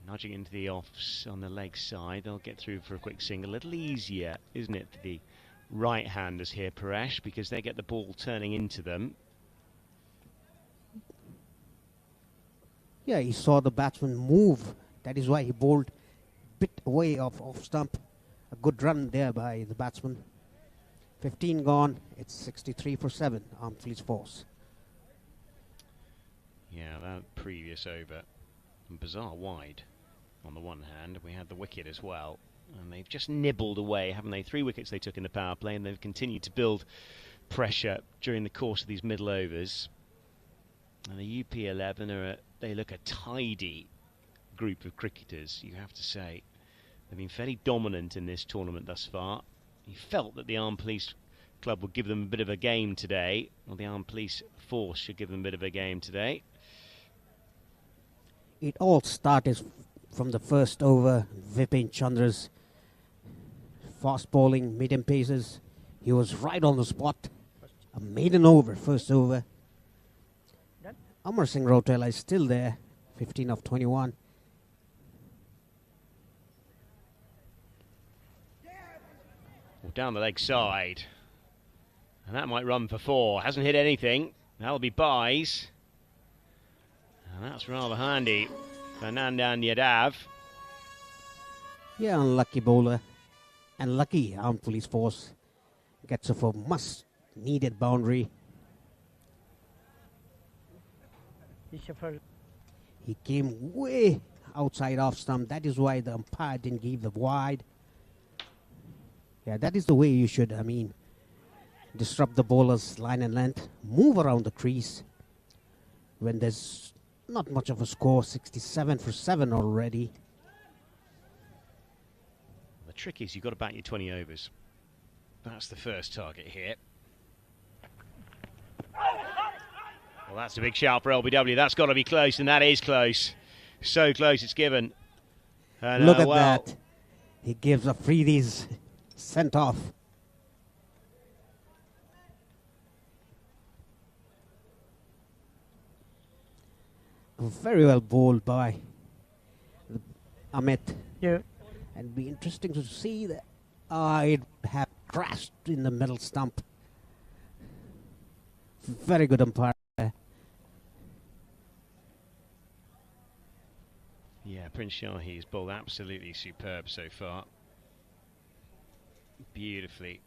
Nudging into the offs on the leg side. They'll get through for a quick single. A little easier, isn't it, for the right-handers here, Paresh, because they get the ball turning into them. Yeah, he saw the batsman move. That is why he bowled a bit away off stump. A good run there by the batsman. 15 gone. It's 63 for 7, Armed Police Force. Yeah, that previous over. Bizarre wide on the one hand. We had the wicket as well. And they've just nibbled away, haven't they? 3 wickets they took in the power play, and they've continued to build pressure during the course of these middle overs. And the UP11 they look a tidy group of cricketers, you have to say. They've been fairly dominant in this tournament thus far. You felt that the Armed Police Club would give them a bit of a game today, or the Armed Police Force should give them a bit of a game today. It all started from the first over. Vipin Chandra's fast bowling, medium paces. He was right on the spot. A maiden over, first over. Amar Singh Rotela is still there, 15 of 21. Well, down the leg side. And that might run for 4. Hasn't hit anything. That'll be buys. And that's rather handy for Nandan Yadav. Yeah, unlucky bowler. And lucky Armed Police Force gets off a must-needed boundary. He came way outside off stump. That is why the umpire didn't give the wide. Yeah, that is the way you should, disrupt the bowler's line and length. Move around the crease when there's not much of a score, 67 for 7 already. The trick is you've got to bat your 20 overs. That's the first target here. Well, that's a big shout for LBW. That's got to be close, and that is close. So close it's given. And, look at that. He gives Afridi's sent off. Very well bowled by Amit. Yeah. And be interesting to see that it had crashed in the middle stump. Very good umpire. Yeah, Prince Shahi's bowled absolutely superb so far. Beautifully.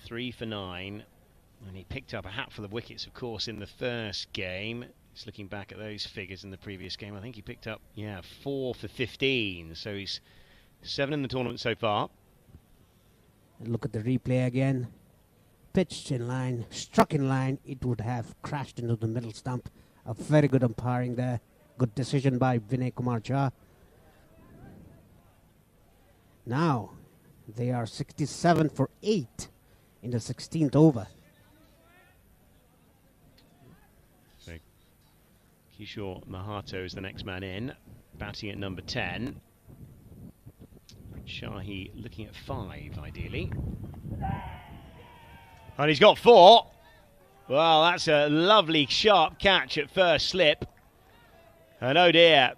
3 for 9. And he picked up a hatful of wickets, of course, in the first game. Just looking back at those figures in the previous game, I think he picked up, 4 for 15. So he's 7 in the tournament so far. And look at the replay again. Pitched in line, struck in line. It would have crashed into the middle stump. A very good umpiring there. Good decision by Vinay Kumar Jha. Now, they are 67 for 8 in the 16th over. So Kishore Mahato is the next man in, batting at number 10. Shahi looking at 5, ideally. And he's got 4. Well, that's a lovely sharp catch at first slip. And oh dear,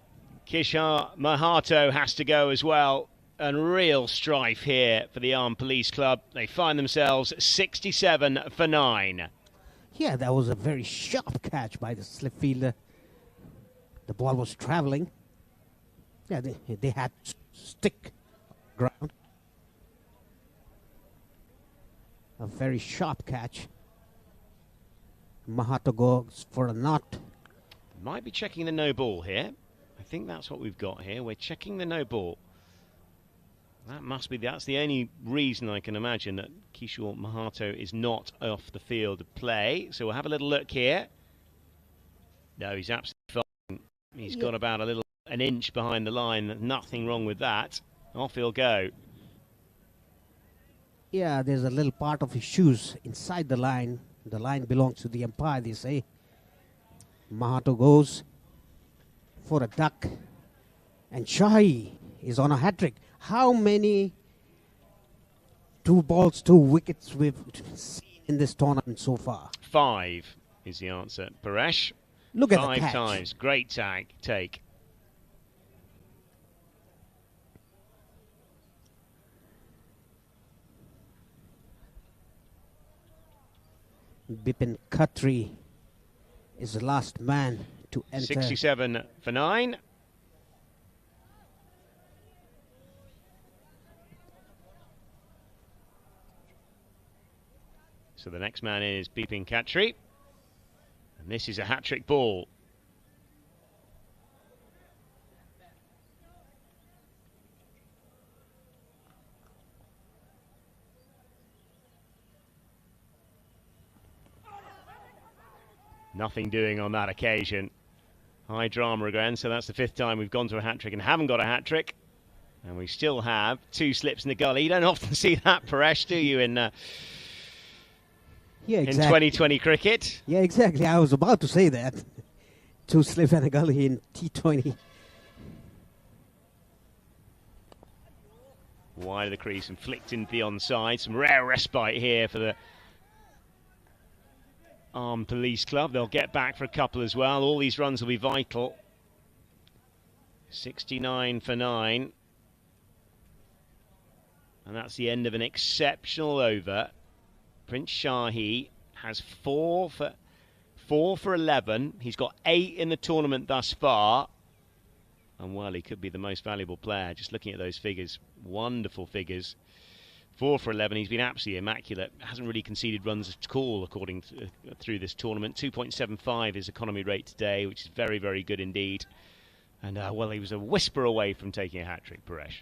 Kishore Mahato has to go as well. And real strife here for the Armed Police Club. They find themselves 67 for 9. Yeah, that was a very sharp catch by the slip fielder. The ball was traveling. Yeah, they had stick ground. A very sharp catch. Mahato goes for a knot. Might be checking the no ball here. I think that's what we've got here. We're checking the no ball. That's the only reason I can imagine that Kishore Mahato is not off the field of play. So we'll have a little look here. No, he's absolutely fine. He's got about an inch behind the line. Nothing wrong with that. Off he'll go. Yeah, there's a little part of his shoes inside the line. The line belongs to the umpire, they say. Mahato goes for a duck. And Shahi is on a hat-trick. How many 2 balls, 2 wickets we've seen in this tournament so far? 5 is the answer. Paresh. Look at the 5 catch. times. Great take. Bipin Khatri is the last man to enter. 67 for 9. So the next man is Bipin Khatri. And this is a hat-trick ball. Nothing doing on that occasion. High drama again, so that's the 5th time we've gone to a hat-trick and haven't got a hat-trick. And we still have 2 slips in the gully. You don't often see that, Paresh, do you, in 2020 cricket? Yeah, exactly. I was about to say that. 2 slips and a gully in T20. Wide of the crease and flicked into the onside. Some rare respite here for the Armed Police Club. They'll get back for a couple as well. All these runs will be vital. 69 for 9. And that's the end of an exceptional over. Prince Shahi has 4 for 11. He's got 8 in the tournament thus far. And well, he could be the most valuable player. Just looking at those figures, wonderful figures. 4 for 11. He's been absolutely immaculate. Hasn't really conceded runs at all according to, through this tournament. 2.75 is economy rate today, which is very, very good indeed. And well, he was a whisper away from taking a hat-trick, Paresh.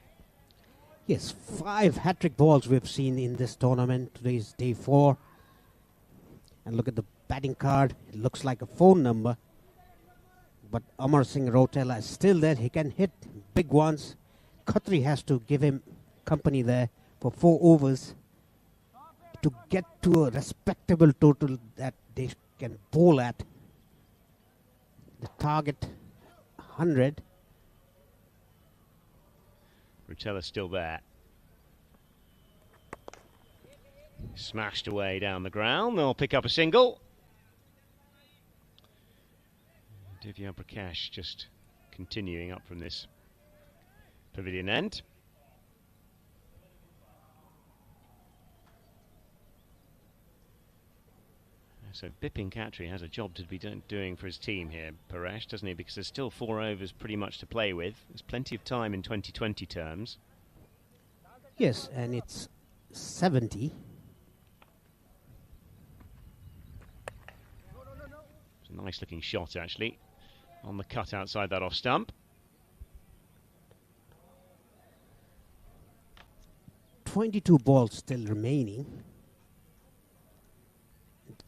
Yes, 5 hat-trick balls we've seen in this tournament. Today is day 4. And look at the batting card. It looks like a phone number. But Amar Singh Rotela is still there. He can hit big ones. Khatri has to give him company there for 4 overs to get to a respectable total that they can bowl at. The target 100. Rutella's still there. Smashed away down the ground. They'll pick up a single. Divya Prakash just continuing up from this pavilion end. So Bipin Khatri has a job to be doing for his team here, Paresh, doesn't he? Because there's still 4 overs pretty much to play with. There's plenty of time in 2020 terms. Yes, and it's 70. It's a nice looking shot actually on the cut outside that off stump. 22 balls still remaining.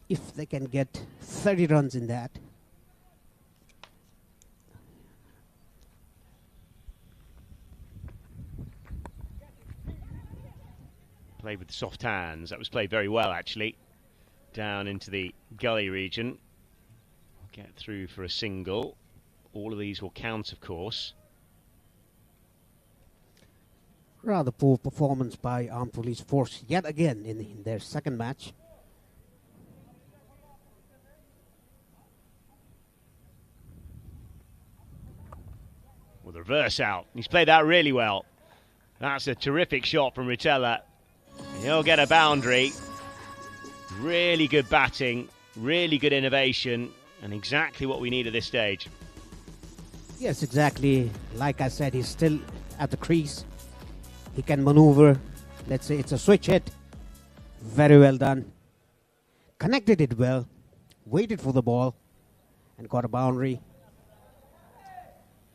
If they can get 30 runs in that. Played with soft hands. That was played very well actually. Down into the gully region. Get through for a single. All of these will count, of course. Rather poor performance by Armed Police Force yet again in their second match. Well, the reverse out. He's played that really well. That's a terrific shot from Ritella. He'll get a boundary. Really good batting, really good innovation, and exactly what we need at this stage. Yes, exactly. Like I said, he's still at the crease. He can maneuver. Let's say it's a switch hit. Very well done. Connected it well. Waited for the ball and got a boundary.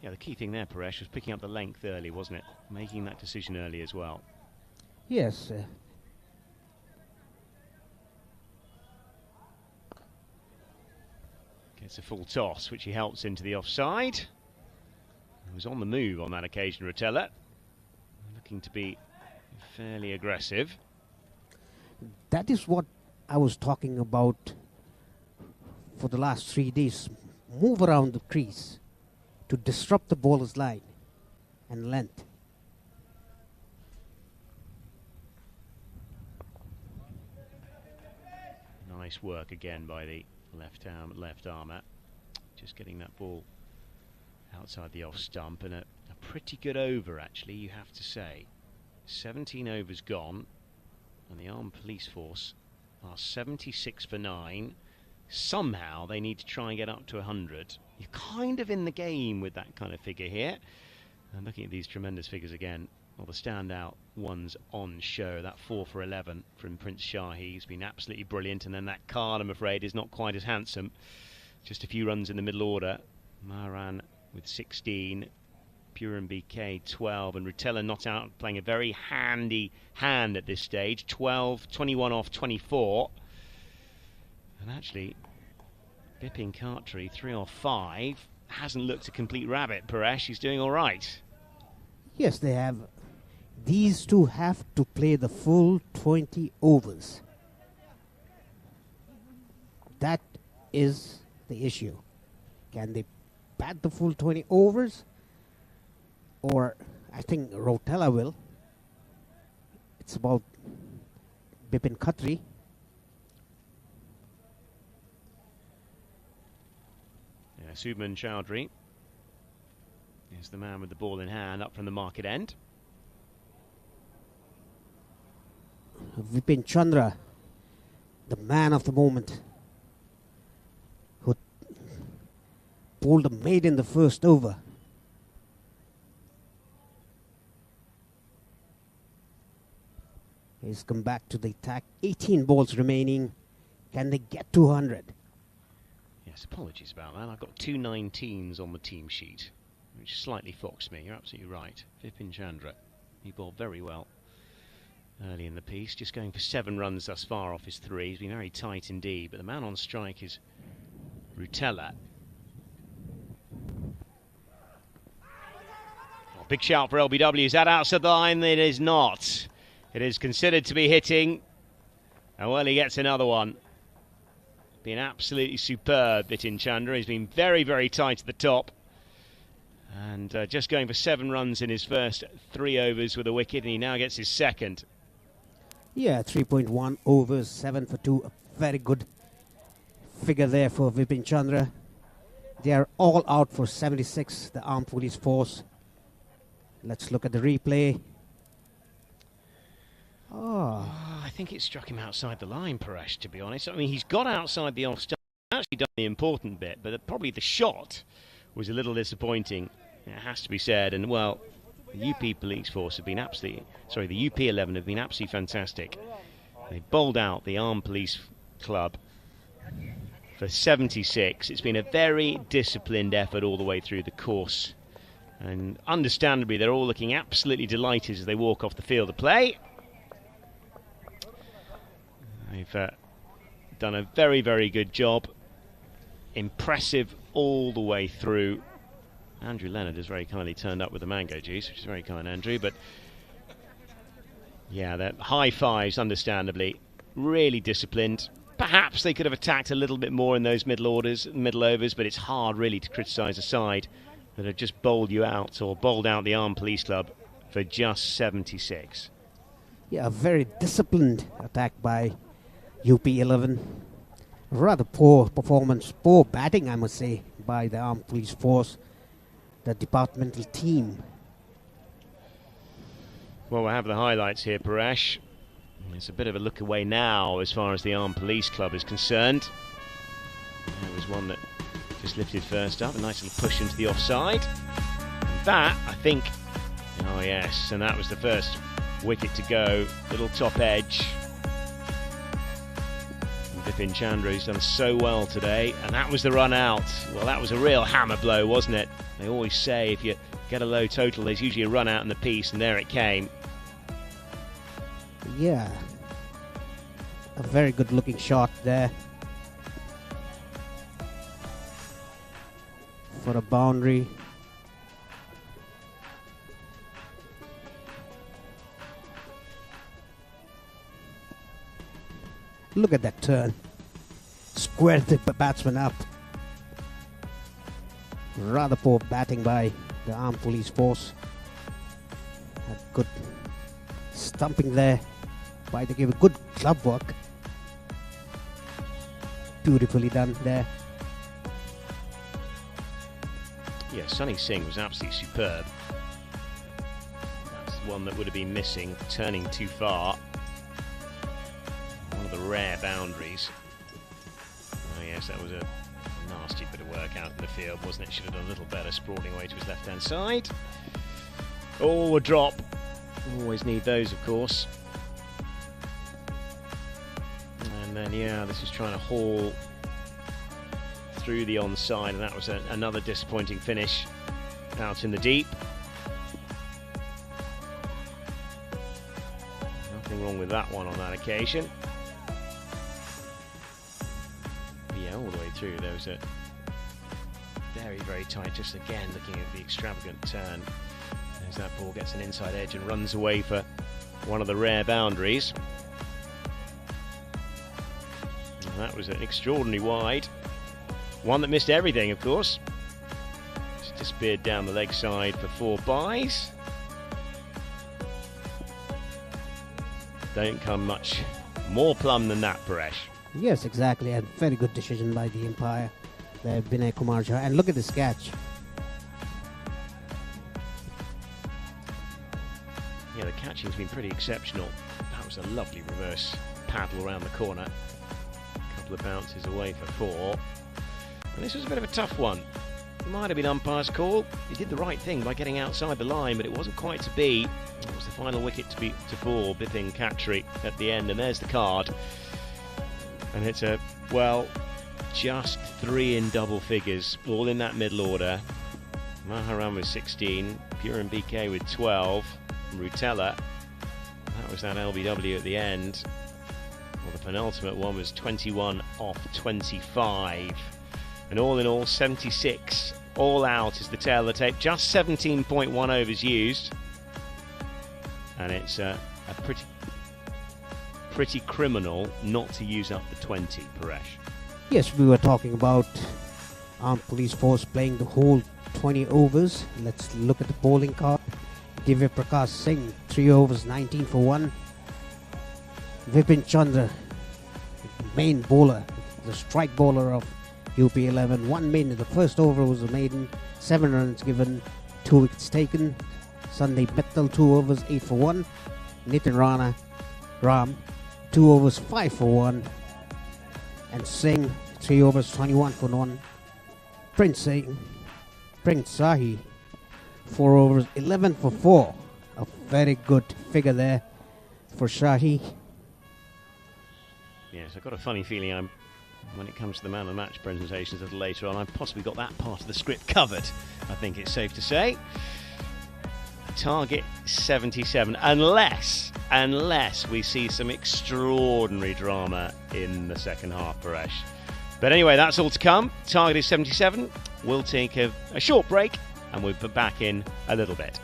Yeah, the key thing there, Paresh, was picking up the length early, wasn't it? Making that decision early as well. Yes. Gets a full toss, which he helps into the offside. He was on the move on that occasion, Ritella. Looking to be fairly aggressive. That is what I was talking about for the last 3 days. Move around the crease to disrupt the bowler's line and length. Nice work again by the left armour. Just getting that ball outside the off stump, and a pretty good over, actually, you have to say. 17 overs gone, and the Armed Police Force are 76 for 9. Somehow they need to try and get up to 100. You're kind of in the game with that kind of figure here. And looking at these tremendous figures again, well, the standout ones on show. That 4 for 11 from Prince Shahi has been absolutely brilliant, and then that card, I'm afraid, is not quite as handsome. Just a few runs in the middle order. Maran with 16, Puran BK 12, and Ritella not out, playing a very handy hand at this stage. 12, 21 off 24. And actually, Bipin Khatri 3 off 5 hasn't looked a complete rabbit. Paresh, he's doing all right. Yes, they have. These two have to play the full 20 overs. That is the issue. Can they bat the full 20 overs? Or I think Rotella will. It's about Bipin Khatri. Yeah, Subman Chowdhury is the man with the ball in hand up from the market end. Vipin Chandra, the man of the moment, who bowled a maid in the first over. He's come back to the attack. 18 balls remaining. Can they get to 100? Yes, apologies about that. I've got 2 19s on the team sheet, which slightly foxed me. You're absolutely right. Vipin Chandra, he bowled very well early in the piece, just going for 7 runs thus far off his 3. He's been very tight indeed, but the man on strike is Ritella. Oh, big shout for LBW. Is that outside the line? It is not. It is considered to be hitting, and well, he gets another one. Been absolutely superb, Vipin Chandra. He's been very, very tight at the top, and just going for 7 runs in his first 3 overs with a wicket, and he now gets his second. Yeah, 3.1 overs, 7 for 2. A very good figure there for Vipin Chandra. They are all out for 76, the Armed Police Force. Let's look at the replay. Oh, I think it struck him outside the line, Paresh, to be honest. I mean, he's got outside the off-stump, actually done the important bit, but probably the shot was a little disappointing, it has to be said. And, well, the UP Police Force have been the UP 11 have been absolutely fantastic. They bowled out the Armed Police Club for 76. It's been a very disciplined effort all the way through the course. And understandably, they're all looking absolutely delighted as they walk off the field of play. They've done a very, very good job. Impressive all the way through. Andrew Leonard has very kindly turned up with the mango juice, which is very kind, Andrew. But yeah, they're high fives, understandably. Really disciplined. Perhaps they could have attacked a little bit more in those middle overs, but it's hard really to criticise a side that have just bowled you out, or bowled out the Armed Police Club for just 76. Yeah, a very disciplined attack by UP11. Rather poor performance, poor batting, I must say, by the Armed Police Force, the departmental team. Well, we'll have the highlights here, Paresh. It's a bit of a look away now as far as the Armed Police Club is concerned. There was one that just lifted first up, a nice little push into the offside. And that, I think, oh yes, and that was the first wicket to go, little top edge. Vipin Chandra, who's done so well today, and that was the run out. Well, that was a real hammer blow, wasn't it? They always say if you get a low total, there's usually a run out in the piece, and there it came. Yeah, a very good looking shot there for a boundary. Look at that turn. Squared the batsman up. Rather poor batting by the Armed Police Force. A good stumping there by the give a good club work. Beautifully done there. Yeah, Sunny Singh was absolutely superb. That's one that would have been missing, turning too far. One of the rare boundaries. Oh yes, that was a nasty bit of work out in the field, wasn't it? Should have done a little better, sprawling away to his left-hand side. Oh, a drop. Always need those, of course. And then, yeah, this is trying to haul through the onside, and that was another disappointing finish out in the deep. Nothing wrong with that one on that occasion. Yeah, all the way through there was a very, very tight, just again looking at the extravagant turn. As that ball gets an inside edge and runs away for one of the rare boundaries. And that was an extraordinary wide. One that missed everything, of course. Just disappeared down the leg side for 4 byes. Don't come much more plumb than that, Paresh. Yes, exactly. A very good decision by the umpire there, Vinay Kumar Jha. And look at this catch. Yeah, the catching's been pretty exceptional. That was a lovely reverse paddle around the corner. A couple of bounces away for 4. And this was a bit of a tough one. It might have been umpire's call. He did the right thing by getting outside the line, but it wasn't quite to be. It was the final wicket to fall, Bipin Khatri at the end, and there's the card. And it's just 3 in double figures, all in that middle order. Maharam with 16, Puran BK with 12, and Rutella, that was that LBW at the end. Well, the penultimate one was 21 off 25. And all in all, 76 all out is the tail of the tape. Just 17.1 overs used. And it's a pretty criminal not to use up the 20, Paresh. Yes, we were talking about Armed Police Force playing the whole 20 overs. Let's look at the bowling card. Divya Prakash Singh, 3 overs, 19 for 1. Vipin Chandra, main bowler, the strike bowler of UP11. 1 maiden. The first over was a maiden. 7 runs given, 2 wickets taken. Sunday Mittal, 2 overs, 8 for 1. Nitin Rana Ram, 2 overs, 5 for 1. And Singh, 3 overs, 21 for 1. Prince Sahi, 4 overs, 11 for 4. A very good figure there for Shahi. Yes, I've got a funny feeling when it comes to the man of the match presentations a little later on, I've possibly got that part of the script covered, I think it's safe to say. Target 77, unless we see some extraordinary drama in the second half, Paresh. But anyway, that's all to come. Target is 77. We'll take a short break and we'll be back in a little bit.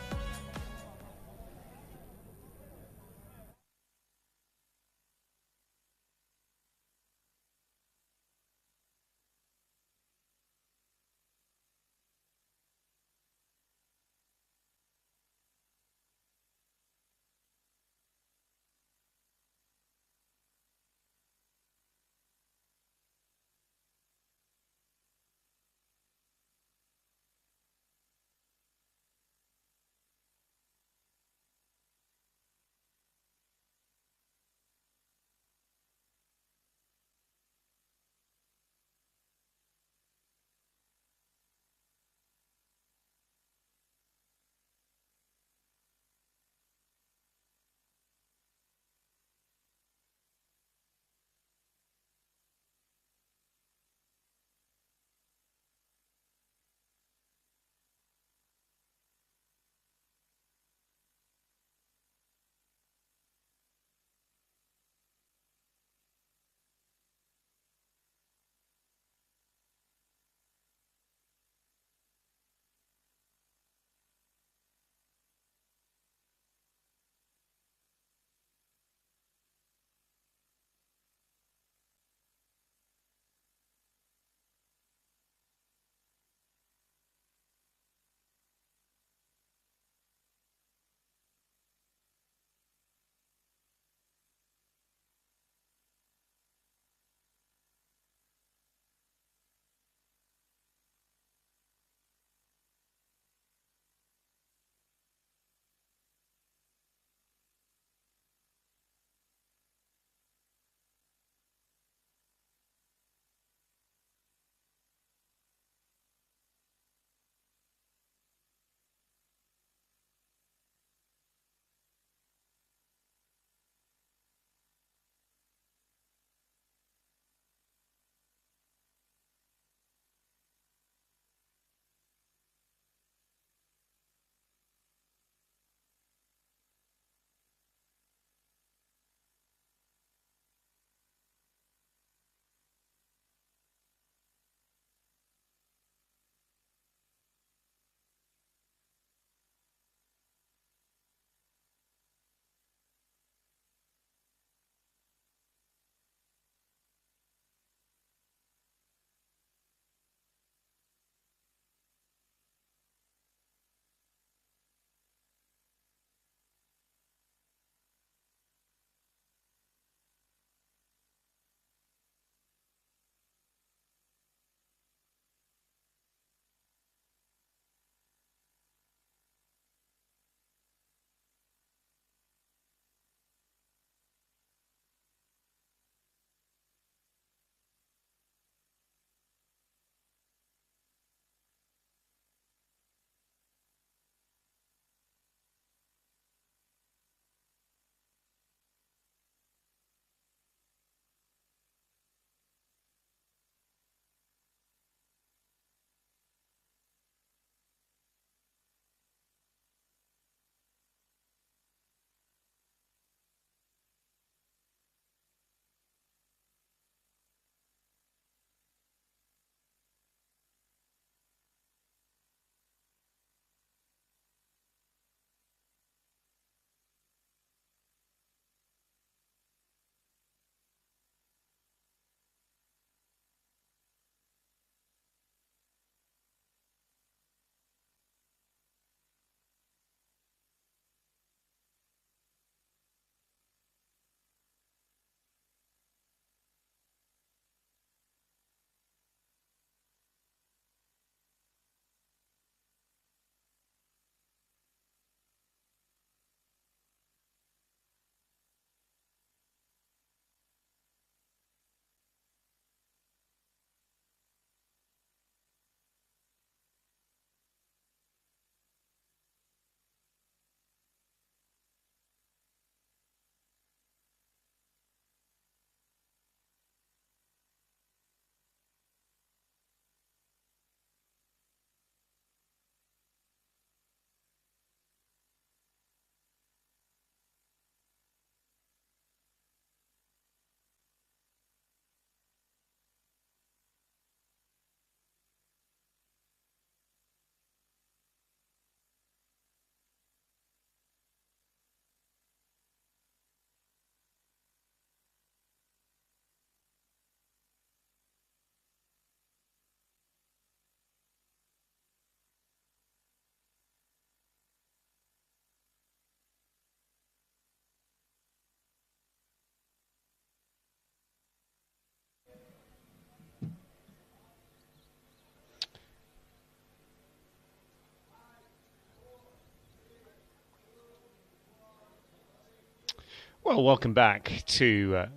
Well, welcome back to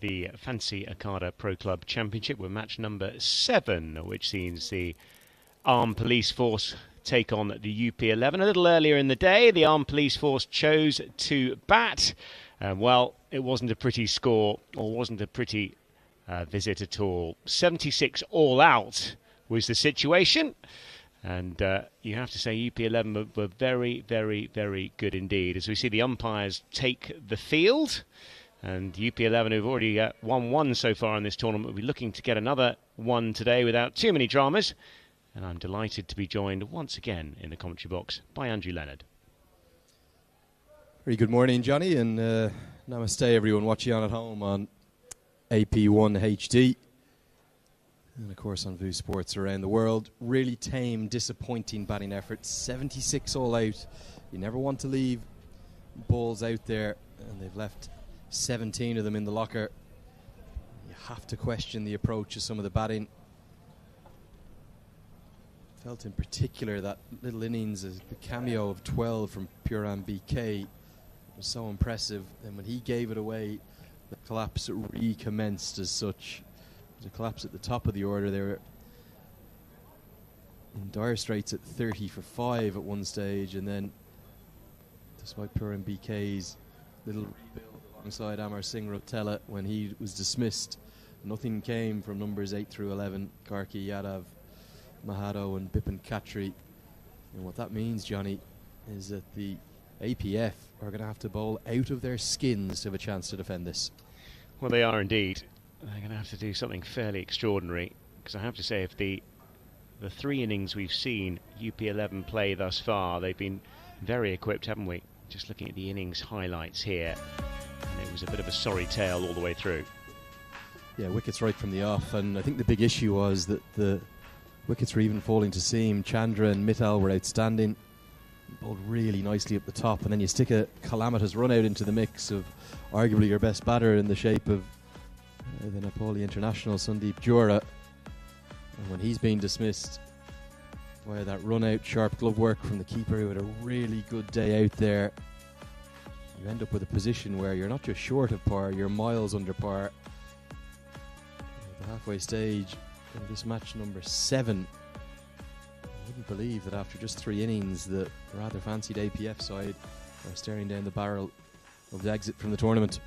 the Fancy Akhada Pro Club Championship. We're match number 7, which sees the Armed Police Force take on the UP11. A little earlier in the day, the Armed Police Force chose to bat. Well, it wasn't a pretty score, or wasn't a pretty visit at all. 76 all out was the situation. And you have to say UP11 were very, very, very good indeed. As we see the umpires take the field. And UP11, who've already won 1 so far in this tournament, will be looking to get another 1 today without too many dramas. And I'm delighted to be joined once again in the commentary box by Andrew Leonard. Very good morning, Johnny, and namaste everyone watching on at home on AP1 HD. And of course on VU Sports around the world. Really tame, disappointing batting effort. 76 all out. You never want to leave balls out there, and they've left 17 of them in the locker. You have to question the approach of some of the batting. Felt in particular that little innings, the cameo of 12 from Puran BK was so impressive. And when he gave it away, the collapse recommenced as such. A collapse at the top of the order. They were in dire straits at 30 for 5 at one stage, and then despite Puran BK's little rebuild alongside Amar Singh Rotella, when he was dismissed, nothing came from numbers 8 through 11, Karki Yadav, Mahado and Bipin Khatri. And what that means, Johnny, is that the APF are going to have to bowl out of their skins to have a chance to defend this. Well, they are indeed. They're going to have to do something fairly extraordinary, because I have to say, if the 3 innings we've seen UP11 play thus far, they've been very equipped, haven't we? Just looking at the innings highlights here, and it was a bit of a sorry tale all the way through. Yeah, wickets right from the off, and I think the big issue was that the wickets were even falling to seam. Chandra and Mittal were outstanding, bowled really nicely up the top, and then you stick a calamitous run out into the mix of arguably your best batter in the shape of the Nepali international Sandeep Jura, and when he's been dismissed via that run out, sharp glove work from the keeper who had a really good day out there, you end up with a position where you're not just short of par, you're miles under par. At the halfway stage of this match number 7, I wouldn't believe that after just 3 innings the rather fancied APF side are staring down the barrel of the exit from the tournament.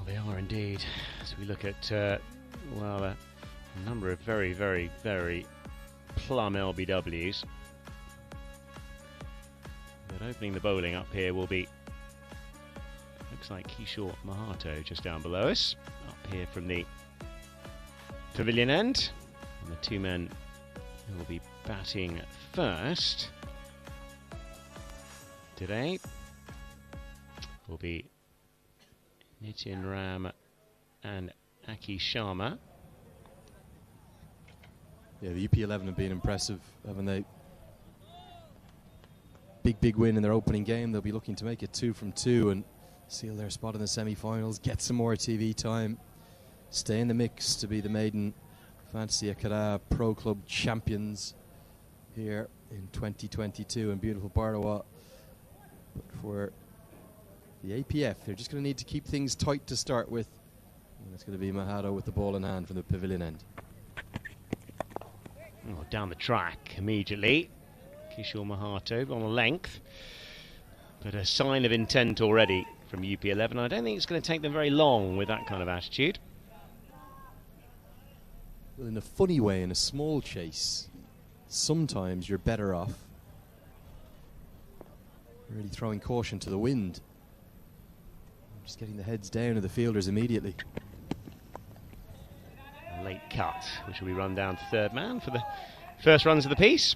They are indeed. As we look at, a number of very, very, very plum LBWs. But opening the bowling up here will be, looks like Kishore Mahato just down below us. Up here from the pavilion end. And the 2 men who will be batting first today will be Nitin Ram and Aki Sharma. Yeah, the UP11 have been impressive, haven't they? Big win in their opening game. They'll be looking to make it 2 from 2 and seal their spot in the semi-finals, get some more TV time, stay in the mix to be the maiden Fancy Akhada Pro Club champions here in 2022 in beautiful Barawa. But for the APF, they're just going to need to keep things tight to start with. And it's going to be Mahado with the ball in hand from the pavilion end. Oh, down the track immediately. Kishore Mahato on a length. But a sign of intent already from UP11. I don't think it's going to take them very long with that kind of attitude. Well, in a funny way, in a small chase, sometimes you're better off really throwing caution to the wind. Just getting the heads down of the fielders immediately. A late cut, which will be run down to 3rd man for the first runs of the piece.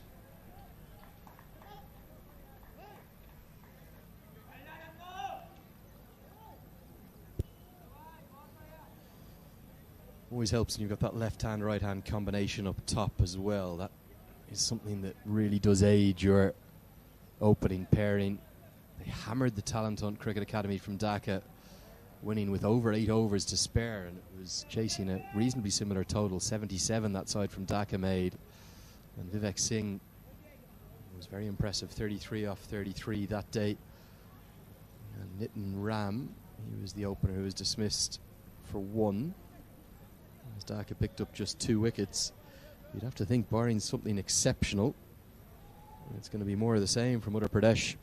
Always helps when you've got that left-hand, right-hand combination up top as well. That is something that really does aid your opening pairing. They hammered the Talent Hunt Cricket Academy from Dhaka, winning with over 8 overs to spare, and it was chasing a reasonably similar total, 77 that side from Dhaka made. And Vivek Singh was very impressive, 33 off 33 that day. And Nitin Ram, he was the opener who was dismissed for 1. As Dhaka picked up just 2 wickets. You'd have to think, barring something exceptional, it's going to be more of the same from Uttar Pradesh.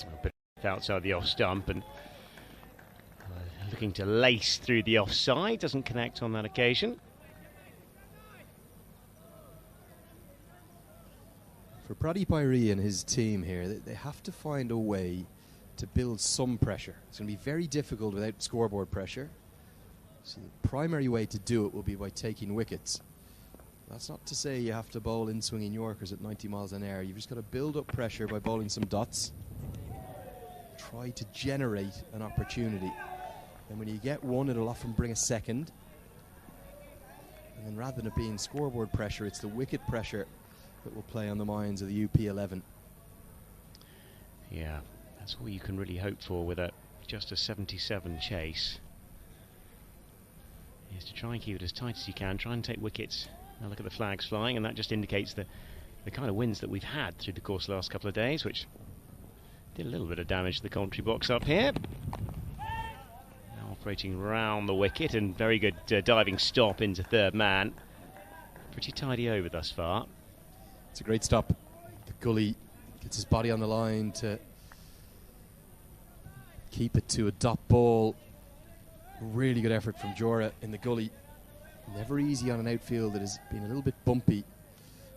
A bit outside the off stump and looking to lace through the offside. Doesn't connect on that occasion. For Pradeep Irie and his team here, they have to find a way to build some pressure. It's going to be very difficult without scoreboard pressure. So the primary way to do it will be by taking wickets. That's not to say you have to bowl in swinging Yorkers at 90 miles an hour. You've just got to build up pressure by bowling some dots. Try to generate an opportunity. And when you get one, it'll often bring a second. And then rather than it being scoreboard pressure, it's the wicket pressure that will play on the minds of the UP11. Yeah, that's all you can really hope for with just a 77 chase. Is to try and keep it as tight as you can, try and take wickets. Now look at the flags flying, and that just indicates the kind of winds that we've had through the course of the last couple of days, which did a little bit of damage to the commentary box up here. Now operating round the wicket, and very good diving stop into third man. Pretty tidy over thus far. It's a great stop. The gully gets his body on the line to keep it to a dot ball. Really good effort from Jora in the gully. Never easy on an outfield that has been a little bit bumpy.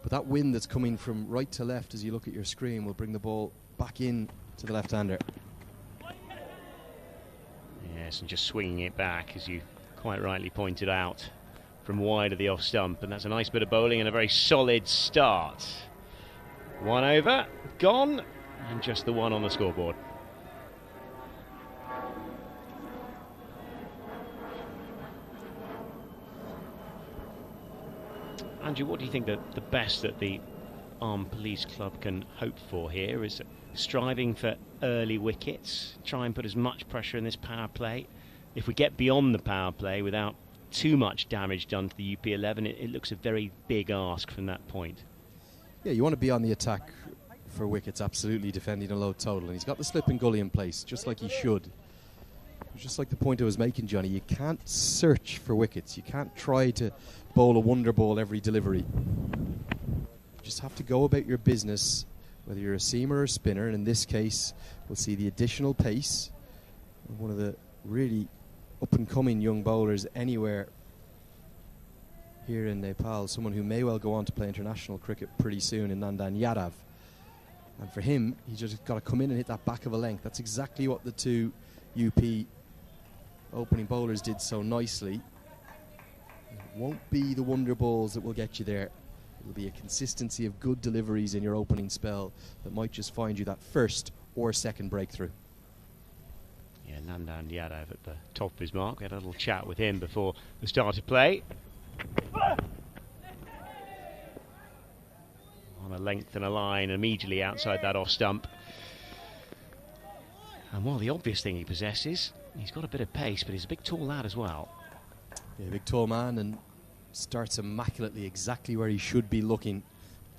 But that wind that's coming from right to left as you look at your screen will bring the ball back in to the left-hander. Yes, and just swinging it back, as you quite rightly pointed out, from wide of the off stump, and that's a nice bit of bowling and a very solid start. 1 over, gone, and just the 1 on the scoreboard. Andrew, what do you think that the best that the Armed Police Club can hope for here is striving for early wickets, try and put as much pressure in this power play? If we get beyond the power play without too much damage done to the UP11, it looks a very big ask from that point. Yeah, you want to be on the attack for wickets, absolutely, defending a low total. And he's got the slip and gully in place, just like he should. Just like the point I was making, Johnny, you can't search for wickets. You can't try to bowl a wonder ball every delivery. You just have to go about your business, whether you're a seamer or a spinner. And in this case, we'll see the additional pace of one of the really up-and-coming young bowlers anywhere here in Nepal, someone who may well go on to play international cricket pretty soon in Nandan Yadav. And for him, he's just got to come in and hit that back of a length. That's exactly what the 2 UP opening bowlers did so nicely. It won't be the wonder balls that will get you there. It'll be a consistency of good deliveries in your opening spell that might just find you that first or second breakthrough. Yeah, Nandan Yadav at the top of his mark. We had a little chat with him before the start of play. On a length and a line immediately outside that off stump. And while the obvious thing he possesses, he's got a bit of pace, but he's a big tall lad as well. Yeah, big tall man, and starts immaculately exactly where he should be looking.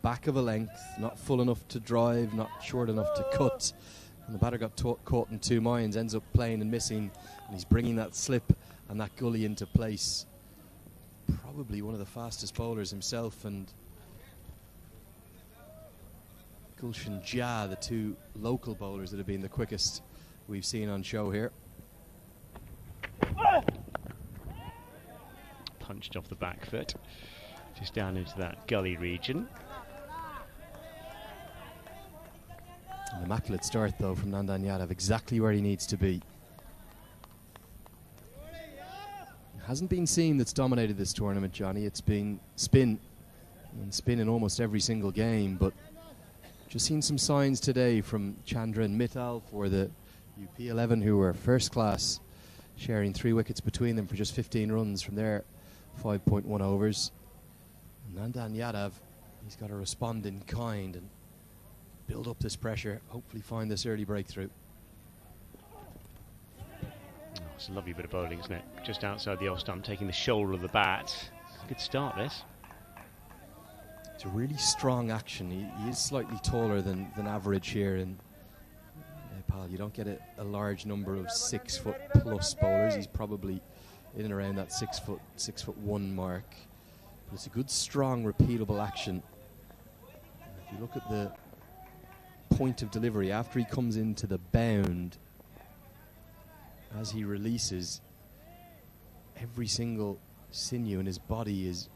Back of a length, not full enough to drive, not short enough to cut. And the batter got caught in 2 minds, ends up playing and missing, and he's bringing that slip and that gully into place. Probably one of the fastest bowlers himself, and Gulshan Jha, the 2 local bowlers that have been the quickest we've seen on show here. Punched off the back foot, just down into that gully region. An immaculate start though from Nandan Yadav, exactly where he needs to be. It hasn't been seam that's dominated this tournament, Johnny. It's been spin, and spin in almost every single game, but just seen some signs today from Chandra and Mittal for the UP11, who were first class, sharing 3 wickets between them for just 15 runs from their 5.1 overs. Nandan Yadav, he's got to respond in kind and build up this pressure, hopefully find this early breakthrough. Oh, it's a lovely bit of bowling, isn't it? Just outside the off stump, taking the shoulder of the bat. Good start, this. It's a really strong action. He is slightly taller than average here in Nepal. You don't get a large number of 6 foot plus bowlers. He's probably in and around that 6'1" mark. But it's a good, strong, repeatable action. If you look at the point of delivery after he comes into the bound, as he releases, every single sinew in his body is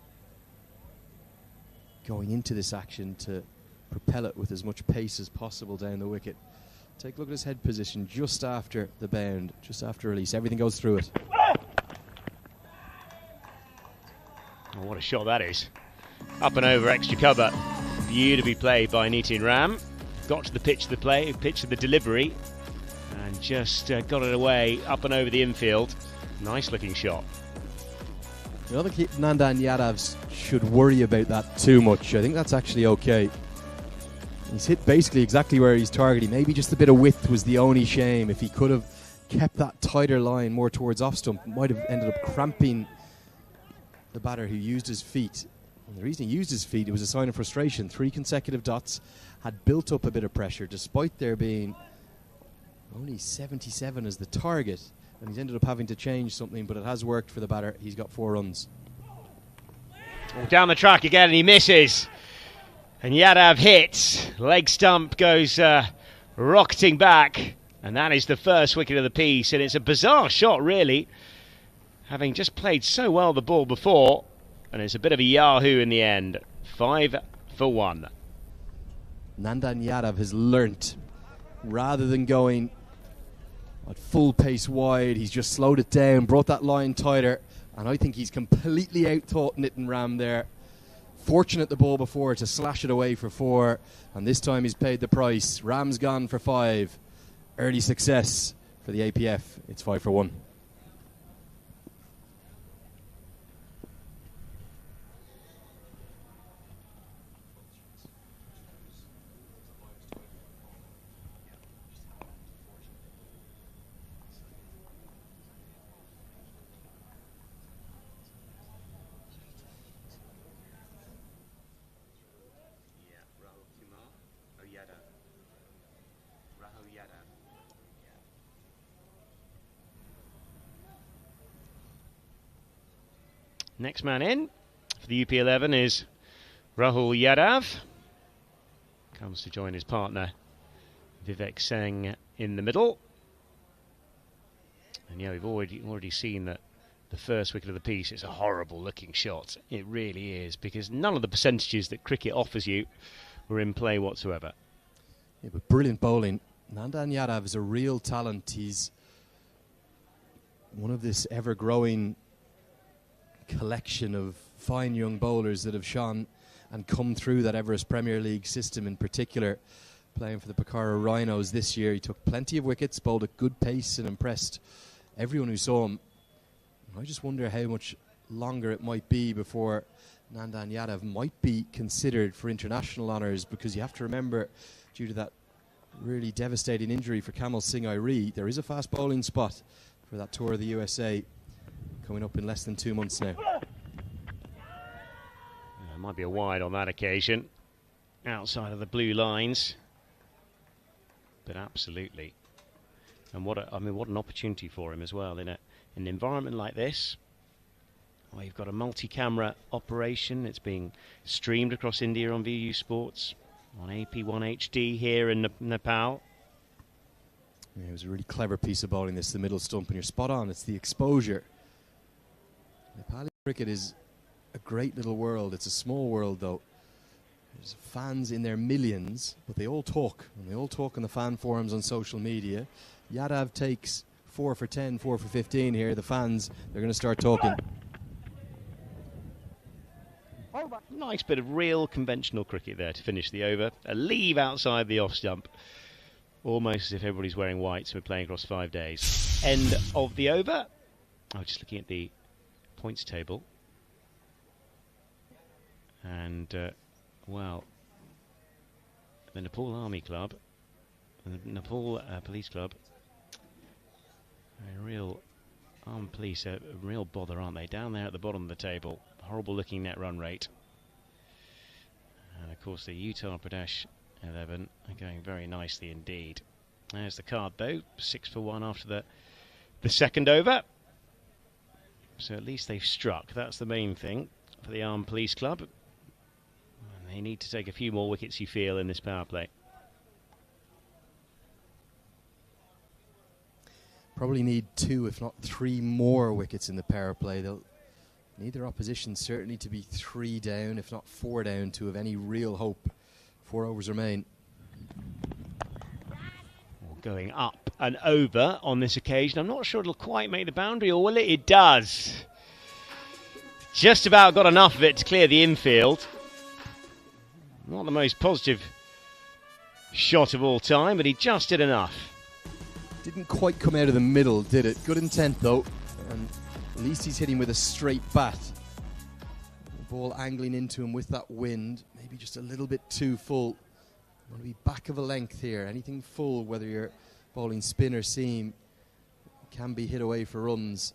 going into this action to propel it with as much pace as possible down the wicket. Take a look at his head position just after the bound, just after release. Everything goes through it. Oh, what a shot that is. Up and over extra cover. Beautifully played by Nitin Ram. Got to the pitch of the play, pitch of the delivery, and just got it away up and over the infield. Nice looking shot. I don't think Nandan Yadav should worry about that too much. I think that's actually okay. He's hit basically exactly where he's targeting. Maybe just a bit of width was the only shame. If he could have kept that tighter line more towards off stump, might have ended up cramping the batter who used his feet. And the reason he used his feet, it was a sign of frustration. 3 consecutive dots had built up a bit of pressure, despite there being only 77 as the target. And he's ended up having to change something, but it has worked for the batter. He's got 4 runs. Oh, down the track again, and he misses. And Yadav hits. Leg stump goes rocketing back. And that is the first wicket of the piece. And it's a bizarre shot, really, having just played so well the ball before. And it's a bit of a yahoo in the end. 5 for 1. Nandan Yadav has learnt, rather than going at full pace wide, he's just slowed it down, brought that line tighter, and I think he's completely out-thought Nitin Ram there. Fortunate the ball before to slash it away for 4, and this time he's paid the price. Ram's gone for 5. Early success for the APF. It's 5 for 1. Next man in for the UP11 is Rahul Yadav. Comes to join his partner Vivek Singh in the middle. And yeah, we've already seen that the first wicket of the piece is a horrible looking shot. It really is, because none of the percentages that cricket offers you were in play whatsoever. Yeah, but brilliant bowling. Nandan Yadav is a real talent. He's one of this ever-growing collection of fine young bowlers that have shone and come through that Everest Premier League system, in particular playing for the Pokhara Rhinos this year. He took plenty of wickets, bowled at good pace and impressed everyone who saw him. I just wonder how much longer it might be before Nandan Yadav might be considered for international honours, because you have to remember, due to that really devastating injury for Kamal Singh Airi, there is a fast bowling spot for that tour of the USA coming up in less than 2 months now. Might be a wide on that occasion, outside of the blue lines, but absolutely. And what an opportunity for him as well in an environment like this, where you've got a multi-camera operation. It's being streamed across India on VU Sports, on AP1 HD here in Nepal. Yeah, it was a really clever piece of bowling, this, the middle stump, and you're spot on. It's the exposure. Nepali cricket is a great little world. It's a small world, though. There's fans in their millions, but they all talk. And they all talk in the fan forums on social media. Yadav takes 4 for 10, 4 for 15 here. The fans, they're going to start talking. Nice bit of real conventional cricket there to finish the over. A leave outside the off stump. Almost as if everybody's wearing white, so we're playing across 5 days. End of the over. I was just looking at the points table. And, well, the Nepal Army Club, the Nepal Police Club, a real armed police, a real bother, aren't they? Down there at the bottom of the table, horrible looking net run rate. And of course the Uttar Pradesh 11 are going very nicely indeed. There's the card though, 6 for 1 after the second over. So at least they've struck, that's the main thing for the Armed Police Club. And they need to take a few more wickets, you feel, in this power play. Probably need 2, if not 3 more wickets in the power play. They'll need their opposition certainly to be 3 down, if not 4 down, to have any real hope. 4 overs remain. Going up and over on this occasion. I'm not sure it'll quite make the boundary, or will it? It does. Just about got enough of it to clear the infield. Not the most positive shot of all time, but he just did enough. Didn't quite come out of the middle, did it? Good intent though, and at least he's hitting with a straight bat. The ball angling into him with that wind, maybe just a little bit too full. Want to be back of a length here. Anything full, whether you're bowling spin or seam, can be hit away for runs.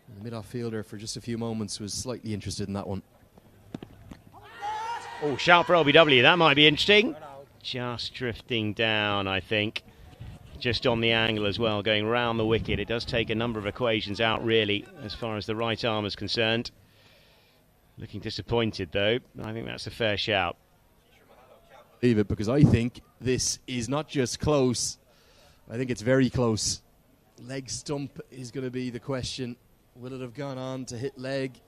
And the mid-off fielder for just a few moments was slightly interested in that one. Oh, shout for LBW, that might be interesting. Just drifting down, I think. Just on the angle as well, going round the wicket. It does take a number of equations out, really, as far as the right arm is concerned. Looking disappointed, though. I think that's a fair shout. Leave it, because I think this is not just close. I think it's very close. Leg stump is going to be the question. Will it have gone on to hit leg?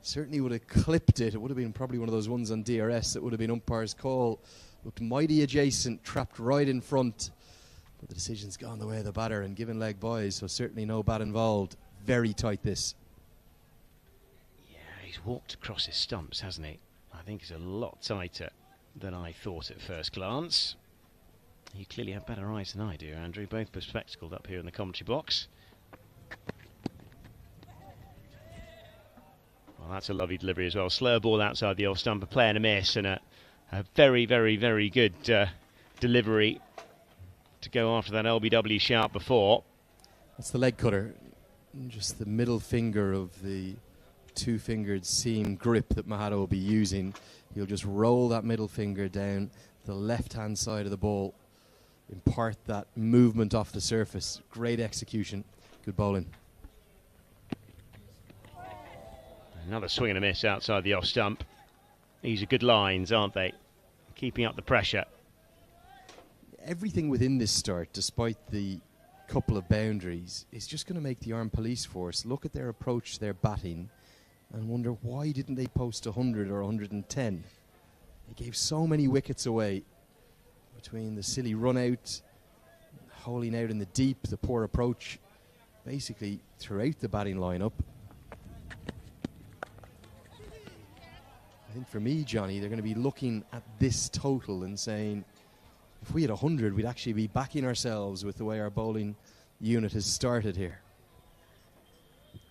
Certainly would have clipped it. It would have been probably one of those ones on DRS that would have been umpire's call. Looked mighty adjacent, trapped right in front. But the decision's gone the way of the batter and given leg boys, so certainly no bat involved. Very tight this. Yeah, he's walked across his stumps, hasn't he? I think it's a lot tighter than I thought at first glance. You clearly have better eyes than I do, Andrew. Both bespectacled up here in the commentary box. Well, that's a lovely delivery as well. Slow ball outside the off stump, a play and a miss, and a very, very, very good delivery to go after that LBW shout before. That's the leg cutter. Just the middle finger of the two-fingered seam grip that Akhada will be using. He'll just roll that middle finger down the left-hand side of the ball, impart that movement off the surface. Great execution. Good bowling. Another swing and a miss outside the off stump. These are good lines, aren't they? Keeping up the pressure. Everything within this start, despite the couple of boundaries, is just going to make the Armed Police Force look at their approach, their batting, and wonder why didn't they post 100 or 110. They gave so many wickets away between the silly run out, holing out in the deep, the poor approach, basically throughout the batting lineup. I think for me, Johnny, they're going to be looking at this total and saying, if we had 100, we'd actually be backing ourselves with the way our bowling unit has started here.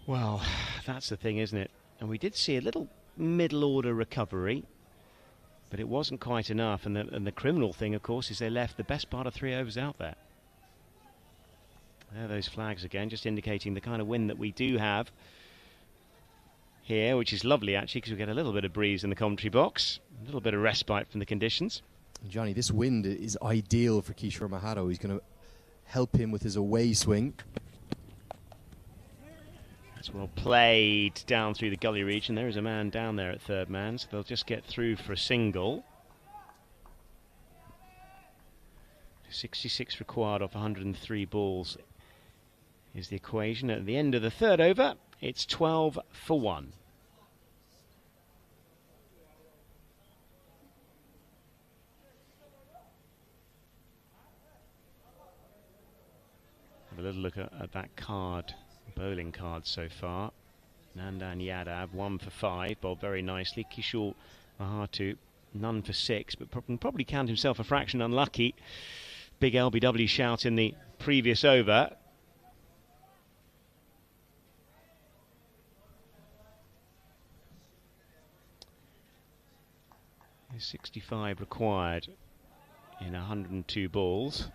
Well, that's the thing, isn't it? And we did see a little middle-order recovery, but it wasn't quite enough. And the criminal thing, of course, is they left the best part of 3 overs out there. There are those flags again, just indicating the kind of wind that we do have here, which is lovely, actually, because we get a little bit of breeze in the commentary box, a little bit of respite from the conditions. And Johnny, this wind is ideal for Kishore Akhada. He's going to help him with his away swing. That's well played down through the gully region. There is a man down there at third man, so they'll just get through for a single. 66 required off 103 balls is the equation. At the end of the third over, it's 12 for 1. Have a little look at that card, bowling card so far. Nandan Yadav, 1 for 5, bowled very nicely. Kishore Mahatu, none for 6, but probably count himself a fraction unlucky. Big LBW shout in the previous over. 65 required in 102 balls.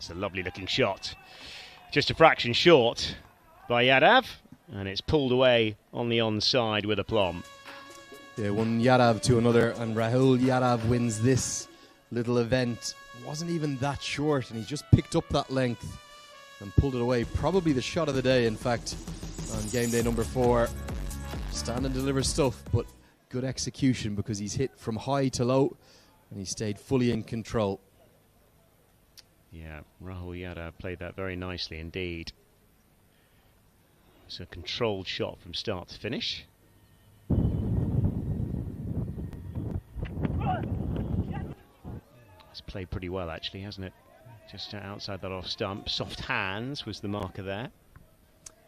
That's a lovely looking shot. Just a fraction short by Yadav, and it's pulled away on the onside with aplomb. Yeah, one Yadav to another, and Rahul Yadav wins this little event. Wasn't even that short, and he just picked up that length and pulled it away. Probably the shot of the day, in fact, on game day number 4. Stand and deliver stuff, but good execution because he's hit from high to low, and he stayed fully in control. Yeah, Rahul Yadav played that very nicely indeed. It's a controlled shot from start to finish. It's played pretty well actually, hasn't it? Just outside that off stump. Soft hands was the marker there.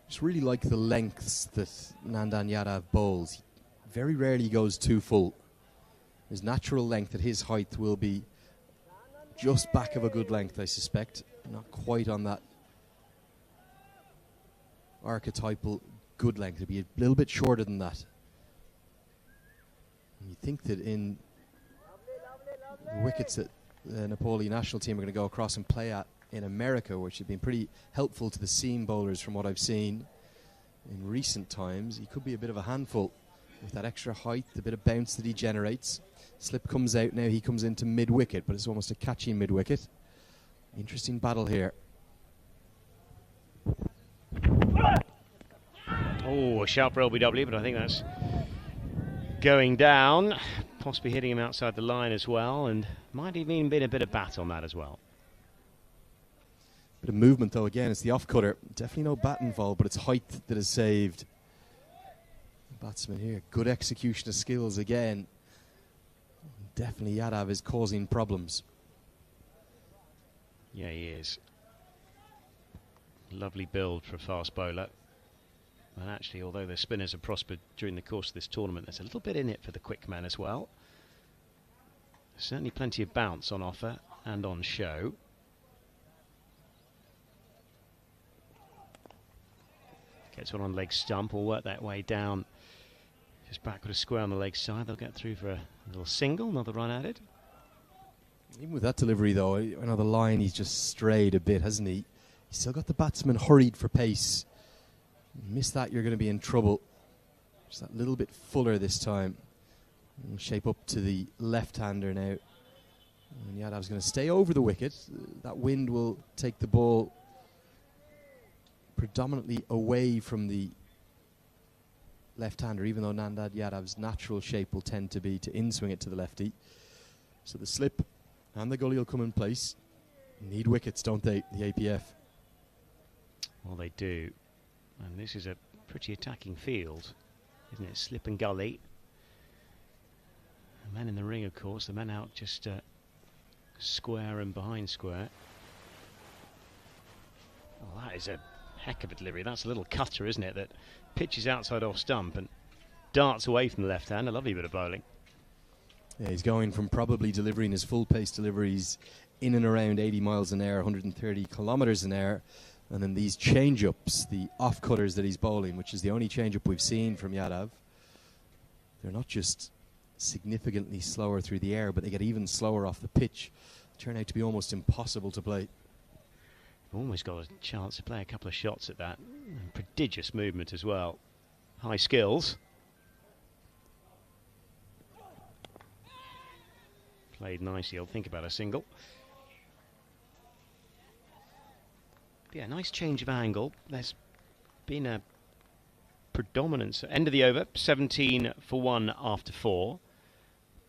Just really like the lengths that Nandan Yadav bowls. He very rarely goes too full. His natural length at his height will be just back of a good length, I suspect. Not quite on that archetypal good length. It'd be a little bit shorter than that. And you think that in the wickets that the Nepali national team are going to go across and play at in America, which have been pretty helpful to the seam bowlers from what I've seen in recent times, he could be a bit of a handful with that extra height, the bit of bounce that he generates. Slip comes out now, he comes into mid-wicket, but it's almost a catchy mid-wicket. Interesting battle here. Oh, a sharp for LBW, but I think that's going down. Possibly hitting him outside the line as well, and might have even been a bit of bat on that as well. Bit of movement though, again, it's the off-cutter. Definitely no bat involved, but it's height that has saved the batsman here. Good execution of skills again. Definitely Yadav is causing problems. Yeah, he is. Lovely build for a fast bowler. And actually, although the spinners have prospered during the course of this tournament, there's a little bit in it for the quick man as well. Certainly plenty of bounce on offer and on show. Gets one on leg stump, will work that way down. Just back with a square on the leg side. They'll get through for a little single, another run added. Even with that delivery though, I know the line he's just strayed a bit, hasn't he? He's still got the batsman hurried for pace. Miss that, you're going to be in trouble. Just that little bit fuller this time. And shape up to the left-hander now. And Yadav's going to stay over the wicket. That wind will take the ball predominantly away from the left-hander, even though Nandan Yadav's natural shape will tend to be to in-swing it to the lefty. So the slip and the gully will come in place. Need wickets, don't they, the APF? Well, they do. And this is a pretty attacking field, isn't it? Slip and gully. The men in the ring, of course. The men out just square and behind square. Oh, that is a heck of a delivery. That's a little cutter, isn't it? That pitches outside off stump and darts away from the left hand. A lovely bit of bowling. Yeah, he's going from probably delivering his full pace deliveries in and around 80 miles an hour, 130 kilometers an hour. And then these change-ups, the off-cutters that he's bowling, which is the only change-up we've seen from Yadav, they're not just significantly slower through the air, but they get even slower off the pitch. Turn out to be almost impossible to play. Almost got a chance to play a couple of shots at that. And prodigious movement as well. High skills. Played nicely. I'll think about a single. Yeah, nice change of angle. There's been a predominance. End of the over, 17 for 1 after 4.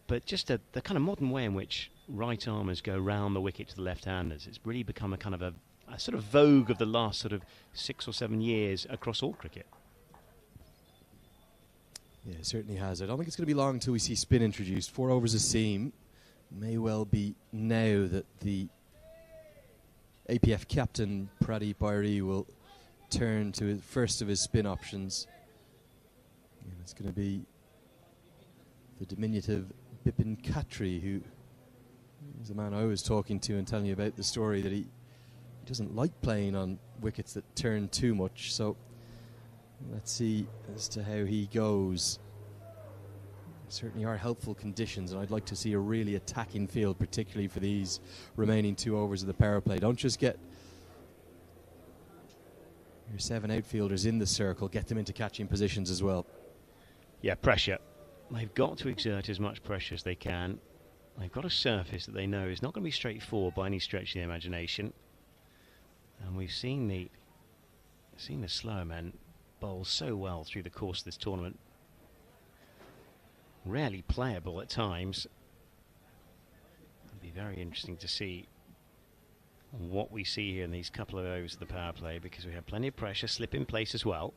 But just the kind of modern way in which right armers go round the wicket to the left-handers. It's really become a kind of a sort of vogue of the last sort of 6 or 7 years across all cricket. Yeah, it certainly has. I don't think it's going to be long until we see spin introduced. 4 overs a seam. May well be now that the APF captain Pradeep Bairi will turn to his first of his spin options. And it's going to be the diminutive Bipin Khatri, who is the man I was talking to and telling you about the story that he doesn't like playing on wickets that turn too much. So let's see as to how he goes. certainly are helpful conditions, and I'd like to see a really attacking field, particularly for these remaining 2 overs of the power play. Don't just get your 7 outfielders in the circle, get them into catching positions as well. Yeah, pressure. They've got to exert as much pressure as they can. They've got a surface that they know is not going to be straightforward by any stretch of the imagination. And we've seen the slower men bowl so well through the course of this tournament. Rarely playable at times. It'll be very interesting to see what we see here in these couple of overs of the power play, because we have plenty of pressure, slip in place as well.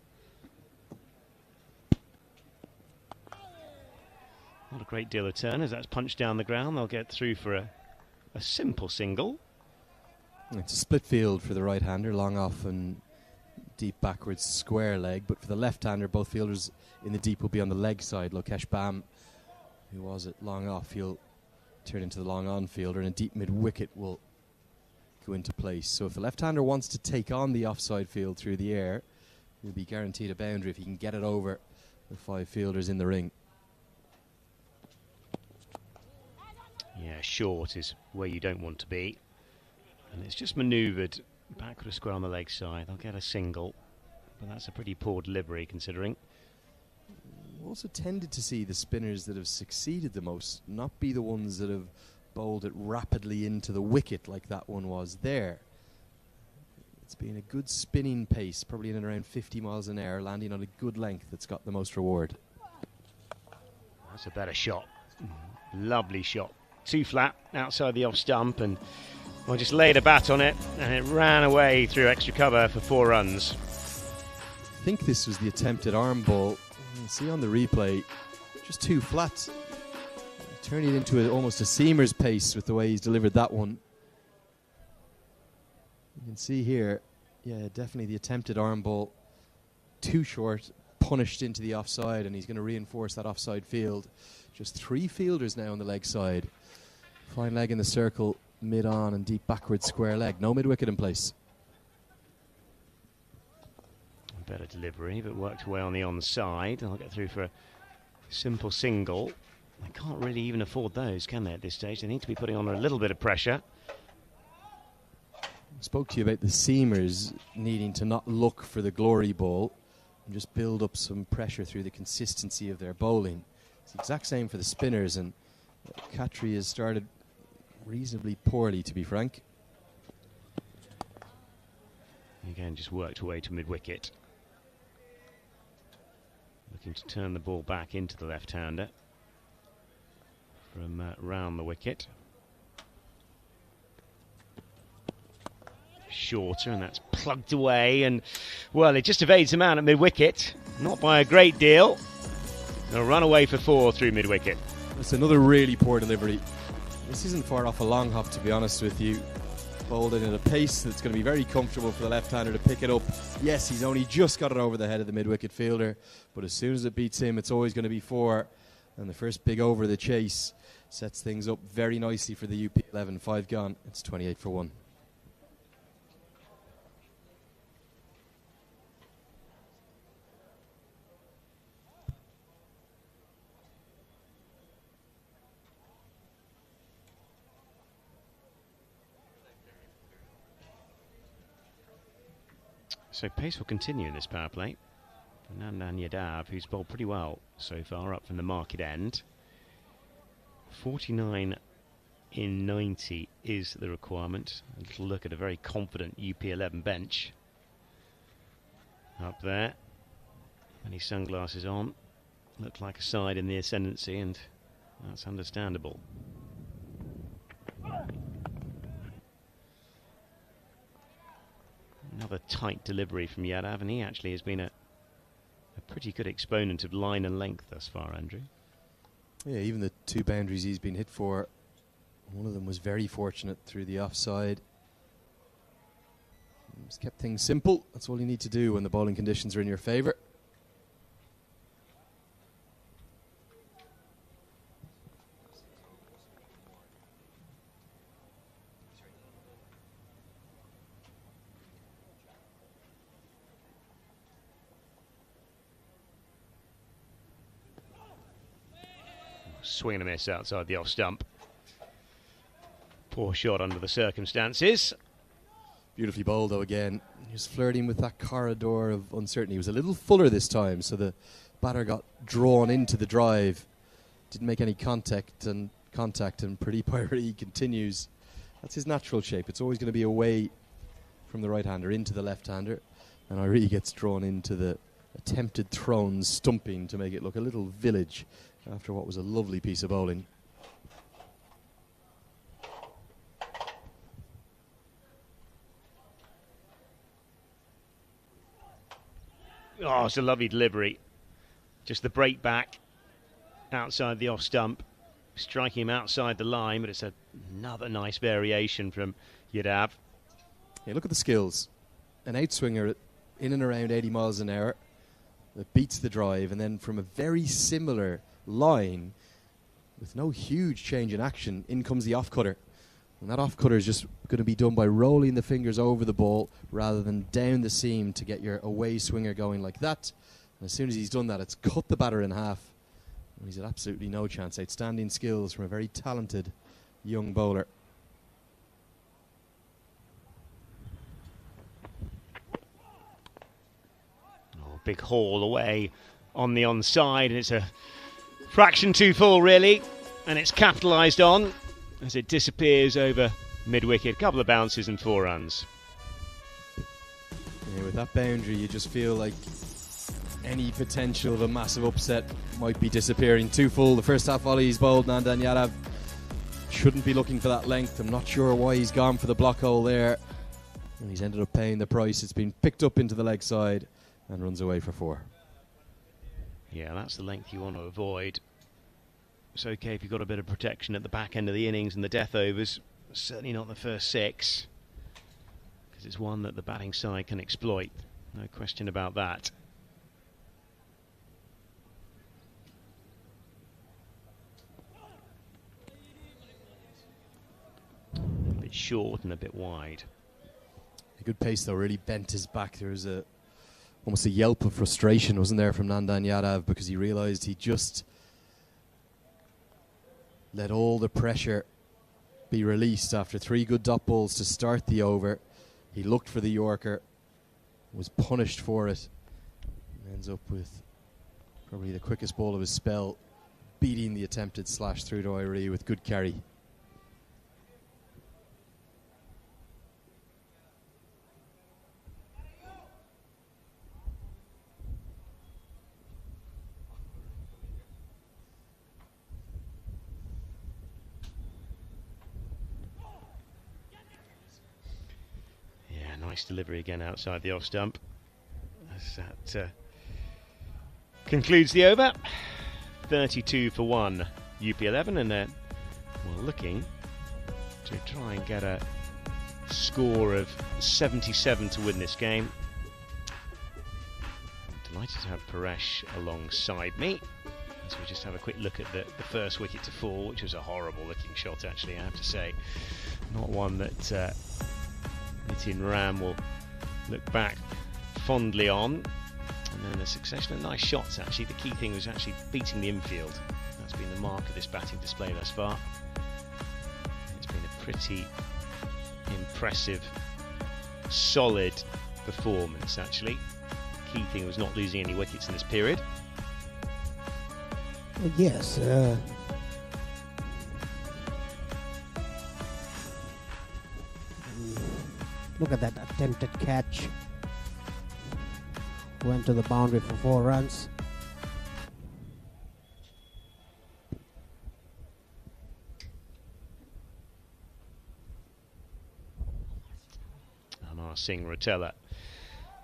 Not a great deal of turn as that's punched down the ground. They'll get through for a simple single. It's a split field for the right-hander, long off and deep backwards square leg. But for the left-hander, both fielders in the deep will be on the leg side. Lokesh Bam, who was at long off, he'll turn into the long on fielder, and a deep mid-wicket will go into place. So if the left-hander wants to take on the offside field through the air, he'll be guaranteed a boundary if he can get it over the 5 fielders in the ring. Yeah, short is where you don't want to be. And it's just manoeuvred backward a square on the leg side. They'll get a single, but that's a pretty poor delivery considering. We've also tended to see the spinners that have succeeded the most not be the ones that have bowled it rapidly into the wicket like that one was there. It's been a good spinning pace, probably in and around 50 miles an hour, landing on a good length that's got the most reward. That's a better shot. Lovely shot. Too flat outside the off stump, and well, just laid a bat on it, and it ran away through extra cover for 4 runs. I think this was the attempted arm ball. You can see on the replay, just too flat. Turning it into almost a seamer's pace with the way he's delivered that one. You can see here, yeah, definitely the attempted arm ball. Too short, punished into the offside, and he's going to reinforce that offside field. Just 3 fielders now on the leg side. Fine leg in the circle, mid on and deep backward square leg. No mid wicket in place. Better delivery, but worked away on the onside. I'll get through for a simple single. They can't really even afford those, can they, at this stage? They need to be putting on a little bit of pressure. I spoke to you about the seamers needing to not look for the glory ball and just build up some pressure through the consistency of their bowling. It's the exact same for the spinners, and Khatri has started reasonably poorly, to be frank. Again, just worked away to mid-wicket. Looking to turn the ball back into the left-hander from round the wicket. Shorter, and that's plugged away, and well, it just evades him out at mid-wicket. Not by a great deal. They'll run away for 4 through mid-wicket. That's another really poor delivery. This isn't far off a long hop, to be honest with you. Bowled it at a pace that's going to be very comfortable for the left-hander to pick it up. Yes, he's only just got it over the head of the mid-wicket fielder, but as soon as it beats him, it's always going to be 4. And the first big over of the chase sets things up very nicely for the UP11. 5 gone. It's 28 for 1. So pace will continue in this power play. Nandan Yadav, who's bowled pretty well so far, up from the market end. 49 in 90 is the requirement. A little look at a very confident UP11 bench. Up there, many sunglasses on. Looked like a side in the ascendancy, and that's understandable. Another tight delivery from Yadav, and he actually has been a pretty good exponent of line and length thus far, Andrew. Yeah, even the 2 boundaries he's been hit for, one of them was very fortunate through the offside. He's kept things simple. That's all you need to do when the bowling conditions are in your favour. swing and a miss outside the off stump. Poor shot under the circumstances. Beautifully bowled though again. He was flirting with that corridor of uncertainty. He was a little fuller this time, so the batter got drawn into the drive. Didn't make any contact, and Pradeep Airee continues. That's his natural shape. It's always going to be away from the right-hander into the left-hander, and Airee gets drawn into the attempted thrown stumping to make it look a little village after what was a lovely piece of bowling. Oh, it's a lovely delivery. Just the break back outside the off stump, striking him outside the line, but it's another nice variation from Yadav. Yeah, look at the skills. An outswinger in and around 80 miles an hour that beats the drive, and then from a very similar line, with no huge change in action, in comes the off-cutter. And that off-cutter is just going to be done by rolling the fingers over the ball rather than down the seam to get your away swinger going like that. And as soon as he's done that, it's cut the batter in half. And he's had absolutely no chance. Outstanding skills from a very talented young bowler. Oh, big haul away on the onside, and it's a fraction too full, really. And it's capitalised on as it disappears over mid-wicket. A couple of bounces and 4 runs. Yeah, with that boundary, you just feel like any potential of a massive upset might be disappearing. Too full. The first half volley he's bowled, Nandan Yadav shouldn't be looking for that length. I'm not sure why he's gone for the block hole there. And he's ended up paying the price. It's been picked up into the leg side and runs away for 4. Yeah, that's the length you want to avoid. It's okay if you've got a bit of protection at the back end of the innings and the death overs. Certainly not the first 6, because it's one that the batting side can exploit. No question about that. A bit short and a bit wide. A good pace though, really bent his back. There was almost a yelp of frustration, wasn't there, from Nandan Yadav, because he realised he just let all the pressure be released after 3 good dot balls to start the over. He looked for the Yorker, was punished for it, and ends up with probably the quickest ball of his spell, beating the attempted slash through to Airee with good carry. Nice delivery again outside the off stump. As that concludes the over. 32 for 1 UP11, and they're looking to try and get a score of 77 to win this game. I'm delighted to have Paresh alongside me. So we just have a quick look at the first wicket to fall, which was a horrible looking shot, actually, I have to say. Not one that Nitin Ram will look back fondly on. And then a succession of nice shots, actually. The key thing was actually beating the infield. That's been the mark of this batting display thus far. It's been a pretty impressive, solid performance, actually. The key thing was not losing any wickets in this period. Yes. Look at that attempted catch. Went to the boundary for 4 runs. Amar Singh Rotella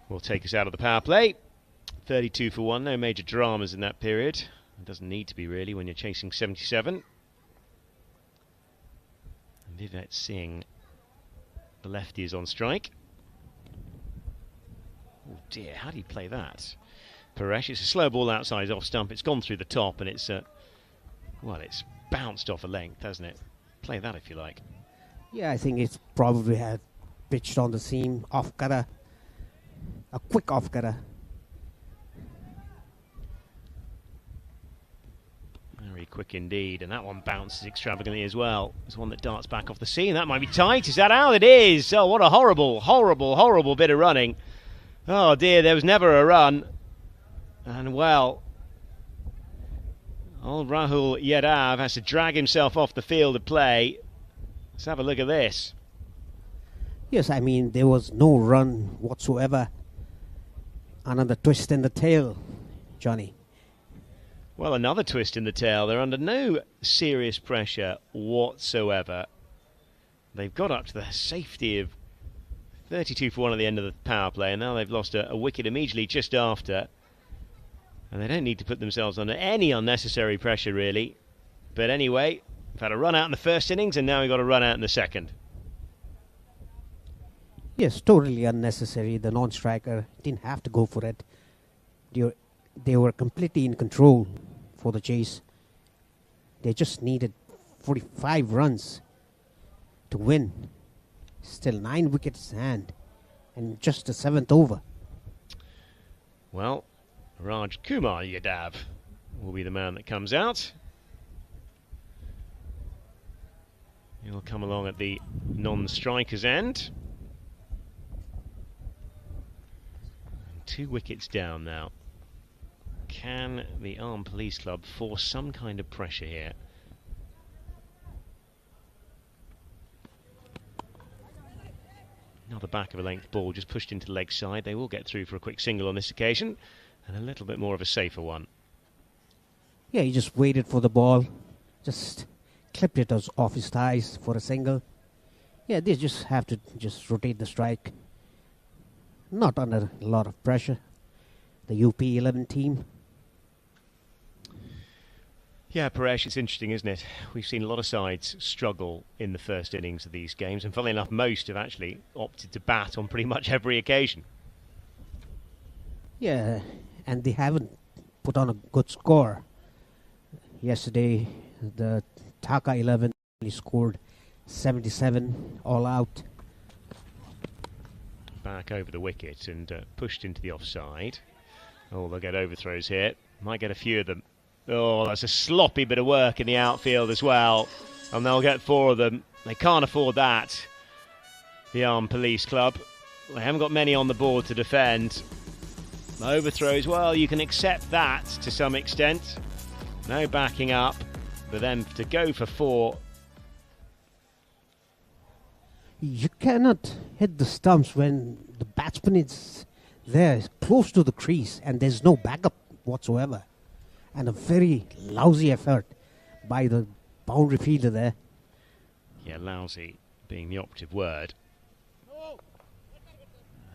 will take us out of the power play. 32 for 1, no major dramas in that period. It doesn't need to be, really, when you're chasing 77. And Vivet Singh, the lefty, is on strike. Oh dear, how do you play that? Paresh, it's a slow ball outside off stump. It's gone through the top, and it's it's bounced off a length, hasn't it? Play that if you like. Yeah, I think it's probably had pitched on the seam, off cutter, a quick off cutter. Very quick indeed, and that one bounces extravagantly as well. There's one that darts back off the seam. That might be tight. Is that out? It is. Oh, what a horrible, horrible, horrible bit of running. Oh dear, there was never a run. And well, old Rahul Yadav has to drag himself off the field of play. Let's have a look at this. Yes, I mean, there was no run whatsoever. Another twist in the tail, Johnny. Well, another twist in the tail. They're under no serious pressure whatsoever. They've got up to the safety of 32 for 1 at the end of the power play, and now they've lost a wicket immediately just after. And they don't need to put themselves under any unnecessary pressure, really. But anyway, we've had a run out in the first innings, and now we've got a run out in the second. Yes, totally unnecessary. The non-striker didn't have to go for it. They were completely in control for the chase. They just needed 45 runs to win. Still 9 wickets in hand, and just the 7th over. Well, Raj Kumar Yadav will be the man that comes out. He'll come along at the non-striker's end. 2 wickets down now. Can the Armed Police Club force some kind of pressure here? Another back of a length ball just pushed into leg side. They will get through for a quick single on this occasion, and a little bit more of a safer one. Yeah, he just waited for the ball, just clipped it off his thighs for a single. Yeah, they just have to just rotate the strike. Not under a lot of pressure. The UP11 team. Yeah, Paresh, it's interesting, isn't it? We've seen a lot of sides struggle in the first innings of these games, and funnily enough, most have actually opted to bat on pretty much every occasion. Yeah, and they haven't put on a good score. Yesterday, the Dhaka 11 scored 77 all out. Back over the wicket and pushed into the offside. Oh, they'll get overthrows here. Might get a few of them. Oh, that's a sloppy bit of work in the outfield as well. And they'll get 4 of them. They can't afford that, the Armed Police Club. They haven't got many on the board to defend. Overthrows, well, you can accept that to some extent. No backing up. But then to go for 4. You cannot hit the stumps when the batsman is there, close to the crease, and there's no backup whatsoever. And a very lousy effort by the boundary fielder there. Yeah, lousy being the operative word.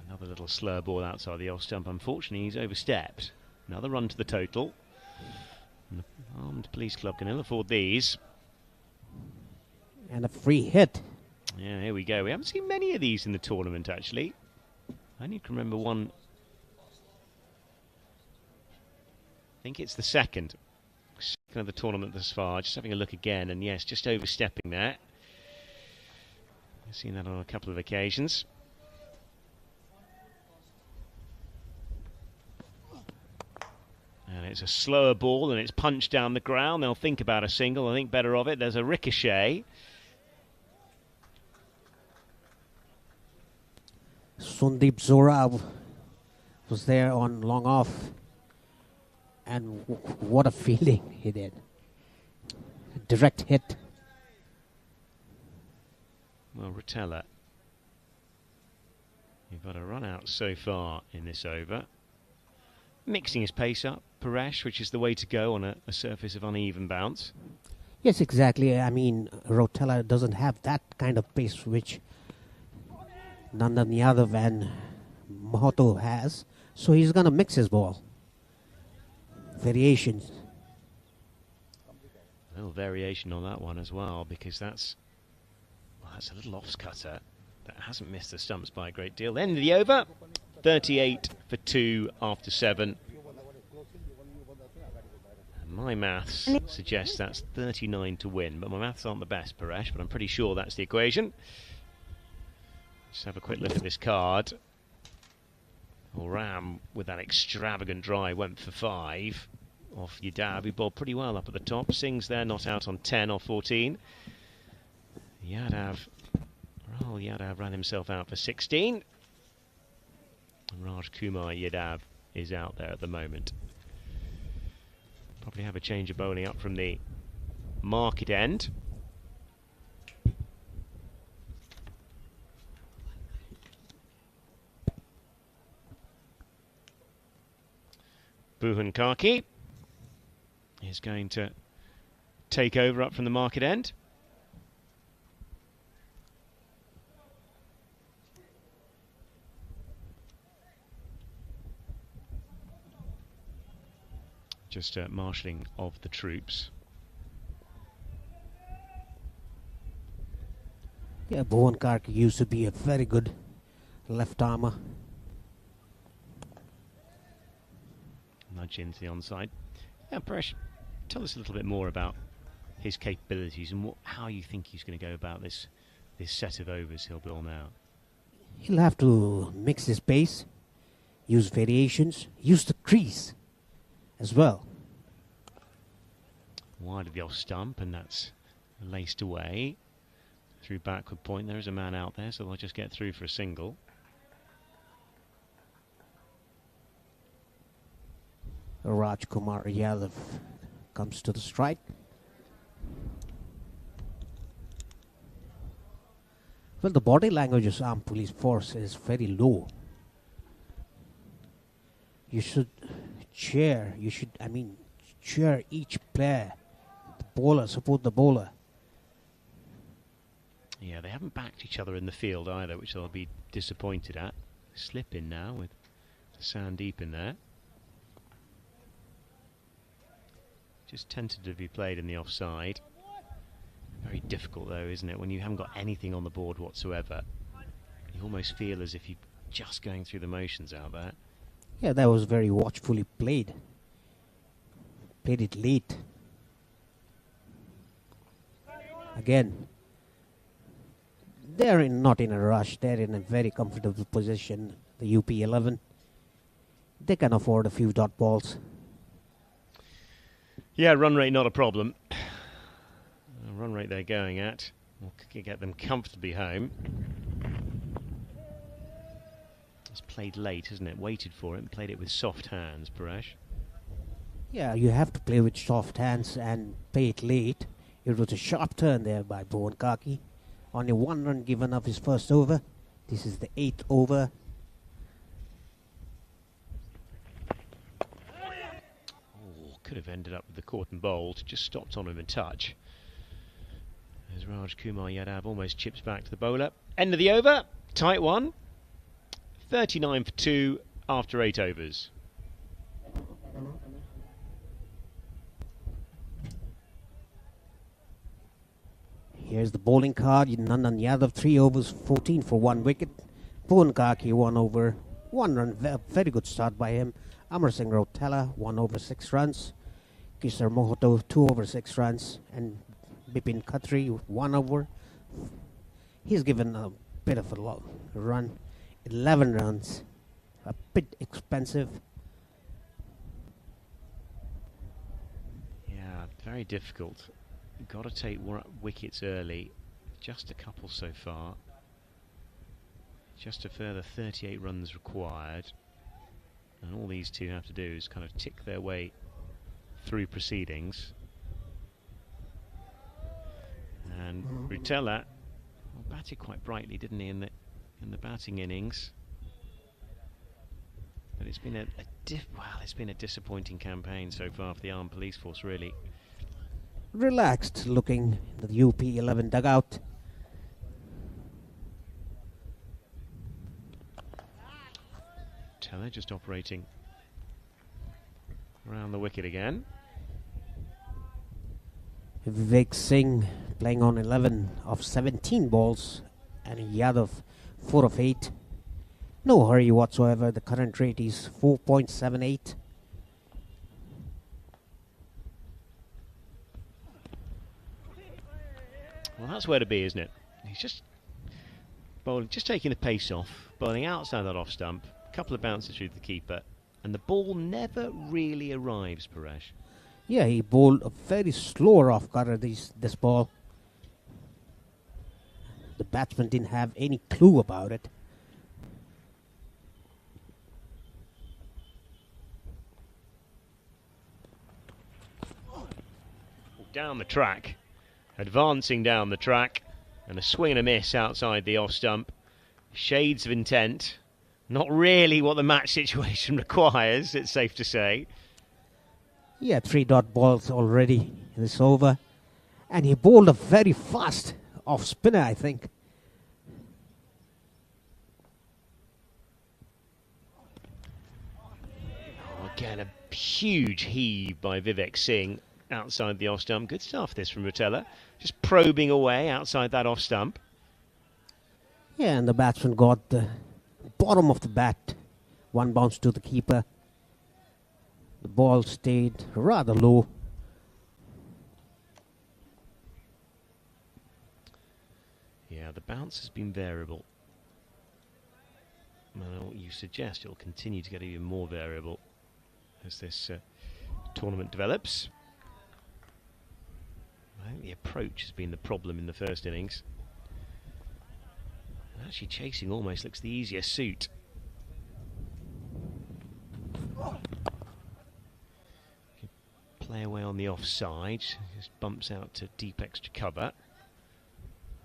Another little slur ball outside the off stump. Unfortunately, he's overstepped. Another run to the total. And the Armed Police Club can ill afford these. And a free hit. Yeah, here we go. We haven't seen many of these in the tournament, actually. I only can remember one. I think it's the second of the tournament thus far. Just having a look again, and yes, just overstepping there. I've seen that on a couple of occasions. And it's a slower ball, and it's punched down the ground. They'll think about a single. I think better of it. There's a ricochet. Sundeep Zorav was there on long off. And what a fielding he did. Direct hit. Well, Rotella, you've got a run out so far in this over. Mixing his pace up, Paresh, which is the way to go on a surface of uneven bounce. Yes, exactly. I mean, Rotella doesn't have that kind of pace which Nandan Yadav and Mahato has. So he's going to mix his ball. Variations. A little variation on that one as well, because that's a little off-cutter that hasn't missed the stumps by a great deal. End of the over, 38 for 2 after 7. And my maths suggests that's 39 to win, but my maths aren't the best, Paresh, but I'm pretty sure that's the equation. Just have a quick look at this card. Well, Ram, with that extravagant drive, went for 5. off Yadav, who bowled pretty well up at the top. Singh's there, not out on 10 or 14. Yadav ran himself out for 16. And Raj Kumar Yadav is out there at the moment. Probably have a change of bowling up from the market end. Buhan Kaki is going to take over up from the market end. Just marshalling of the troops. Yeah, Bhuvan Karki used to be a very good left armour. Nudge into the onside. Yeah, Paresh, tell us a little bit more about his capabilities and how you think he's going to go about this set of overs he'll bowl now. He'll have to mix his pace, use variations, use the crease as well. Wide of the off stump, and that's laced away. Through backward point, there is a man out there, so they'll just get through for a single. Raj Kumar Yadav comes to the strike. Well, the body language of Armed Police Force is very low. You should cheer. Cheer each player. The bowler, support the bowler. Yeah, they haven't backed each other in the field either, which they'll be disappointed at. Slip in now with Sandeep in there. Just tentatively played in the offside. Very difficult though, isn't it? When you haven't got anything on the board whatsoever, you almost feel as if you're just going through the motions out there. Yeah, that was very watchfully played. Played it late. Again, they're not in a rush. They're in a very comfortable position. The UP11. They can afford a few dot balls. Yeah, run rate not a problem. Run rate they're going at will get them comfortably home. It's played late, isn't it? Waited for it and played it with soft hands, Paresh. Yeah, you have to play with soft hands and play it late. It was a sharp turn there by Bhuvan Kaki. Only 1 run given of his first over. This is the 8th over. Could have ended up with the caught and bowled, just stopped on him in touch. As Raj Kumar Yadav almost chips back to the bowler. End of the over, tight one. 39 for 2 after 8 overs. Here's the bowling card. Nandan Yadav 3 overs, 14 for 1 wicket. Bhuvan Kaki 1 over, 1 run. Very good start by him. Amar Singh Rotella 1 over 6 runs. Kishore Mohoto 2 over 6 runs, and Bipin Khatri 1 over. He's given a bit of a run, 11 runs, a bit expensive. Yeah, very difficult. Got to take wickets early. Just a couple so far. Just a further 38 runs required. And all these two have to do is kind of tick their way through proceedings. And Rutella batted quite brightly, didn't he, in the batting innings? But it's been it's been a disappointing campaign so far for the Armed Police Force, really. Relaxed looking at the UP11 dugout. Teller just operating around the wicket again. Vivek Singh playing on 11 of 17 balls, and Yadav 4 of 8. No hurry whatsoever. The current rate is 4.78. Well, that's where to be, isn't it? He's just bowling, just taking the pace off, bowling outside that off stump, a couple of bounces through the keeper, and the ball never really arrives, Paresh. Yeah, he bowled a very slow off cutter this ball. The batsman didn't have any clue about it. Down the track, advancing down the track, and a swing and a miss outside the off stump. Shades of intent. Not really what the match situation requires, it's safe to say. Yeah, 3 dot balls already in this over. And he bowled a very fast off spinner, I think. Again, a huge heave by Vivek Singh outside the off stump. Good stuff this from Rotella. Just probing away outside that off stump. Yeah, and the batsman got the bottom of the bat. 1 bounce to the keeper. The ball stayed rather low. Yeah, the bounce has been variable. Well, you suggest it'll continue to get even more variable as this tournament develops. I think the approach has been the problem in the first innings. And actually chasing almost looks the easier suit. Play away on the offside, just bumps out to deep extra cover.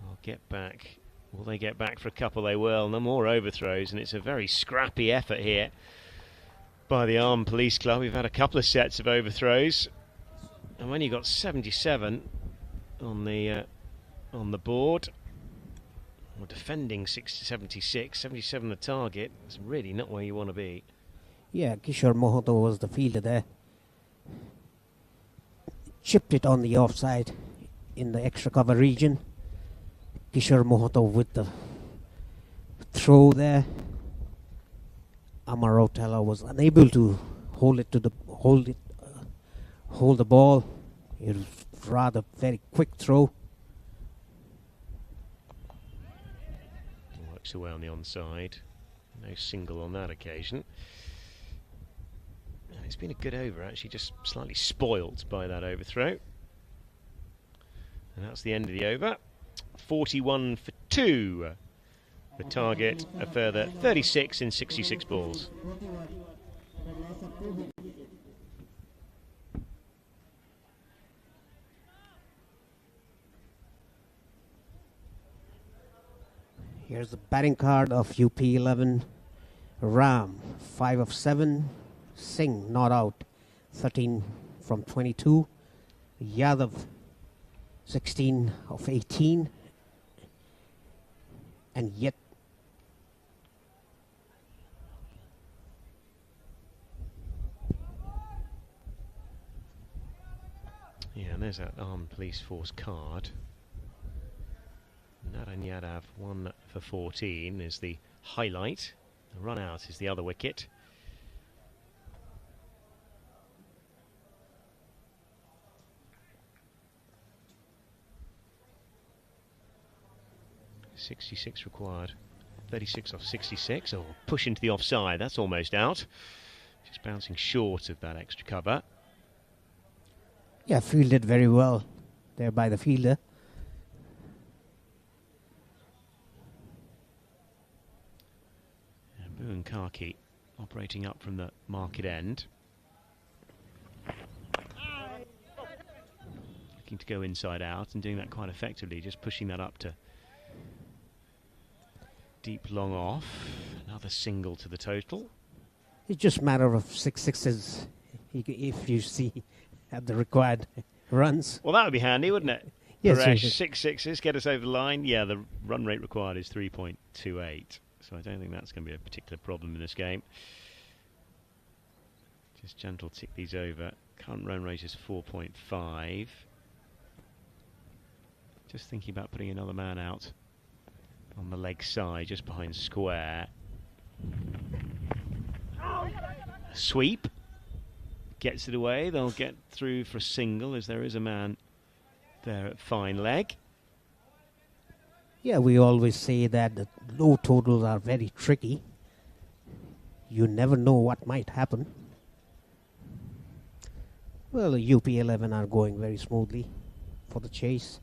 I'll get back. Will they get back for a couple? They will. No more overthrows, and it's a very scrappy effort here by the Armed Police Club. We've had a couple of sets of overthrows, and when you got 77 on the board, or defending 76, 77 the target, it's really not where you want to be. Yeah, Kishore Mohoto was the fielder there. Chipped it on the offside in the extra cover region. Kishore Mohoto with the throw there. Amar Rotella was unable to hold the ball. It was rather very quick throw. Works away on the onside. No single on that occasion. And it's been a good over, actually, just slightly spoilt by that overthrow. And that's the end of the over. 41 for 2. The target a further 36 in 66 balls. Here's the batting card of UP11. Ram, 5 of 7. Singh, not out, 13 from 22. Yadav, 16 of 18. And yet, yeah, and there's that Armed Police Force card. Naran Yadav, 1 for 14 is the highlight. The run out is the other wicket. .66 required. 36 off 66. Oh, push into the offside. That's almost out. Just bouncing short of that extra cover. yeah, fielded very well there by the fielder. And Bhuvan Karki operating up from the market end. Looking to go inside out and doing that quite effectively, just pushing that up to deep long off. Another single to the total. It's just a matter of 6 sixes if you see at the required runs. Well, that would be handy, wouldn't it? Yes, Paresh, yes. 6 sixes, get us over the line. Yeah, the run rate required is 3.28, so I don't think that's going to be a particular problem in this game. Just gentle tick these over. Current run rate is 4.5. Just thinking about putting another man out on the leg side, just behind square. Sweep. Gets it away. They'll get through for a single as there is a man there at fine leg. Yeah, we always say that the low totals are very tricky. you never know what might happen. Well, the UP11 are going very smoothly for the chase.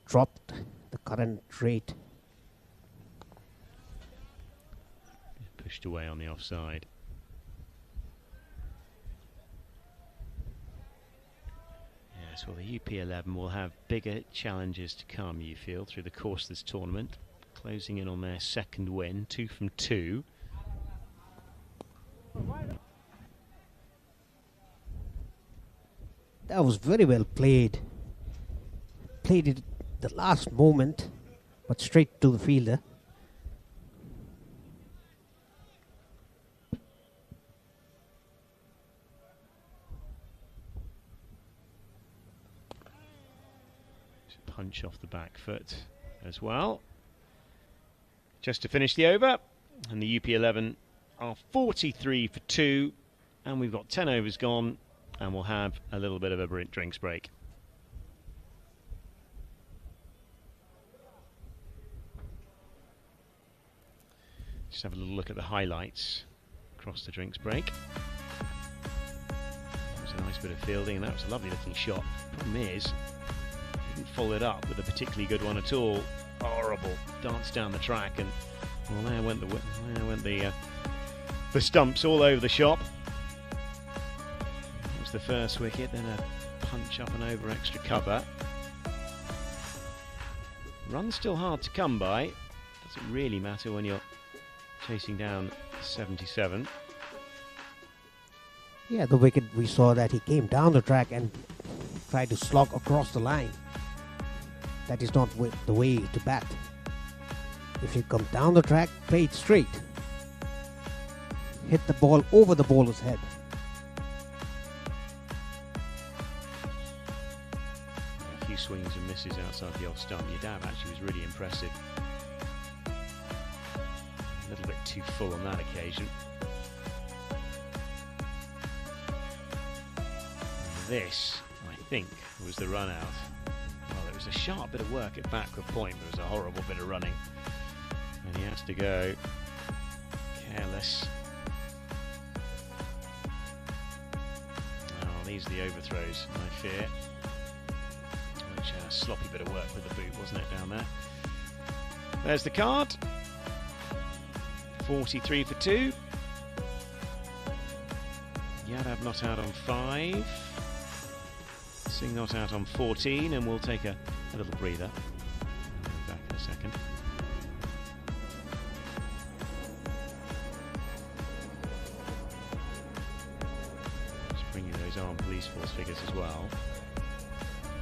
Dropped the current rate. Pushed away on the offside. Yes, well, the UP11 will have bigger challenges to come, you feel, through the course of this tournament. Closing in on their second win, 2 from 2. That was very well played. Played it at the last moment, but straight to the fielder. Punch off the back foot as well. Just to finish the over, and the UP11 are 43 for 2, and we've got 10 overs gone, and we'll have a little bit of a drinks break. Just have a little look at the highlights across the drinks break. That was a nice bit of fielding, and that was a lovely looking shot. Problem is, he didn't follow it up with a particularly good one at all. Horrible dance down the track, and well, there went the stumps all over the shop. That was the first wicket, then a punch up and over extra cover. Run's still hard to come by. Doesn't really matter when you're chasing down 77. Yeah, the wicket, we saw that he came down the track and tried to slog across the line. That is not the way to bat. If you come down the track, play it straight. Hit the ball over the bowler's head. A few swings and misses outside the off stump. Yadav actually was really impressive. A little bit too full on that occasion. And this, I think, was the run out. Well, it was a sharp bit of work at backward point, but it was a horrible bit of running. And he has to go careless. Oh, these are the overthrows, I fear. Which a sloppy bit of work with the boot, wasn't it, down there? There's the card. 43 for 2. Yadav not out on 5. Singh not out on 14, and we'll take a little breather. I'll be back in a second. Just bring you those armed police force figures as well.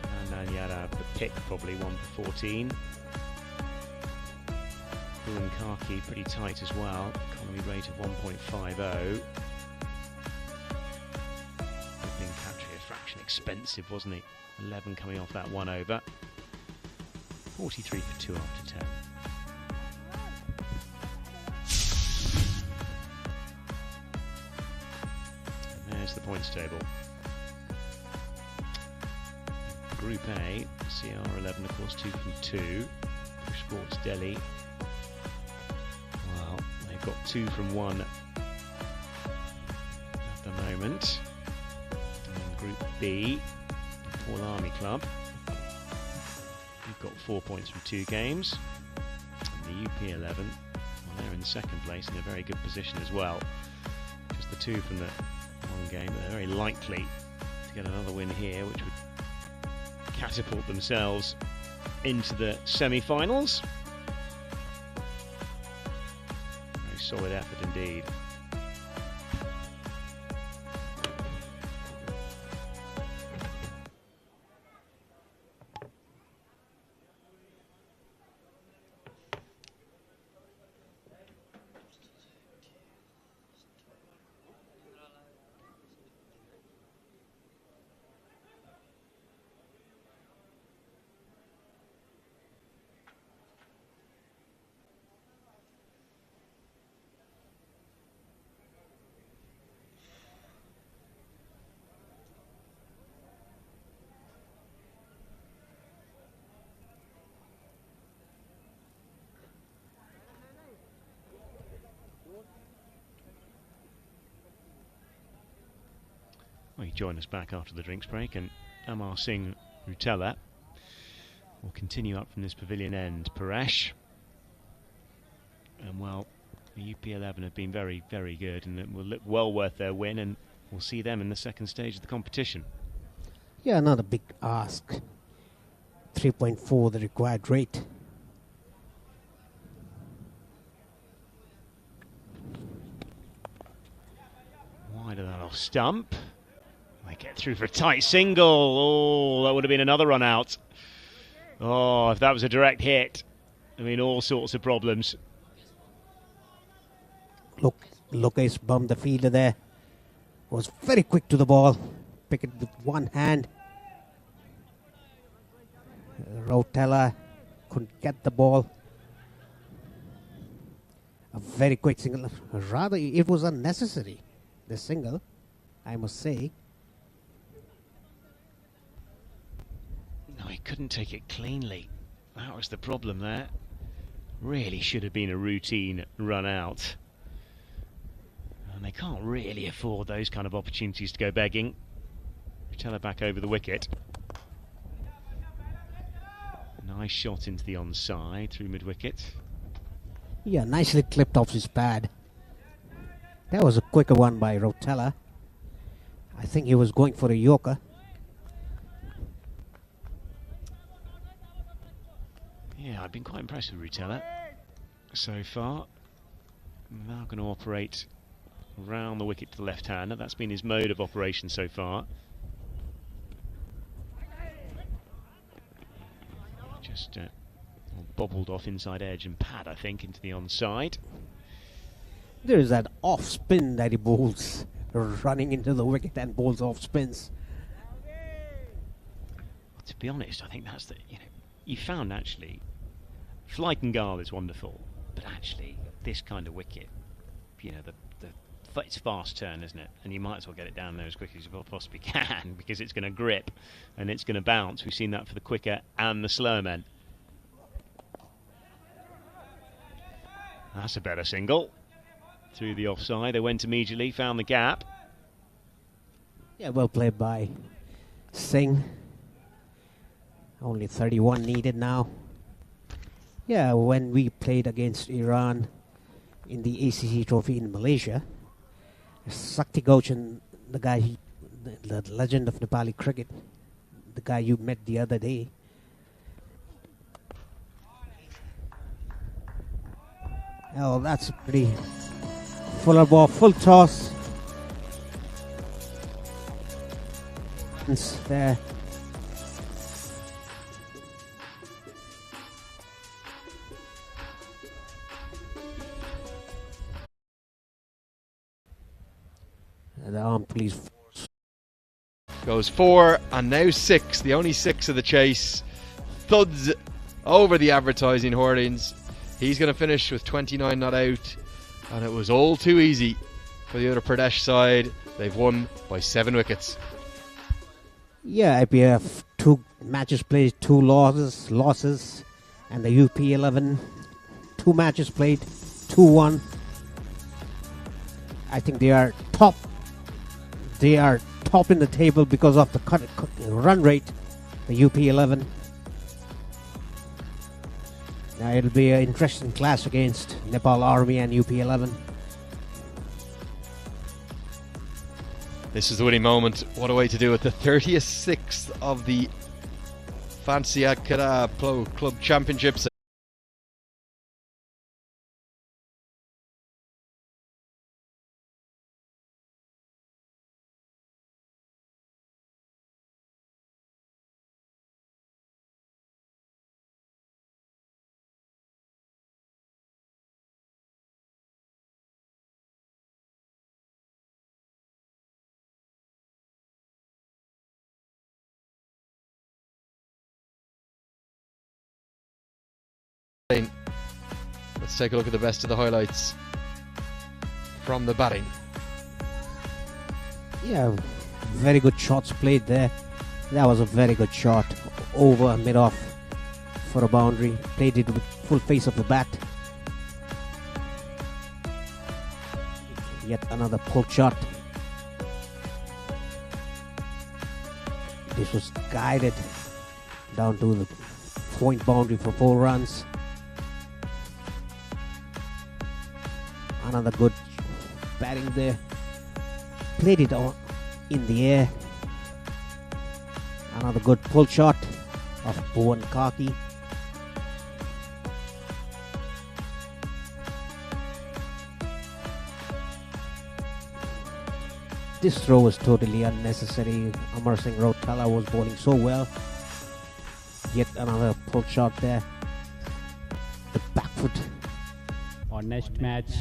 And then Yadav, the pick probably 1 for 14. Blue and khaki pretty tight as well. Economy rate of 1.50. Expensive, wasn't he? 11 coming off that 1 over. 43 for 2 after 10. And there's the points table. Group A, CR11 of course 2 from 2. Push Sports Delhi. Well, they've got 2 from 1 at the moment. Group B, Paul Army Club. We've got 4 points from 2 games. And the UP11, well, they're in second place in a very good position as well. Just the 2 from the 1 game, but they're very likely to get another win here, which would catapult themselves into the semi-finals. Very solid effort indeed. Well, you join us back after the drinks break, and Amar Singh Rutela will continue up from this pavilion end. Paresh. And well, the UP11 have been very, very good, and it will look well worth their win, and we'll see them in the second stage of the competition. Yeah, not a big ask. 3.4 the required rate. Wide of that off stump. They get through for a tight single. Oh, that would have been another run out. Oh, if that was a direct hit, I mean, all sorts of problems. Lokesh bumped the fielder there. Was very quick to the ball. Pick it with one hand. Rotella couldn't get the ball. A very quick single. Rather, it was unnecessary, the single, I must say. No, he couldn't take it cleanly. That was the problem there. Really should have been a routine run out. And they can't really afford those kind of opportunities to go begging. Rutella back over the wicket. Nice shot into the onside through mid-wicket. Yeah, nicely clipped off his pad. That was a quicker one by Rotella. I think he was going for a Yorker. Yeah, I've been quite impressed with Rutella so far. Now going to operate round the wicket to the left hand. That's been his mode of operation so far. Just bobbled off inside edge and pad, I think, into the onside. There is that off spin that he bowls, running into the wicket and bowls off spins. Well, to be honest, I think that's the, you found actually, Flykengal is wonderful, but actually this kind of wicket, it's fast turn, isn't it? And you might as well get it down there as quickly as you possibly can, because it's going to grip and it's going to bounce. We've seen that for the quicker and the slower men. That's a better single. Through the offside, they went immediately, found the gap. Yeah, well played by Singh. Only 31 needed now. Yeah, when we played against Iran in the ACC Trophy in Malaysia, Sakti Gochan, the guy, the legend of Nepali cricket, the guy you met the other day. Oh, that's a pretty fuller ball, full toss. It's there. The arm police goes 4 and now 6, the only 6 of the chase. Thuds over the advertising hoardings. He's going to finish with 29 not out, and it was all too easy for the Uttar Pradesh side. They've won by 7 wickets. Yeah, IPF 2 matches played, 2 losses, and the UP11 2 matches played, 2-1. I think they are top. They are top in the table because of the run rate, the UP11. Now it'll be an interesting clash against Nepal Army and UP11. This is the winning moment. What a way to do it. The 36th of the Fancy Akhada Club Championships. Let's take a look at the best of the highlights from the batting. Yeah, very good shots played there. That was a very good shot over mid-off for a boundary. Played it with full face of the bat. Yet another pull shot. This was guided down to the point boundary for 4 runs. Another good batting there. Played it on in the air. Another good pull shot of Bhuvan Kaki. This throw was totally unnecessary. Amar Singh Rautela was bowling so well. Yet another pull shot there. The back foot. Our next match,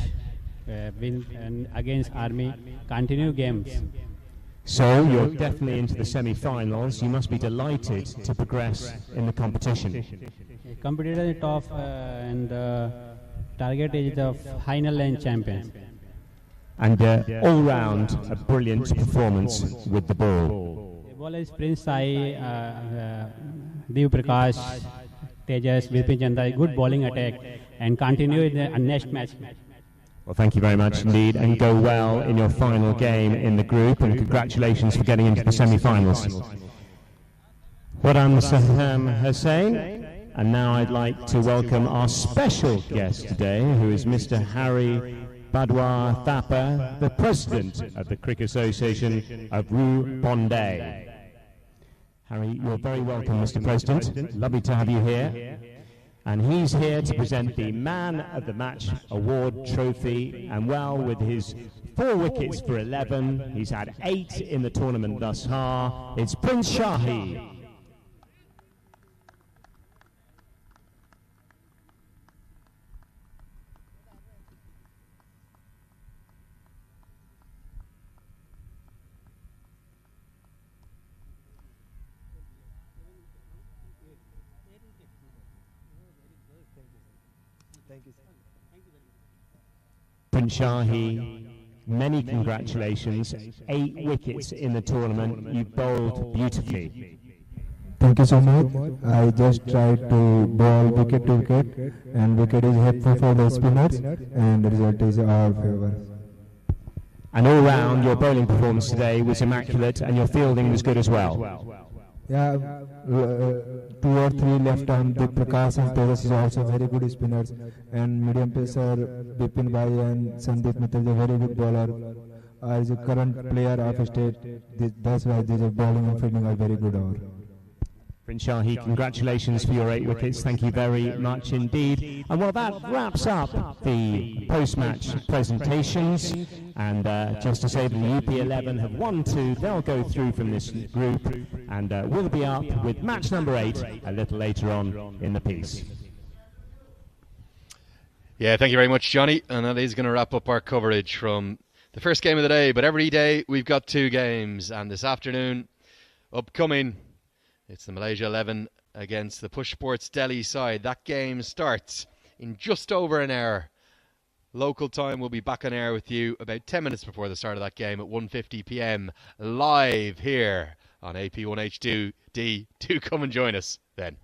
win against Army, continue games. So you're definitely into the semi-finals. You must be delighted to progress in the competition. Competitor is tough and target is the final and champion. And all round a brilliant performance with the ball. The ball is Prince Sai, Dev Prakash, Tejas, Vipin Chanda, good bowling attack, and continue in the next match. Well, thank you very much indeed, and go well in your final game in the group, and congratulations for getting into the semi-finals. Well done, Mr. Hussain. And now I'd like to welcome our special guest today, who is Mr. Harry Badwa Thapa, the President of the Cricket Association of Ru Bondi. Harry, you're very welcome, Mr. President. Lovely to have you here. And he's here to present the Man of the Match Award trophy. And well, with his 4 wickets for 11, he's had 8 in the tournament thus far. It's Prince Shahi. Prince Shahi, many congratulations. 8 wickets in the tournament. You bowled beautifully. Thank you so much. I just tried to bowl wicket to wicket, and wicket is helpful for the spinners, and the result is our favour. And all round, your bowling performance today was immaculate, and your fielding was good as well. Yeah, 2 or 3 left arm, Dev Prakash and Tejas is also very good spinners, and medium pacer Bipin Bhai and Sandeep Mittal is a very good bowler. As a current player of state, that's why their bowling and fielding are very good over. Prince Shahi, congratulations for your 8 wickets. Thank you very much indeed. And well, that wraps up the post-match presentations. And just to say that the UP11 have won 2, they'll go through from this group, and we'll be up with match number 8 a little later on in the piece. Yeah, thank you very much, Johnny. And that is going to wrap up our coverage from the first game of the day. But every day we've got 2 games, and this afternoon, upcoming, it's the Malaysia 11 against the Push Sports Delhi side. That game starts in just over an hour. Local time, we'll be back on air with you about 10 minutes before the start of that game at 1:50 p.m. live here on AP1H2D. Do come and join us then.